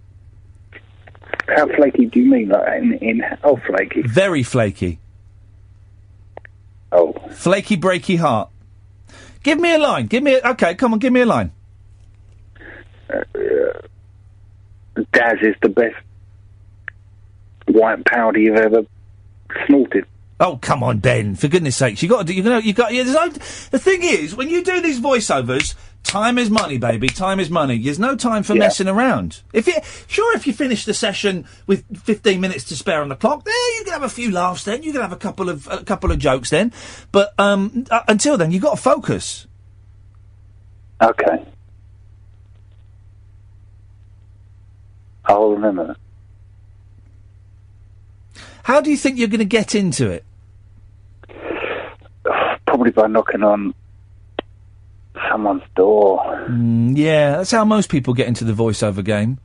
How flaky do you mean? Like in how flaky? Very flaky. Oh. Flaky, breaky heart. Give me a line. Okay, come on, give me a line. Daz is the best white powder you've ever snorted. Oh, come on, Ben! For goodness sakes, you got to do. The thing is, when you do these voiceovers, time is money, baby. Time is money. There's no time for messing around. If you finish the session with 15 minutes to spare on the clock, there you can have a few laughs. Then you can have a couple of jokes. Then, but until then, you got to focus. Okay. I'll remember that. How do you think you're going to get into it? Probably by knocking on someone's door. Yeah, that's how most people get into the voiceover game.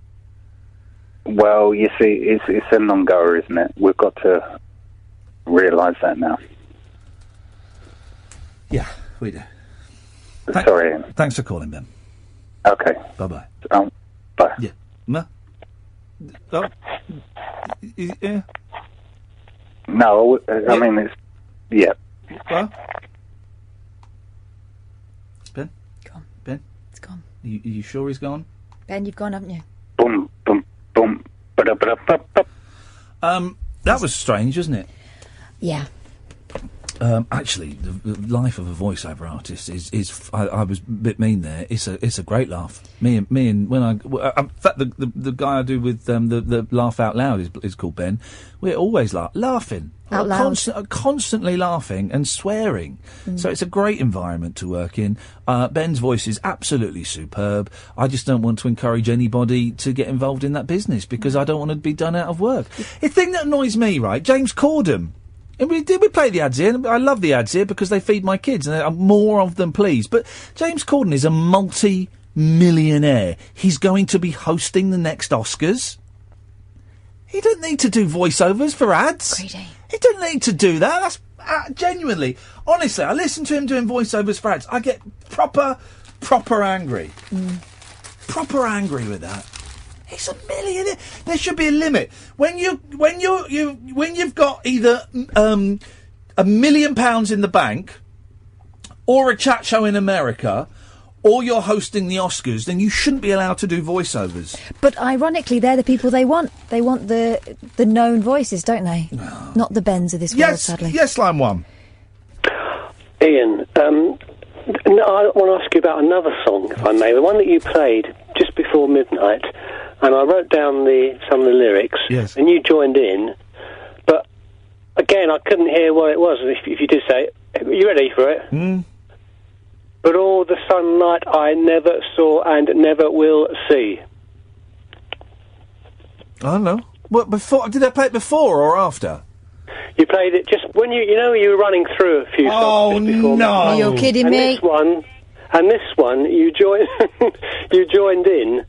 Well, you see, it's a non-goer, isn't it? We've got to realise that now. Yeah, we do. Sorry, Ian. Thanks for calling, Ben. Okay. Bye-bye. Bye. Yeah. Oh. Yeah. No, I mean, it's... Yeah. Well? Ben? Gone. Ben? It's gone. Are you sure he's gone? Ben, you've gone, haven't you? Boom, boom, boom. Ba-da-ba-da-ba-ba. That was strange, wasn't it? Yeah. Actually, the life of a voiceover artist is I was a bit mean there. It's a great laugh. Me and when in fact the guy I do with the laugh out loud is called Ben. We're always laughing out loud, constantly laughing and swearing. So it's a great environment to work in. Ben's voice is absolutely superb. I just don't want to encourage anybody to get involved in that business because I don't want to be done out of work. The thing that annoys me, right, James Corden. And we play the ads here, and I love the ads here because they feed my kids, and there are more of them, please. But James Corden is a multi-millionaire. He's going to be hosting the next Oscars. He doesn't need to do voiceovers for ads. Greedy. He doesn't need to do that. That's genuinely, honestly, I listen to him doing voiceovers for ads. I get proper angry. Proper angry with that. He's a millionaire. There should be a limit. When you've got either £1 million in the bank, or a chat show in America, or you're hosting the Oscars, then you shouldn't be allowed to do voiceovers. But ironically, they're the people they want. They want the known voices, don't they? No. Not the Bens of this world, sadly. Yes, line one. Ian, I want to ask you about another song, if I may. The one that you played just before midnight. And I wrote down some of the lyrics, and you joined in. But again, I couldn't hear what it was. If you did say it, are you ready for it? But all the sunlight I never saw and never will see. I don't know. What before? Did I play it before or after? You played it just when you were running through a few songs just before. No! You're kidding me. This one, you joined in.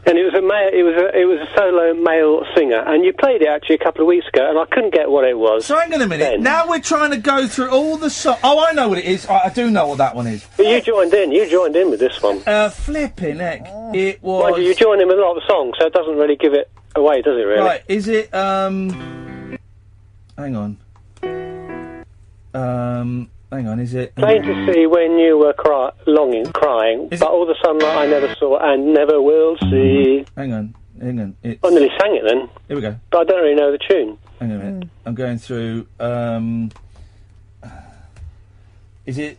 And it was a solo male singer, and you played it actually a couple of weeks ago, and I couldn't get what it was. So hang on a minute. Then. Now we're trying to go through all the songs. Oh, I know what it is. I do know what that one is. But you joined in with this one. Flipping heck. It was. Mind you joined in with a lot of songs, so it doesn't really give it away, does it? Really? Right? Is it? Hang on. Hang on, is it... Plain to see when you were crying, but all the sunlight I never saw and never will see. Hang on. It's... I nearly sang it then. Here we go. But I don't really know the tune. Hang on a minute. I'm going through... Is it?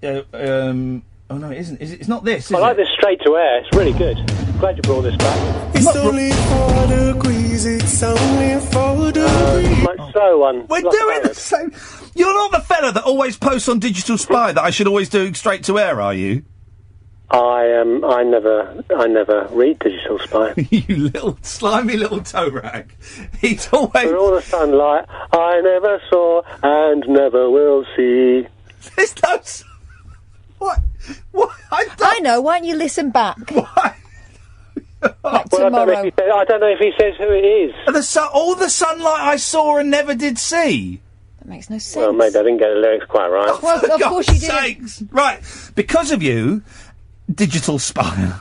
Oh no, it isn't. It's not this. I like this straight to air. It's really good. Glad you brought this back. It's only 4 degrees. It's only 4 degrees. My slow one. We're doing the same. You're not the fella that always posts on Digital Spy that I should always do straight to air, are you? I never read Digital Spy. You little slimy little toe rag. He's always. For all the sunlight I never saw and never will see. There's no. What? I know. Why don't you listen back? Why? Like Well, tomorrow. I don't know if he says who it is. All the sunlight I saw and never did see. That makes no sense. Well, maybe I didn't get the lyrics quite right. Well, of course you didn't. Sakes. Right, because of you, Digital Spy,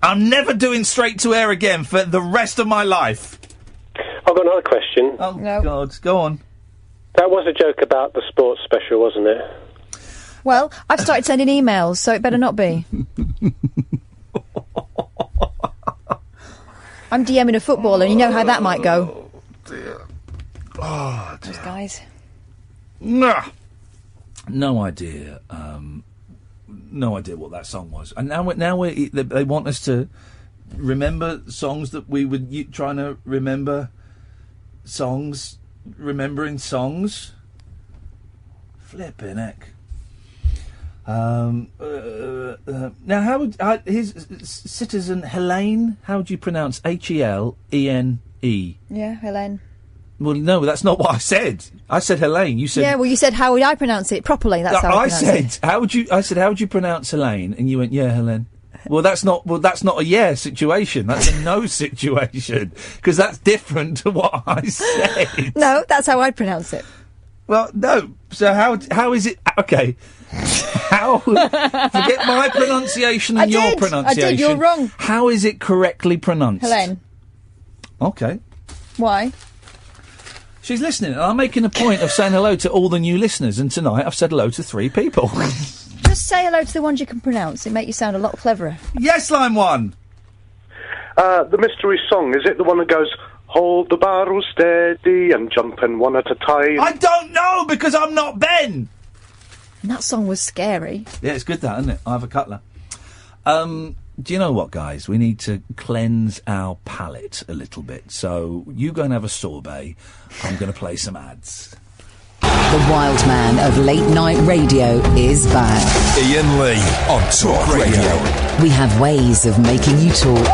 I'm never doing straight to air again for the rest of my life. I've got another question. Oh, no. God, go on. That was a joke about the sports special, wasn't it? Well, I've started sending emails, so it better not be. I'm DMing a footballer, and you know how that might go. Dear. Oh, dear. Those guys. Nah. No idea. No idea what that song was. And now they want us to remember songs that we were trying to remember. Songs, remembering songs. Flippin' heck. Now, how would his citizen Helene? How would you pronounce Helene? Yeah, Helene. Well, no, that's not what I said. I said Helene. You said. Yeah, well, you said how would I pronounce it properly? That's how I pronounce it. How would you? I said how would you pronounce Helene? And you went, yeah, Helene. Well, that's not a yeah situation. That's a no situation because that's different to what I said. No, that's how I'd pronounce it. Well, no. So how is it? Okay. How? Forget my pronunciation and your pronunciation. I did. You're wrong. How is it correctly pronounced? Helene. Okay. Why? She's listening, and I'm making a point of saying hello to all the new listeners. And tonight, I've said hello to 3 people. Just say hello to the ones you can pronounce. It make you sound a lot cleverer. Yes, line 1. The mystery song, is it the one that goes, hold the barrel steady and jumping one at a time? I don't know, because I'm not Ben! And that song was scary. Yeah, it's good that, isn't it? I have a cutler. Do you know what, guys? We need to cleanse our palate a little bit. So you go and have a sorbet. I'm going to play some ads. The wild man of late night radio is back. Iain Lee on Talk Radio. We have ways of making you talk.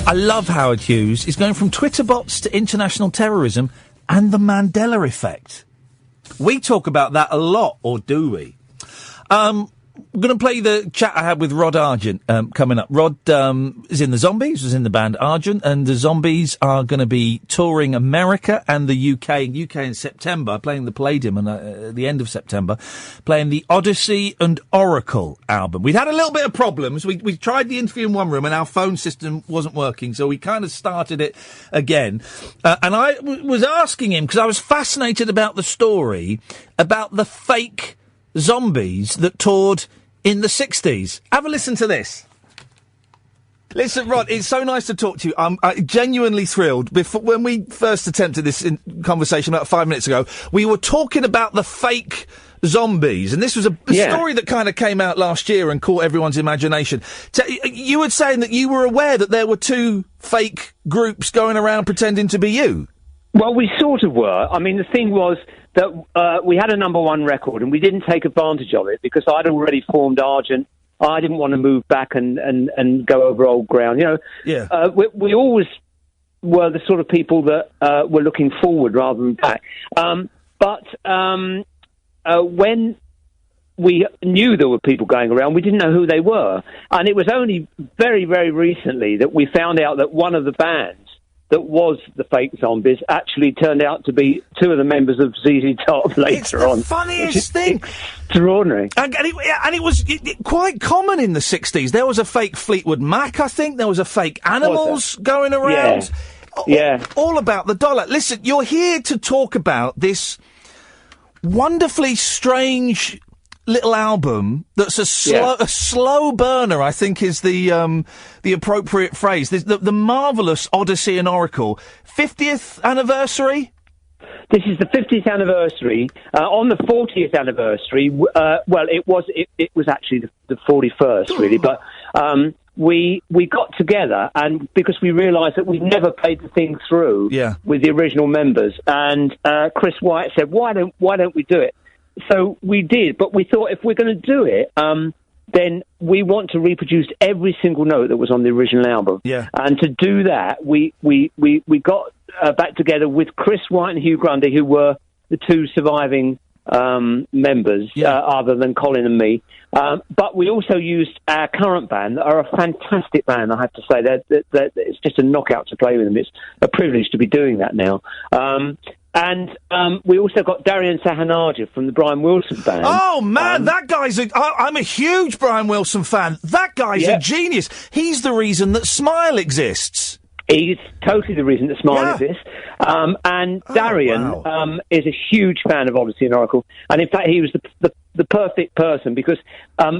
I love Howard Hughes. He's going from Twitter bots to international terrorism and the Mandela effect. We talk about that a lot, or do we? We're going to play the chat I had with Rod Argent coming up. Rod is in the Zombies, was in the band Argent, and the Zombies are going to be touring America and the UK in September, playing the Palladium and at the end of September, playing the Odyssey and Oracle album. We'd had a little bit of problems. We tried the interview in one room and our phone system wasn't working, so we kind of started it again. And I was asking him, because I was fascinated about the story about the fake Zombies that toured in the 60s. Have a listen to this. Listen, Rod, it's so nice to talk to you. I'm genuinely thrilled. When we first attempted this conversation about 5 minutes ago, we were talking about the fake Zombies, and this was a story that kind of came out last year and caught everyone's imagination. You were saying that you were aware that there were 2 fake groups going around pretending to be you. Well, we sort of were. I mean, the thing was that we had a #1 record, and we didn't take advantage of it because I'd already formed Argent. I didn't want to move back and go over old ground. You know, we always were the sort of people that were looking forward rather than back. But when we knew there were people going around, we didn't know who they were. And it was only very, very recently that we found out that one of the bands that was the fake Zombies actually turned out to be 2 of the members of ZZ Top later on. It's the funniest thing. Extraordinary. And it was quite common in the 60s. There was a fake Fleetwood Mac, I think. There was a fake Animals going around. Yeah. All about the dollar. Listen, you're here to talk about this wonderfully strange little album that's a slow burner, I think is the appropriate phrase. The marvellous Odyssey and Oracle 50th anniversary. this is the 50th anniversary. On the 40th anniversary, it was actually the 41st, really, but we got together, and because we realised that we'd never played the thing through with the original members, and Chris White said, why don't we do it? So we did, but we thought if we're going to do it, then we want to reproduce every single note that was on the original album. Yeah. And to do that, we got back together with Chris White and Hugh Grundy, who were the two surviving members, other than Colin and me. But we also used our current band, that are a fantastic band, I have to say. It's just a knockout to play with them. It's a privilege to be doing that now. And we also got Darian Sahanaja from the Brian Wilson band. Oh, man, that guy's I'm a huge Brian Wilson fan. That guy's a genius. He's the reason that Smile exists. He's totally the reason that Smile exists. And Darian is a huge fan of Odyssey and Oracle. And in fact, he was the perfect person, because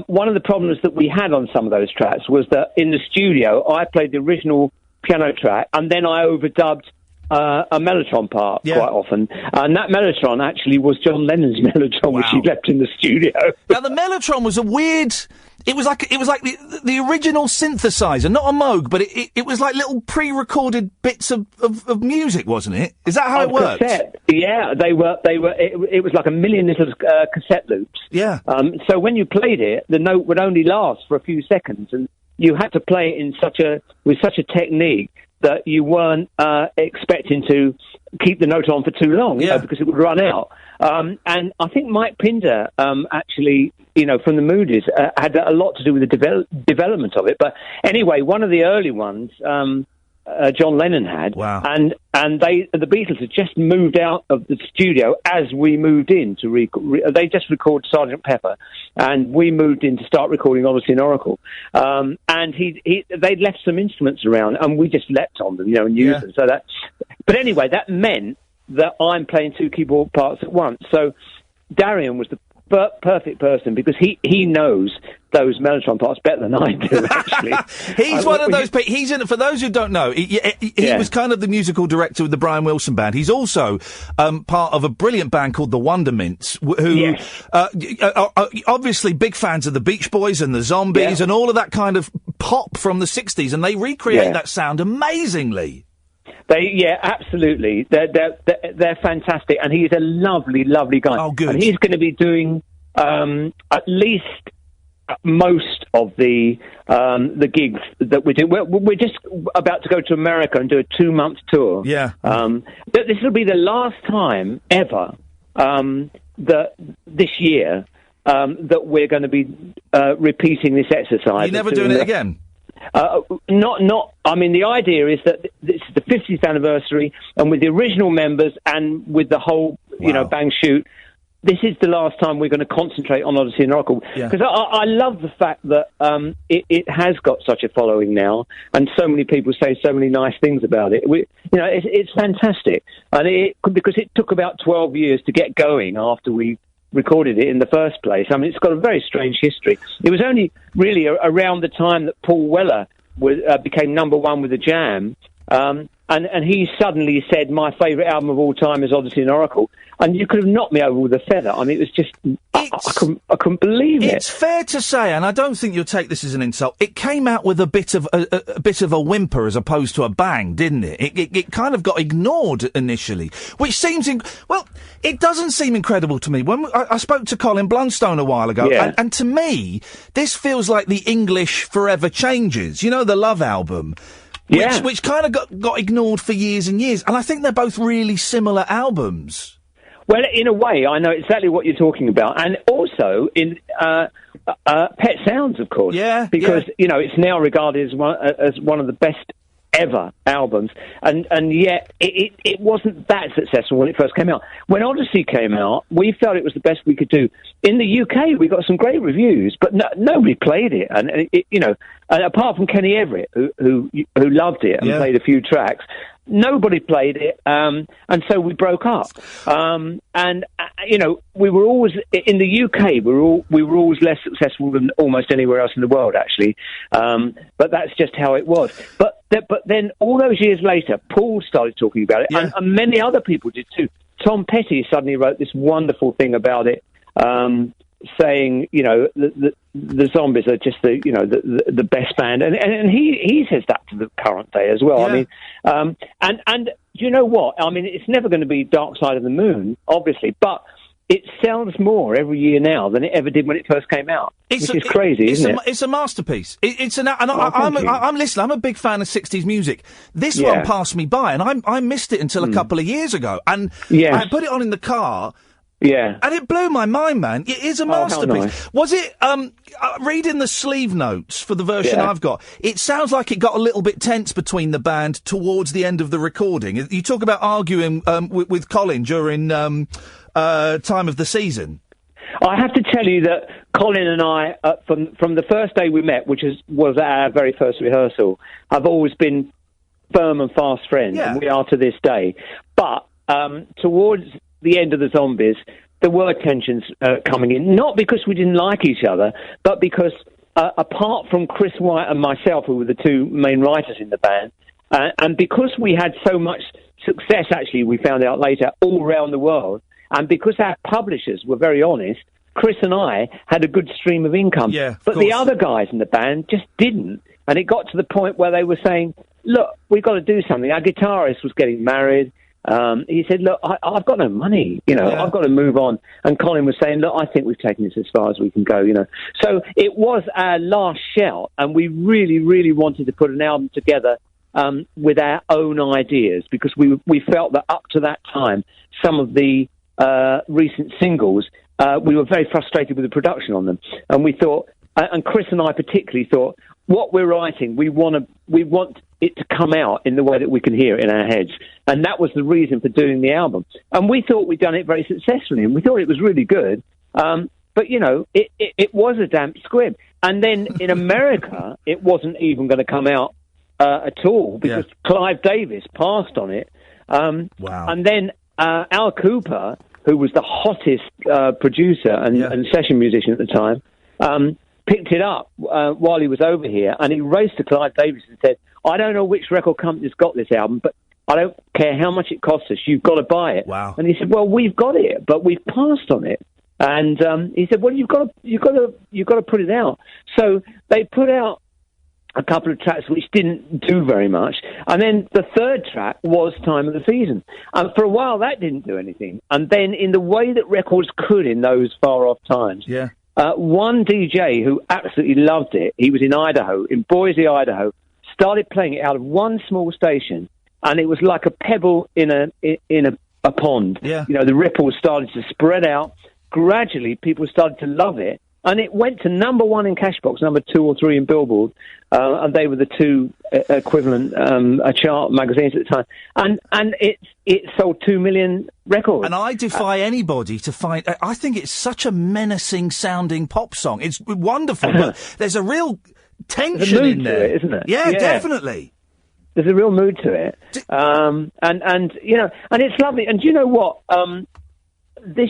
one of the problems that we had on some of those tracks was that in the studio, I played the original piano track, and then I overdubbed a mellotron part quite often, and that mellotron actually was John Lennon's mellotron, which he left in the studio. Now the mellotron was a weird. It was like the original synthesizer, not a Moog, but it was like little pre-recorded bits of music, wasn't it? Is that how it worked? Cassette. Yeah, they were. It was like a million little cassette loops. Yeah. So when you played it, the note would only last for a few seconds, and you had to play it with such a technique that you weren't expecting to keep the note on for too long, because it would run out. And I think Mike Pinder, actually, from the Moody's, had a lot to do with the development of it. But anyway, one of the early ones, John Lennon had. Wow. And the Beatles had just moved out of the studio as we moved in to they just recorded Sgt. Pepper, and we moved in to start recording Odyssey and Oracle. And they'd left some instruments around, and we just leapt on them, and used them. So but anyway, that meant that I'm playing two keyboard parts at once. So Darian was the perfect person, because he knows those mellotron parts better than I do, actually. He's one of those people. He's in it. For those who don't know, he was kind of the musical director with the Brian Wilson band. He's also part of a brilliant band called the Wondermints, who are obviously big fans of the Beach Boys and the Zombies and all of that kind of pop from the 60s, and they recreate that sound amazingly. Absolutely. They're fantastic, and he's a lovely, lovely guy. Oh, good. And he's going to be doing at least most of the gigs that we do. We're just about to go to America and do a 2-month tour. Yeah. This will be the last time ever that this year that we're going to be repeating this exercise. You're never doing it again? I mean, the idea is that this is the 50th anniversary, and with the original members and with the whole, bang shoot, this is the last time we're going to concentrate on Odyssey and Oracle. Because I love the fact that it has got such a following now, and so many people say so many nice things about it. It's fantastic, and because it took about 12 years to get going after we recorded it in the first place. I mean, it's got a very strange history. It was only really around the time that Paul Weller became number one with the Jam, and he suddenly said, my favourite album of all time is Odyssey and Oracle, and you could have knocked me over with a feather. I mean, it was just, I couldn't believe it. It's fair to say, and I don't think you'll take this as an insult, it came out with a bit of a whimper as opposed to a bang, didn't it? It kind of got ignored initially, which seems, it doesn't seem incredible to me. When I spoke to Colin Blunstone a while ago, and to me, this feels like the English Forever Changes, the Love album. Which kind of got ignored for years and years. And I think they're both really similar albums. Well, in a way, I know exactly what you're talking about. And also in Pet Sounds, of course. Yeah. Because, it's now regarded as one of the best ever albums. And yet it wasn't that successful when it first came out. When Odyssey came out, we felt it was the best we could do. In the UK, we got some great reviews, but nobody played it. And, apart from Kenny Everett, who loved it and played a few tracks, nobody played it, and so we broke up. We were always in the UK. We were always less successful than almost anywhere else in the world, actually. But that's just how it was. But then all those years later, Paul started talking about it, and many other people did too. Tom Petty suddenly wrote this wonderful thing about it, saying, you know, the Zombies are just the best band, and he says that to the current day as well. Yeah. I mean, and you know what? I mean, it's never going to be Dark Side of the Moon, obviously, but it sells more every year now than it ever did when it first came out, which is crazy, isn't it? It's a masterpiece. I'm listening. I'm a big fan of 60s music. This one passed me by, and I missed it until a couple of years ago, and I put it on in the car. Yeah. And it blew my mind, man. It is a masterpiece. Nice. Was it, reading the sleeve notes for the version I've got, it sounds like it got a little bit tense between the band towards the end of the recording. You talk about arguing with Colin during time of the season. I have to tell you that Colin and I, from the first day we met, which was our very first rehearsal, have always been firm and fast friends, and we are to this day. But towards the end of the Zombies, there were tensions coming in, not because we didn't like each other, but because apart from Chris White and myself, who were the two main writers in the band, and because we had so much success, actually, we found out later, all around the world, and because our publishers were very honest, Chris and I had a good stream of income. Yeah, but the other guys in the band just didn't. And it got to the point where they were saying, look, we've got to do something. Our guitarist was getting married. He said, look, I've got no money, you know, I've got to move on. And Colin was saying, look, I think we've taken this as far as we can go, you know. So it was our last shout, and we really, really wanted to put an album together with our own ideas, because we felt that up to that time, some of the recent singles, we were very frustrated with the production on them. And we thought, and Chris and I particularly thought, what we're writing, we want it to come out in the way that we can hear it in our heads. And that was the reason for doing the album. And we thought we'd done it very successfully, and we thought it was really good. But, you know, it was a damp squib. And then in America, it wasn't even going to come out at all, because Clive Davis passed on it. Wow. And then Al Cooper, who was the hottest producer and session musician at the time, picked it up while he was over here, and he raced to Clive Davis and said, I don't know which record company's got this album, but I don't care how much it costs us, you've got to buy it. Wow. And he said, well, we've got it, but we've passed on it. And he said, well, you've got to put it out. So they put out a couple of tracks which didn't do very much, and then the third track was Time of the Season. And for a while, that didn't do anything. And then in the way that records could in those far-off times, one DJ who absolutely loved it, he was in Idaho, in Boise, Idaho, started playing it out of one small station, and it was like a pebble in a pond. Yeah. You know, the ripples started to spread out. Gradually, people started to love it, and it went to number one in Cashbox, number 2 or 3 in Billboard, and they were the two equivalent chart magazines at the time. And it sold 2 million records. And I defy anybody to find... I think it's such a menacing sounding pop song. It's wonderful, but there's a real tension in there, to it, isn't it? Yeah, definitely. There's a real mood to it, and you know, and it's lovely. And do you know what? The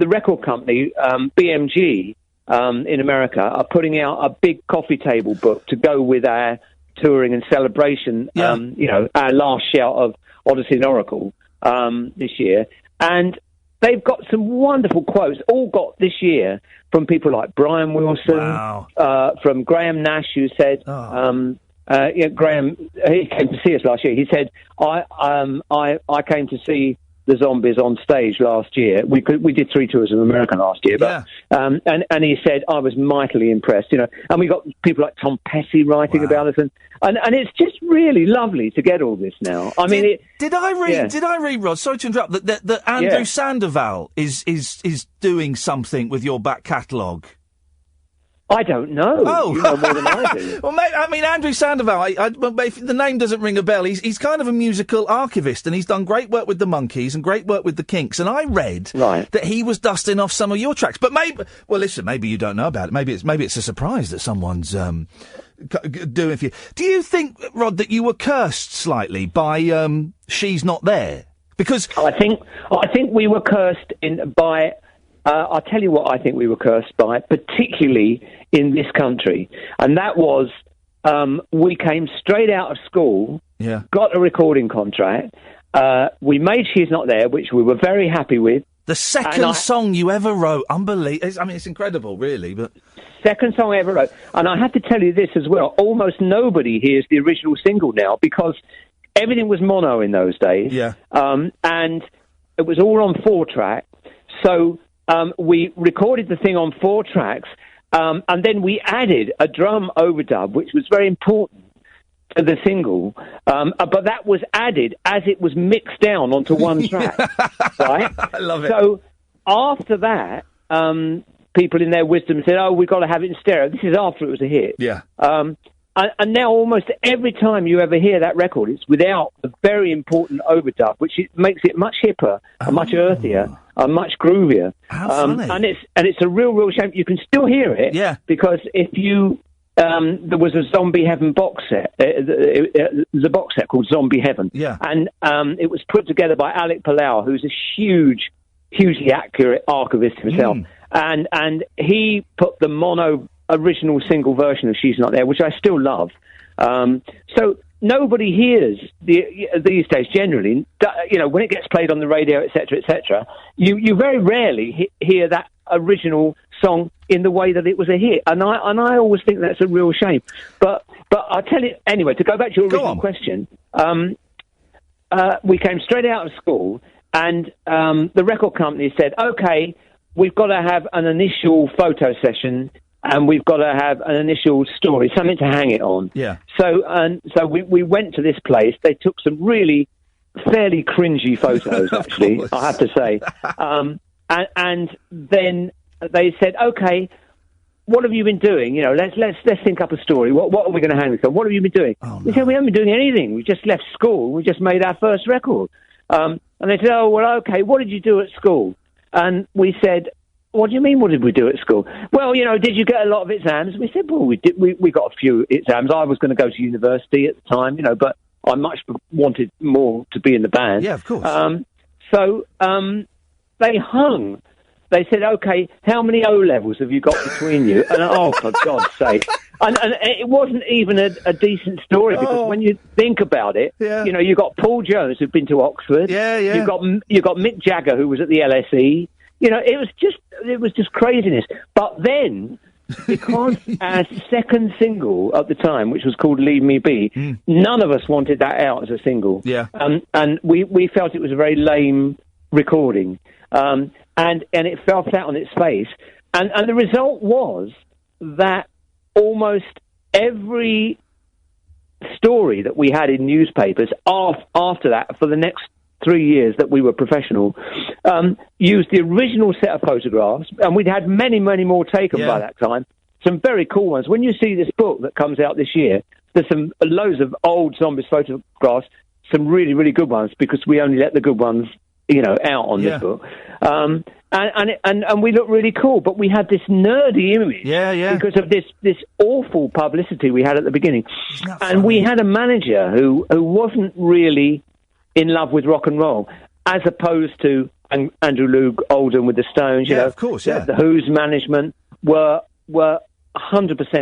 record company BMG in America are putting out a big coffee table book to go with our touring and celebration. You know, our last shout of Odyssey and Oracle this year, and they've got some wonderful quotes, all got this year from people like Brian Wilson, from Graham Nash, who said, Graham, he came to see us last year. He said, I came to see the Zombies on stage last year. We did 3 tours of America last year, but and he said I was mightily impressed, you know. And we got people like Tom Petty writing about us, and it's just really lovely to get all this now. I mean, did I read, Rod? Sorry to interrupt. That Andrew Sandoval is doing something with your back catalogue. I don't know. Oh, you know more than I do. Well, mate, I mean, Andrew Sandoval, if the name doesn't ring a bell, he's kind of a musical archivist, and he's done great work with the Monkees and great work with the Kinks, and I read that he was dusting off some of your tracks. But maybe you don't know about it. Maybe it's a surprise that someone's doing for you. Do you think, Rod, that you were cursed slightly by She's Not There? Because I think we were cursed by... I'll tell you what I think we were cursed by, particularly in this country, and that was we came straight out of school, got a recording contract, we made She's Not There, which we were very happy with. The second song you ever wrote, unbelievable. I mean, it's incredible, really, but... Second song I ever wrote. And I have to tell you this as well, almost nobody hears the original single now, because everything was mono in those days. Yeah. And it was all on 4-track. So we recorded the thing on 4 tracks, and then we added a drum overdub, which was very important to the single, but that was added as it was mixed down onto one track, right? I love it. So after that, people in their wisdom said, "Oh, we've got to have it in stereo." This is after it was a hit. Yeah. And now almost every time you ever hear that record, it's without the very important overdub, which makes it much hipper, and much earthier, and much groovier. How funny. And it's a real shame. You can still hear it, yeah, because if you there was a Zombie Heaven box set. There's a box set called Zombie Heaven, yeah, and it was put together by Alec Palau, who's a hugely accurate archivist himself, and he put the mono original single version of She's Not There, which I still love. So nobody hears these days generally, when it gets played on the radio, etc., you very rarely hear that original song in the way that it was a hit, and I always think that's a real shame. But I'll tell you anyway. To go back to your original question, we came straight out of school, and the record company said, "Okay, we've got to have an initial photo session, and we've got to have an initial story, something to hang it on." Yeah. So we went to this place. They took some really fairly cringy photos, actually, I have to say. And then they said, "Okay, what have you been doing? Let's think up a story. What are we going to hang this on? What have you been doing?" We said, "We haven't been doing anything. We just left school. We just made our first record." And they said, "Oh, well, okay. What did you do at school?" And we said, "What do you mean, what did we do at school?" "Well, did you get a lot of exams?" We said, "Well, we did. We got a few exams. I was going to go to university at the time, but I much wanted more to be in the band." Yeah, of course. So they hung. They said, "Okay, how many O-levels have you got between you?" And oh, for God's sake. And it wasn't even a decent story, because when you think about it, you got Paul Jones, who'd been to Oxford. Yeah. You got Mick Jagger, who was at the LSE. It was just craziness. But then, because our second single at the time, which was called Leave Me Be, none of us wanted that out as a single. Yeah. And we felt it was a very lame recording. And it fell flat on its face. And the result was that almost every story that we had in newspapers after that, for the next 3 years that we were professional, used the original set of photographs, and we'd had many more taken by that time. Some very cool ones. When you see this book that comes out this year, there's loads of old Zombies photographs, some really good ones, because we only let the good ones out on this book. And we look really cool, but we had this nerdy image because of this awful publicity we had at the beginning. And we had a manager who wasn't really in love with rock and roll, as opposed to Andrew Loog Oldham with the Stones. Of course, The Who's management were 100%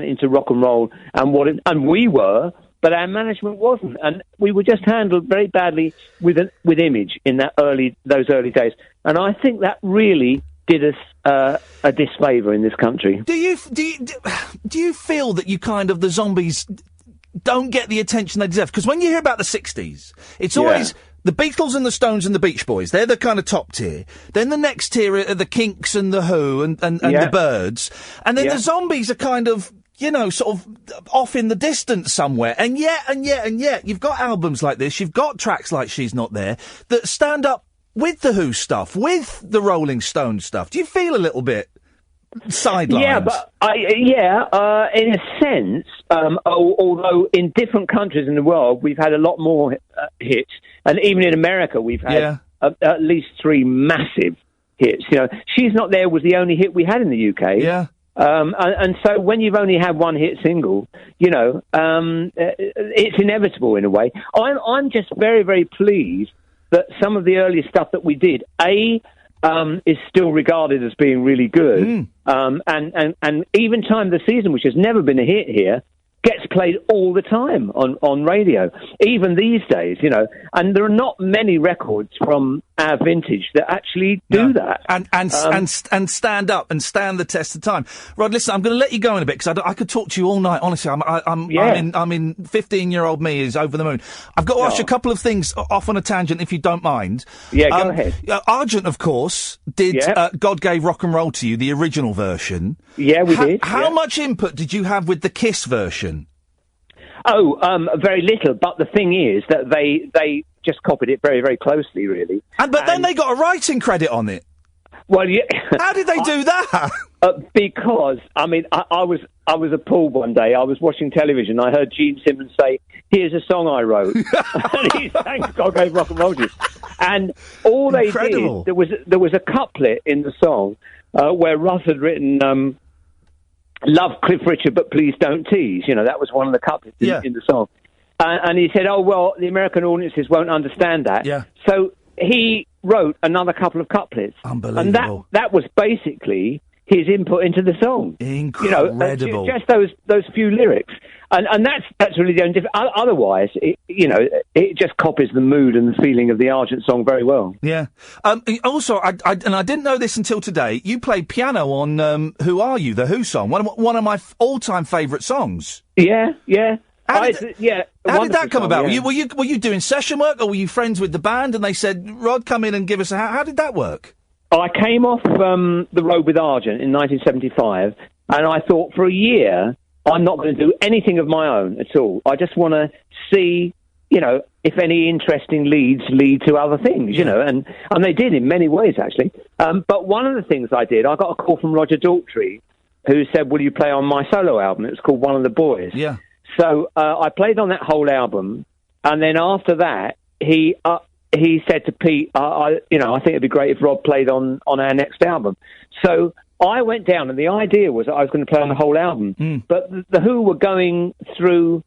into rock and roll, and we were, but our management wasn't, and we were just handled very badly with image in those early days. And I think that really did us a disfavour in this country. Do you feel that the Zombies don't get the attention they deserve? Because when you hear about the 60s, it's always the Beatles and the Stones and the Beach Boys. They're the kind of top tier. Then the next tier are the Kinks and the Who and the Byrds. And then the Zombies are kind of, sort of off in the distance somewhere. And yet, you've got albums like this, you've got tracks like She's Not There, that stand up with the Who stuff, with the Rolling Stones stuff. Do you feel a little bit sidelined? Yeah, but in a sense, although in different countries in the world, we've had a lot more hits, and even in America, we've had at least 3 massive hits. She's Not There was the only hit we had in the UK. Yeah. And so when you've only had one hit single, it's inevitable in a way. I'm just very, very pleased that some of the early stuff that we did, is still regarded as being really good. And even Time of the Season, which has never been a hit here, gets played all the time on radio, even these days, you know. And there are not many records from our vintage that actually do that. And stand up and stand the test of time. Rod, listen, I'm going to let you go in a bit because I could talk to you all night. Honestly, I'm in 15-year-old me is over the moon. I've got to ask you a couple of things off on a tangent, if you don't mind. Yeah, go ahead. Argent, of course, did God Gave Rock and Roll to You, the original version. Yeah, we did. How much input did you have with the Kiss version? Oh, very little. But the thing is that they just copied it very, very closely, really. But then they got a writing credit on it. Well, yeah. How did they do that? Because I mean, I was appalled one day. I was watching television. I heard Gene Simmons say, "Here's a song I wrote," and he sang "God Gave Rock and Roll to You." And all they did, there was a couplet in the song where Russ had written, "Love Cliff Richard, but please don't tease." You know, that was one of the couplets in the song. And he said, "Oh well, the American audiences won't understand that." Yeah. So he wrote another couple of couplets. Unbelievable. And that was basically his input into the song. Incredible. You know, just those few lyrics. And that's really the only difference. Otherwise, it just copies the mood and the feeling of the Argent song very well. Yeah. Also, I didn't know this until today, you played piano on Who Are You, the Who song, one of my all-time favourite songs. Yeah. How did that come about? Yeah. Were you doing session work, or were you friends with the band and they said, Rod, come in and give us a... How did that work? I came off the road with Argent in 1975, and I thought for a year, I'm not going to do anything of my own at all. I just want to see, you know, if any interesting leads lead to other things, you know, and they did in many ways, actually. But one of the things I did, I got a call from Roger Daltrey, who said, will you play on my solo album? It was called One of the Boys. Yeah. So I played on that whole album, and then after that, he said to Pete, I think it'd be great if Rod played on our next album. So I went down, and the idea was that I was going to play on the whole album. But the Who were going through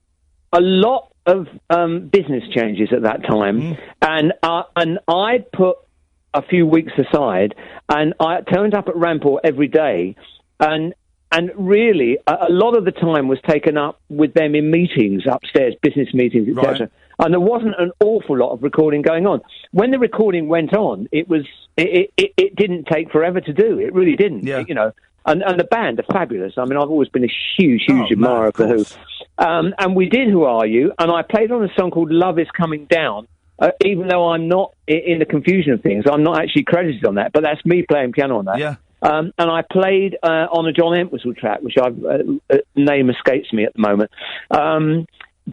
a lot of business changes at that time, and I put a few weeks aside, and I turned up at Ramport every day, and really, a lot of the time was taken up with them in meetings upstairs, business meetings, etc. Right. And there wasn't an awful lot of recording going on. When the recording went on, it didn't take forever to do. It really didn't. Yeah. You know, and the band are fabulous. I mean, I've always been a huge admirer of the Who. And we did Who Are You? And I played on a song called Love Is Coming Down. Even though I'm not in the confusion of things, I'm not actually credited on that. But that's me playing piano on that. Yeah. And I played on a John Entwistle track, which name escapes me at the moment.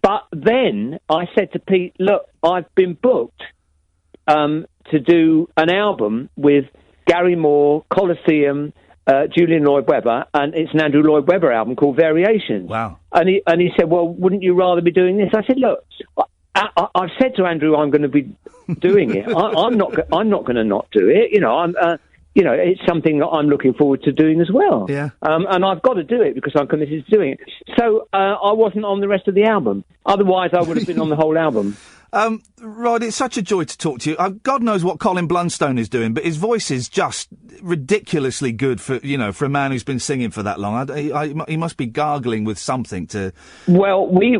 But then I said to Pete, look, I've been booked to do an album with Gary Moore, Colosseum, Julian Lloyd Webber, and it's an Andrew Lloyd Webber album called Variations. Wow. And he said, well, wouldn't you rather be doing this? I said, look, I've said to Andrew I'm going to be doing it. I'm not going to not do it. You know, it's something that I'm looking forward to doing as well. Yeah. And I've got to do it because I'm committed to doing it. So I wasn't on the rest of the album. Otherwise, I would have been on the whole album. Rod, it's such a joy to talk to you. God knows what Colin Blunstone is doing, but his voice is just ridiculously good for a man who's been singing for that long. He must be gargling with something to... Well, we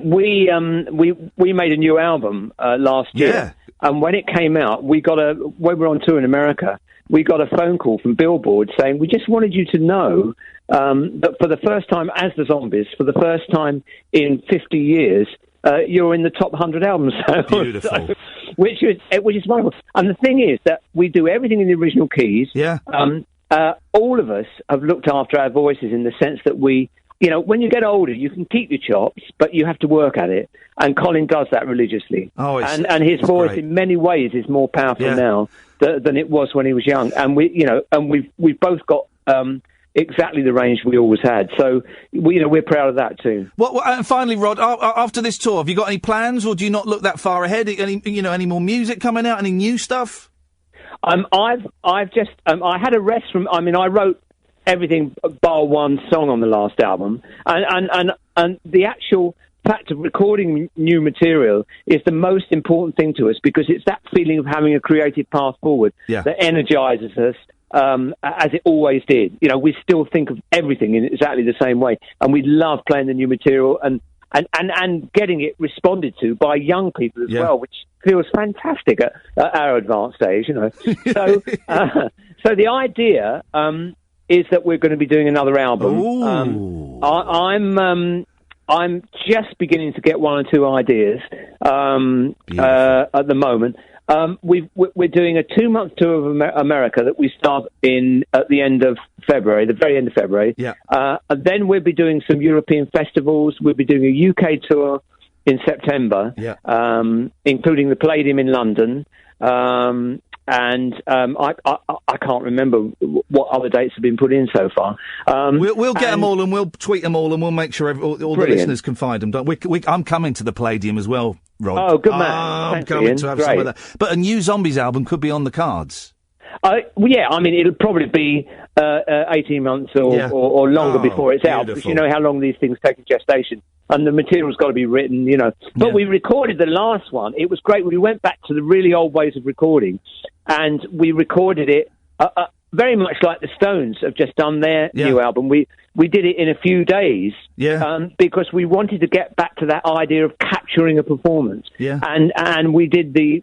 made a new album last year. And when it came out, when we were on tour in America, we got a phone call from Billboard saying, we just wanted you to know that for the first time, as the Zombies, for the first time in 50 years, you're in the top 100 albums. Beautiful. Which is wonderful. And the thing is that we do everything in the original keys. Yeah. All of us have looked after our voices in the sense that we, when you get older, you can keep your chops, but you have to work at it. And Colin does that religiously. Oh, and his voice, great. In many ways, is more powerful now than it was when he was young. And we've both got exactly the range we always had. So we're proud of that too. Well, and finally, Rod, after this tour, have you got any plans, or do you not look that far ahead? Any more music coming out? Any new stuff? I've just I had a rest from. I mean, I wrote everything bar one song on the last album, and the actual fact of recording new material is the most important thing to us, because it's that feeling of having a creative path forward that energizes us, as it always did. We still think of everything in exactly the same way, and we love playing the new material, and and getting it responded to by young people as well, which feels fantastic at our advanced age, you know. So, so the idea is that we're going to be doing another album. I'm just beginning to get one or two ideas at the moment. We're doing a 2-month tour of America that we start at the end of February, the very end of February. Yeah. And then we'll be doing some European festivals. We'll be doing a UK tour in September, including the Palladium in London. And I can't remember what other dates have been put in so far. We'll get them all, and we'll tweet them all, and we'll make sure all the listeners can find them. I'm coming to the Palladium as well, Rod. Oh, good man! I'm Thanks, coming Ian. to have Great. some of that. But a new Zombies album could be on the cards. Yeah, I mean, it'll probably be 18 months or longer before it's out, because you know how long these things take in gestation. And the material's got to be written, you know. But we recorded the last one. It was great. We went back to the really old ways of recording, and we recorded it very much like the Stones have just done their new album. We did it in a few days because we wanted to get back to that idea of capturing a performance. Yeah. And we did the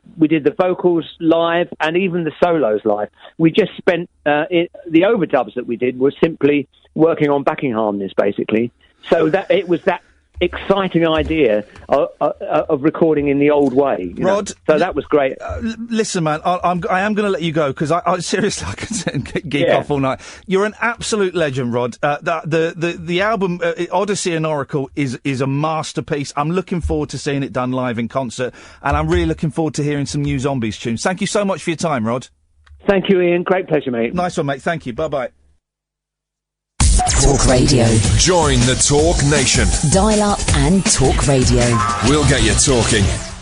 vocals live and even the solos live. We just spent the overdubs that we did was simply working on backing harmonies, basically. So that it was that exciting idea of recording in the old way, Rod. So that was great. Listen, man, I am going to let you go because I seriously I can sit and geek off all night. You're an absolute legend, Rod. The album Odyssey and Oracle is a masterpiece. I'm looking forward to seeing it done live in concert, and I'm really looking forward to hearing some new Zombies tunes. Thank you so much for your time, Rod. Thank you, Ian. Great pleasure, mate. Nice one, mate. Thank you. Bye bye. Talk Radio. Join the Talk Nation. Dial up and talk radio. We'll get you talking.